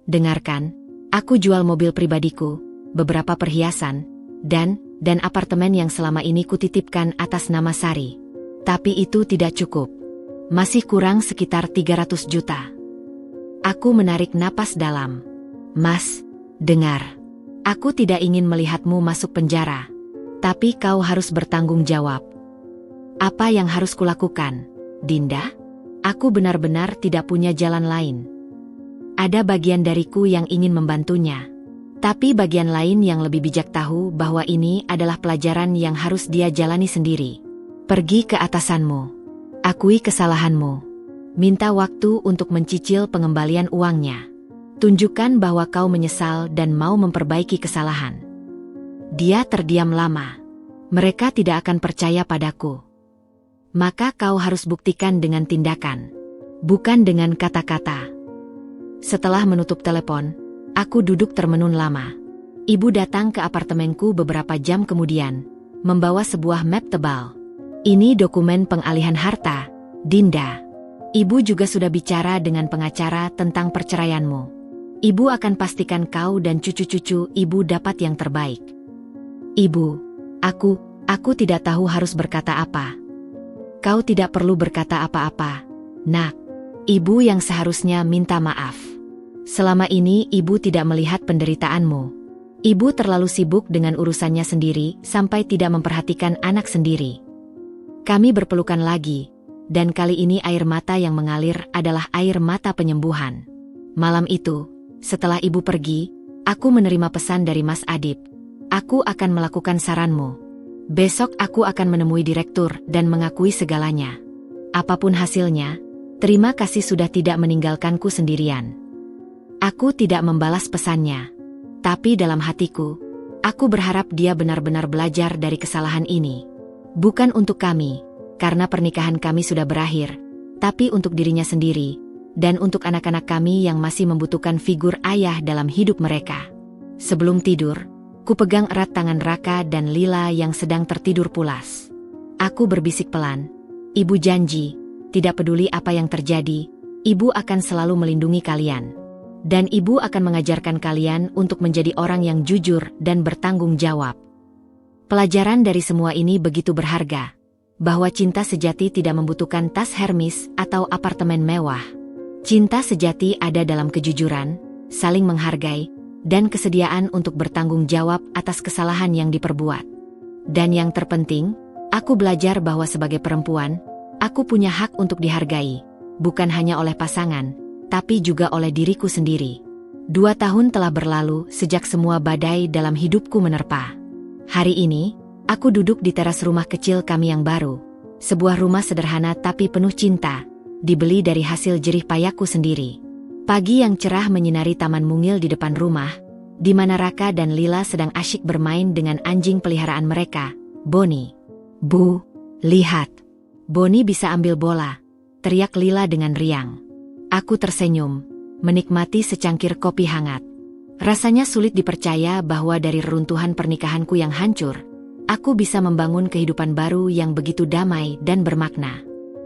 Dengarkan, aku jual mobil pribadiku, beberapa perhiasan, dan apartemen yang selama ini kutitipkan atas nama Sari. Tapi itu tidak cukup. Masih kurang sekitar 300 juta. Aku menarik napas dalam. Mas, dengar. Aku tidak ingin melihatmu masuk penjara. Tapi kau harus bertanggung jawab. Apa yang harus kulakukan, Dinda? Aku benar-benar tidak punya jalan lain. Ada bagian dariku yang ingin membantunya. Tapi bagian lain yang lebih bijak tahu bahwa ini adalah pelajaran yang harus dia jalani sendiri. Pergi ke atasanmu. Akui kesalahanmu. Minta waktu untuk mencicil pengembalian uangnya. Tunjukkan bahwa kau menyesal dan mau memperbaiki kesalahan. Dia terdiam lama. Mereka tidak akan percaya padaku. Maka kau harus buktikan dengan tindakan, bukan dengan kata-kata. Setelah menutup telepon, aku duduk termenung lama. Ibu datang ke apartemenku beberapa jam kemudian, membawa sebuah map tebal. Ini dokumen pengalihan harta, Dinda. Ibu juga sudah bicara dengan pengacara tentang perceraianmu. Ibu akan pastikan kau dan cucu-cucu ibu dapat yang terbaik. Ibu, aku tidak tahu harus berkata apa. Kau tidak perlu berkata apa-apa, Nak. Ibu yang seharusnya minta maaf. Selama ini ibu tidak melihat penderitaanmu. Ibu terlalu sibuk dengan urusannya sendiri sampai tidak memperhatikan anak sendiri. Kami berpelukan lagi. Dan kali ini air mata yang mengalir adalah air mata penyembuhan. Malam itu, setelah ibu pergi, aku menerima pesan dari Mas Adib. Aku akan melakukan saranmu. Besok aku akan menemui direktur dan mengakui segalanya. Apapun hasilnya, terima kasih sudah tidak meninggalkanku sendirian. Aku tidak membalas pesannya. Tapi dalam hatiku, aku berharap dia benar-benar belajar dari kesalahan ini. Bukan untuk kami. Karena pernikahan kami sudah berakhir, tapi untuk dirinya sendiri, dan untuk anak-anak kami yang masih membutuhkan figur ayah dalam hidup mereka. Sebelum tidur, ku pegang erat tangan Raka dan Lila yang sedang tertidur pulas. Aku berbisik pelan, Ibu janji, tidak peduli apa yang terjadi, Ibu akan selalu melindungi kalian. Dan Ibu akan mengajarkan kalian untuk menjadi orang yang jujur dan bertanggung jawab. Pelajaran dari semua ini begitu berharga. Bahwa cinta sejati tidak membutuhkan tas Hermes atau apartemen mewah. Cinta sejati ada dalam kejujuran, saling menghargai, dan kesediaan untuk bertanggung jawab atas kesalahan yang diperbuat. Dan yang terpenting, aku belajar bahwa sebagai perempuan, aku punya hak untuk dihargai, bukan hanya oleh pasangan, tapi juga oleh diriku sendiri. 2 tahun telah berlalu sejak semua badai dalam hidupku menerpa. Hari ini, aku duduk di teras rumah kecil kami yang baru. Sebuah rumah sederhana tapi penuh cinta, dibeli dari hasil jerih payahku sendiri. Pagi yang cerah menyinari taman mungil di depan rumah, di mana Raka dan Lila sedang asyik bermain dengan anjing peliharaan mereka, Boni. Bu, lihat. Boni bisa ambil bola, teriak Lila dengan riang. Aku tersenyum, menikmati secangkir kopi hangat. Rasanya sulit dipercaya bahwa dari reruntuhan pernikahanku yang hancur, aku bisa membangun kehidupan baru yang begitu damai dan bermakna.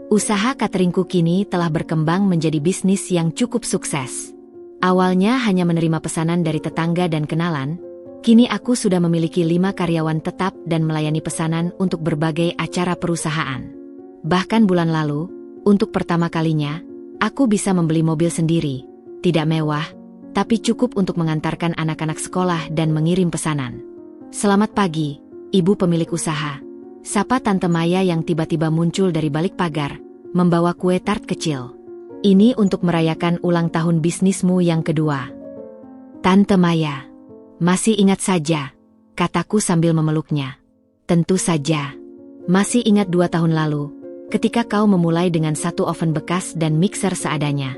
Usaha cateringku kini telah berkembang menjadi bisnis yang cukup sukses. Awalnya hanya menerima pesanan dari tetangga dan kenalan, kini aku sudah memiliki 5 karyawan tetap dan melayani pesanan untuk berbagai acara perusahaan. Bahkan bulan lalu, untuk pertama kalinya, aku bisa membeli mobil sendiri, tidak mewah, tapi cukup untuk mengantarkan anak-anak sekolah dan mengirim pesanan. Selamat pagi, ibu pemilik usaha. Sapa Tante Maya yang tiba-tiba muncul dari balik pagar, membawa kue tart kecil. Ini untuk merayakan ulang tahun bisnismu yang kedua. Tante Maya, masih ingat saja, kataku sambil memeluknya. Tentu saja. Masih ingat 2 tahun lalu, ketika kau memulai dengan 1 oven bekas dan mixer seadanya.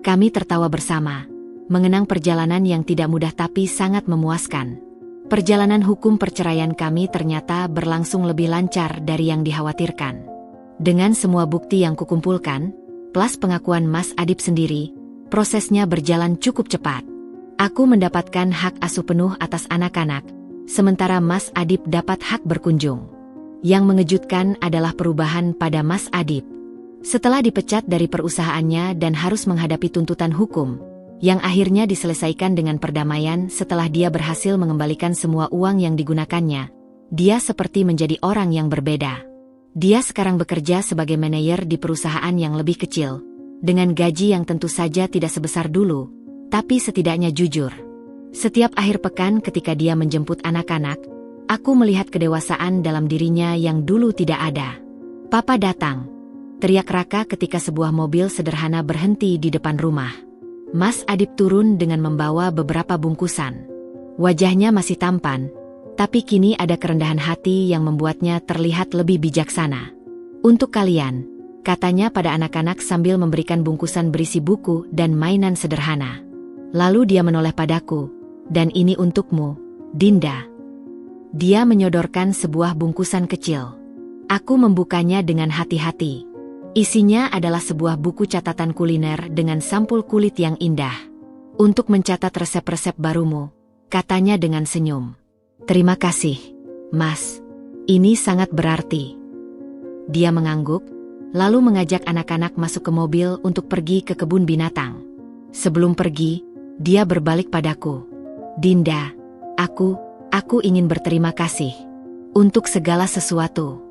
Kami tertawa bersama, mengenang perjalanan yang tidak mudah tapi sangat memuaskan. Perjalanan hukum perceraian kami ternyata berlangsung lebih lancar dari yang dikhawatirkan. Dengan semua bukti yang kukumpulkan, plus pengakuan Mas Adip sendiri, prosesnya berjalan cukup cepat. Aku mendapatkan hak asuh penuh atas anak-anak, sementara Mas Adip dapat hak berkunjung. Yang mengejutkan adalah perubahan pada Mas Adip. Setelah dipecat dari perusahaannya dan harus menghadapi tuntutan hukum, yang akhirnya diselesaikan dengan perdamaian setelah dia berhasil mengembalikan semua uang yang digunakannya, dia seperti menjadi orang yang berbeda. Dia sekarang bekerja sebagai manajer di perusahaan yang lebih kecil, dengan gaji yang tentu saja tidak sebesar dulu, tapi setidaknya jujur. Setiap akhir pekan ketika dia menjemput anak-anak, aku melihat kedewasaan dalam dirinya yang dulu tidak ada. "Papa datang," teriak Raka ketika sebuah mobil sederhana berhenti di depan rumah. Mas Adip turun dengan membawa beberapa bungkusan. Wajahnya masih tampan, tapi kini ada kerendahan hati yang membuatnya terlihat lebih bijaksana. "Untuk kalian," katanya pada anak-anak sambil memberikan bungkusan berisi buku dan mainan sederhana. Lalu dia menoleh padaku, "Dan ini untukmu, Dinda." Dia menyodorkan sebuah bungkusan kecil. Aku membukanya dengan hati-hati. Isinya adalah sebuah buku catatan kuliner dengan sampul kulit yang indah. "Untuk mencatat resep-resep barumu," katanya dengan senyum. "Terima kasih, Mas. Ini sangat berarti." Dia mengangguk, lalu mengajak anak-anak masuk ke mobil untuk pergi ke kebun binatang. Sebelum pergi, dia berbalik padaku. "Dinda, aku ingin berterima kasih. Untuk segala sesuatu.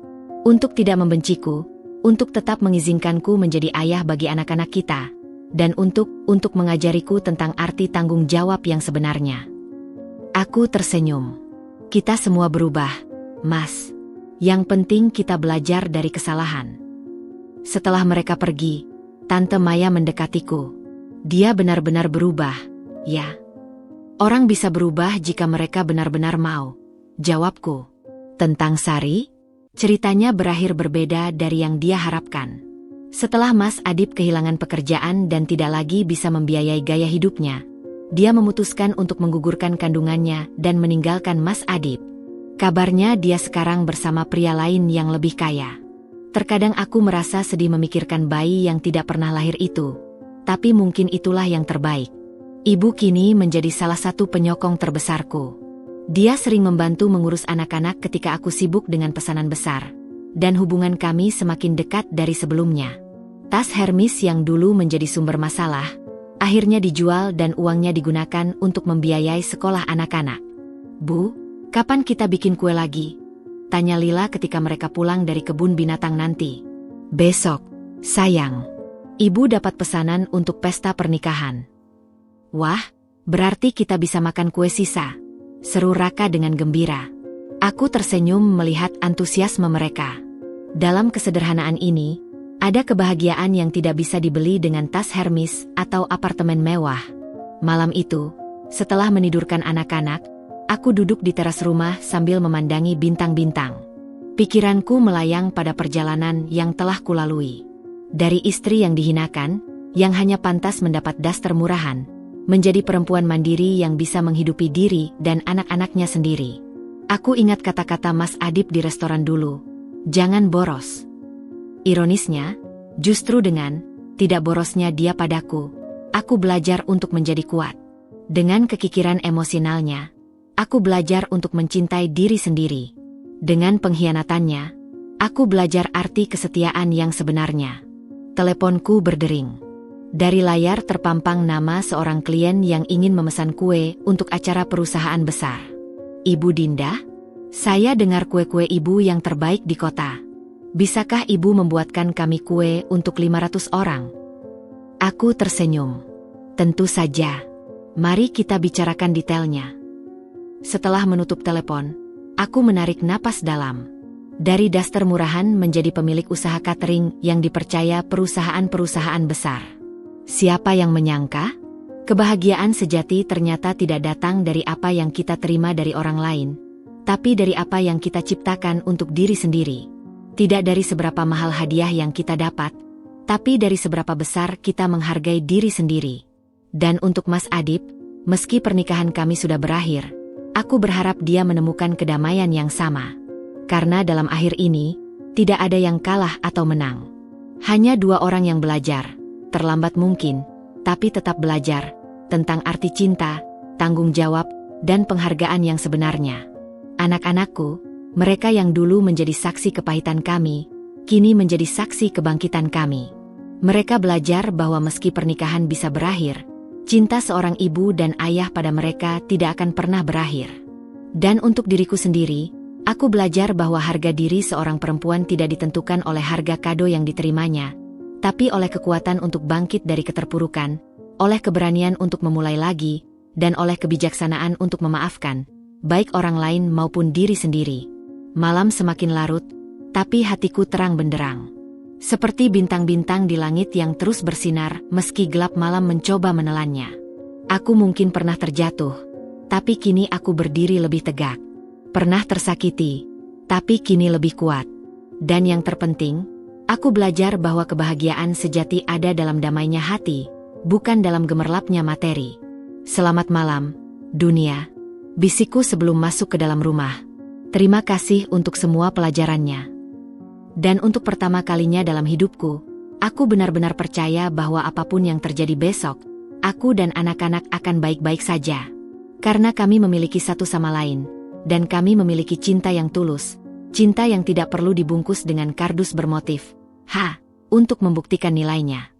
Untuk tidak membenciku, untuk tetap mengizinkanku menjadi ayah bagi anak-anak kita, dan untuk mengajariku tentang arti tanggung jawab yang sebenarnya." Aku tersenyum. "Kita semua berubah, Mas. Yang penting kita belajar dari kesalahan." Setelah mereka pergi, Tante Maya mendekatiku. "Dia benar-benar berubah, ya?" "Orang bisa berubah jika mereka benar-benar mau," jawabku. Tentang Sari, ceritanya berakhir berbeda dari yang dia harapkan. Setelah Mas Adip kehilangan pekerjaan dan tidak lagi bisa membiayai gaya hidupnya, dia memutuskan untuk menggugurkan kandungannya dan meninggalkan Mas Adip. Kabarnya dia sekarang bersama pria lain yang lebih kaya. Terkadang aku merasa sedih memikirkan bayi yang tidak pernah lahir itu, tapi mungkin itulah yang terbaik. Ibu kini menjadi salah satu penyokong terbesarku. Dia sering membantu mengurus anak-anak ketika aku sibuk dengan pesanan besar, dan hubungan kami semakin dekat dari sebelumnya. Tas Hermes yang dulu menjadi sumber masalah, akhirnya dijual dan uangnya digunakan untuk membiayai sekolah anak-anak. "Bu, kapan kita bikin kue lagi?" tanya Lila ketika mereka pulang dari kebun binatang nanti. "Besok, sayang. Ibu dapat pesanan untuk pesta pernikahan." "Wah, berarti kita bisa makan kue sisa," seru Raka dengan gembira. Aku tersenyum melihat antusiasme mereka. Dalam kesederhanaan ini, ada kebahagiaan yang tidak bisa dibeli dengan tas Hermes atau apartemen mewah. Malam itu, setelah menidurkan anak-anak, aku duduk di teras rumah sambil memandangi bintang-bintang. Pikiranku melayang pada perjalanan yang telah kulalui. Dari istri yang dihinakan, yang hanya pantas mendapat daster murahan, menjadi perempuan mandiri yang bisa menghidupi diri dan anak-anaknya sendiri. Aku ingat kata-kata Mas Adip di restoran dulu, "Jangan boros." Ironisnya, justru dengan tidak borosnya dia padaku, aku belajar untuk menjadi kuat. Dengan kekikiran emosionalnya, aku belajar untuk mencintai diri sendiri. Dengan pengkhianatannya, aku belajar arti kesetiaan yang sebenarnya. Teleponku berdering. Dari layar terpampang nama seorang klien yang ingin memesan kue untuk acara perusahaan besar. Ibu Dinda, saya dengar kue-kue ibu yang terbaik di kota. Bisakah ibu membuatkan kami kue untuk 500 orang? Aku tersenyum. Tentu saja. Mari kita bicarakan detailnya. Setelah menutup telepon, aku menarik napas dalam. Dari daster murahan menjadi pemilik usaha catering yang dipercaya perusahaan-perusahaan besar. Siapa yang menyangka? Kebahagiaan sejati ternyata tidak datang dari apa yang kita terima dari orang lain, tapi dari apa yang kita ciptakan untuk diri sendiri. Tidak dari seberapa mahal hadiah yang kita dapat, tapi dari seberapa besar kita menghargai diri sendiri. Dan untuk Mas Adip, meski pernikahan kami sudah berakhir, aku berharap dia menemukan kedamaian yang sama. Karena dalam akhir ini, tidak ada yang kalah atau menang. Hanya dua orang yang belajar, terlambat mungkin, tapi tetap belajar, tentang arti cinta, tanggung jawab, dan penghargaan yang sebenarnya. Anak-anakku, mereka yang dulu menjadi saksi kepahitan kami, kini menjadi saksi kebangkitan kami. Mereka belajar bahwa meski pernikahan bisa berakhir, cinta seorang ibu dan ayah pada mereka tidak akan pernah berakhir. Dan untuk diriku sendiri, aku belajar bahwa harga diri seorang perempuan tidak ditentukan oleh harga kado yang diterimanya, tapi oleh kekuatan untuk bangkit dari keterpurukan, oleh keberanian untuk memulai lagi, dan oleh kebijaksanaan untuk memaafkan, baik orang lain maupun diri sendiri. Malam semakin larut, tapi hatiku terang benderang. Seperti bintang-bintang di langit yang terus bersinar meski gelap malam mencoba menelannya. Aku mungkin pernah terjatuh, tapi kini aku berdiri lebih tegak. Pernah tersakiti, tapi kini lebih kuat. Dan yang terpenting, aku belajar bahwa kebahagiaan sejati ada dalam damainya hati, bukan dalam gemerlapnya materi. Selamat malam, dunia, bisikku sebelum masuk ke dalam rumah. Terima kasih untuk semua pelajarannya. Dan untuk pertama kalinya dalam hidupku, aku benar-benar percaya bahwa apapun yang terjadi besok, aku dan anak-anak akan baik-baik saja. Karena kami memiliki satu sama lain, dan kami memiliki cinta yang tulus, cinta yang tidak perlu dibungkus dengan kardus bermotif untuk membuktikan nilainya.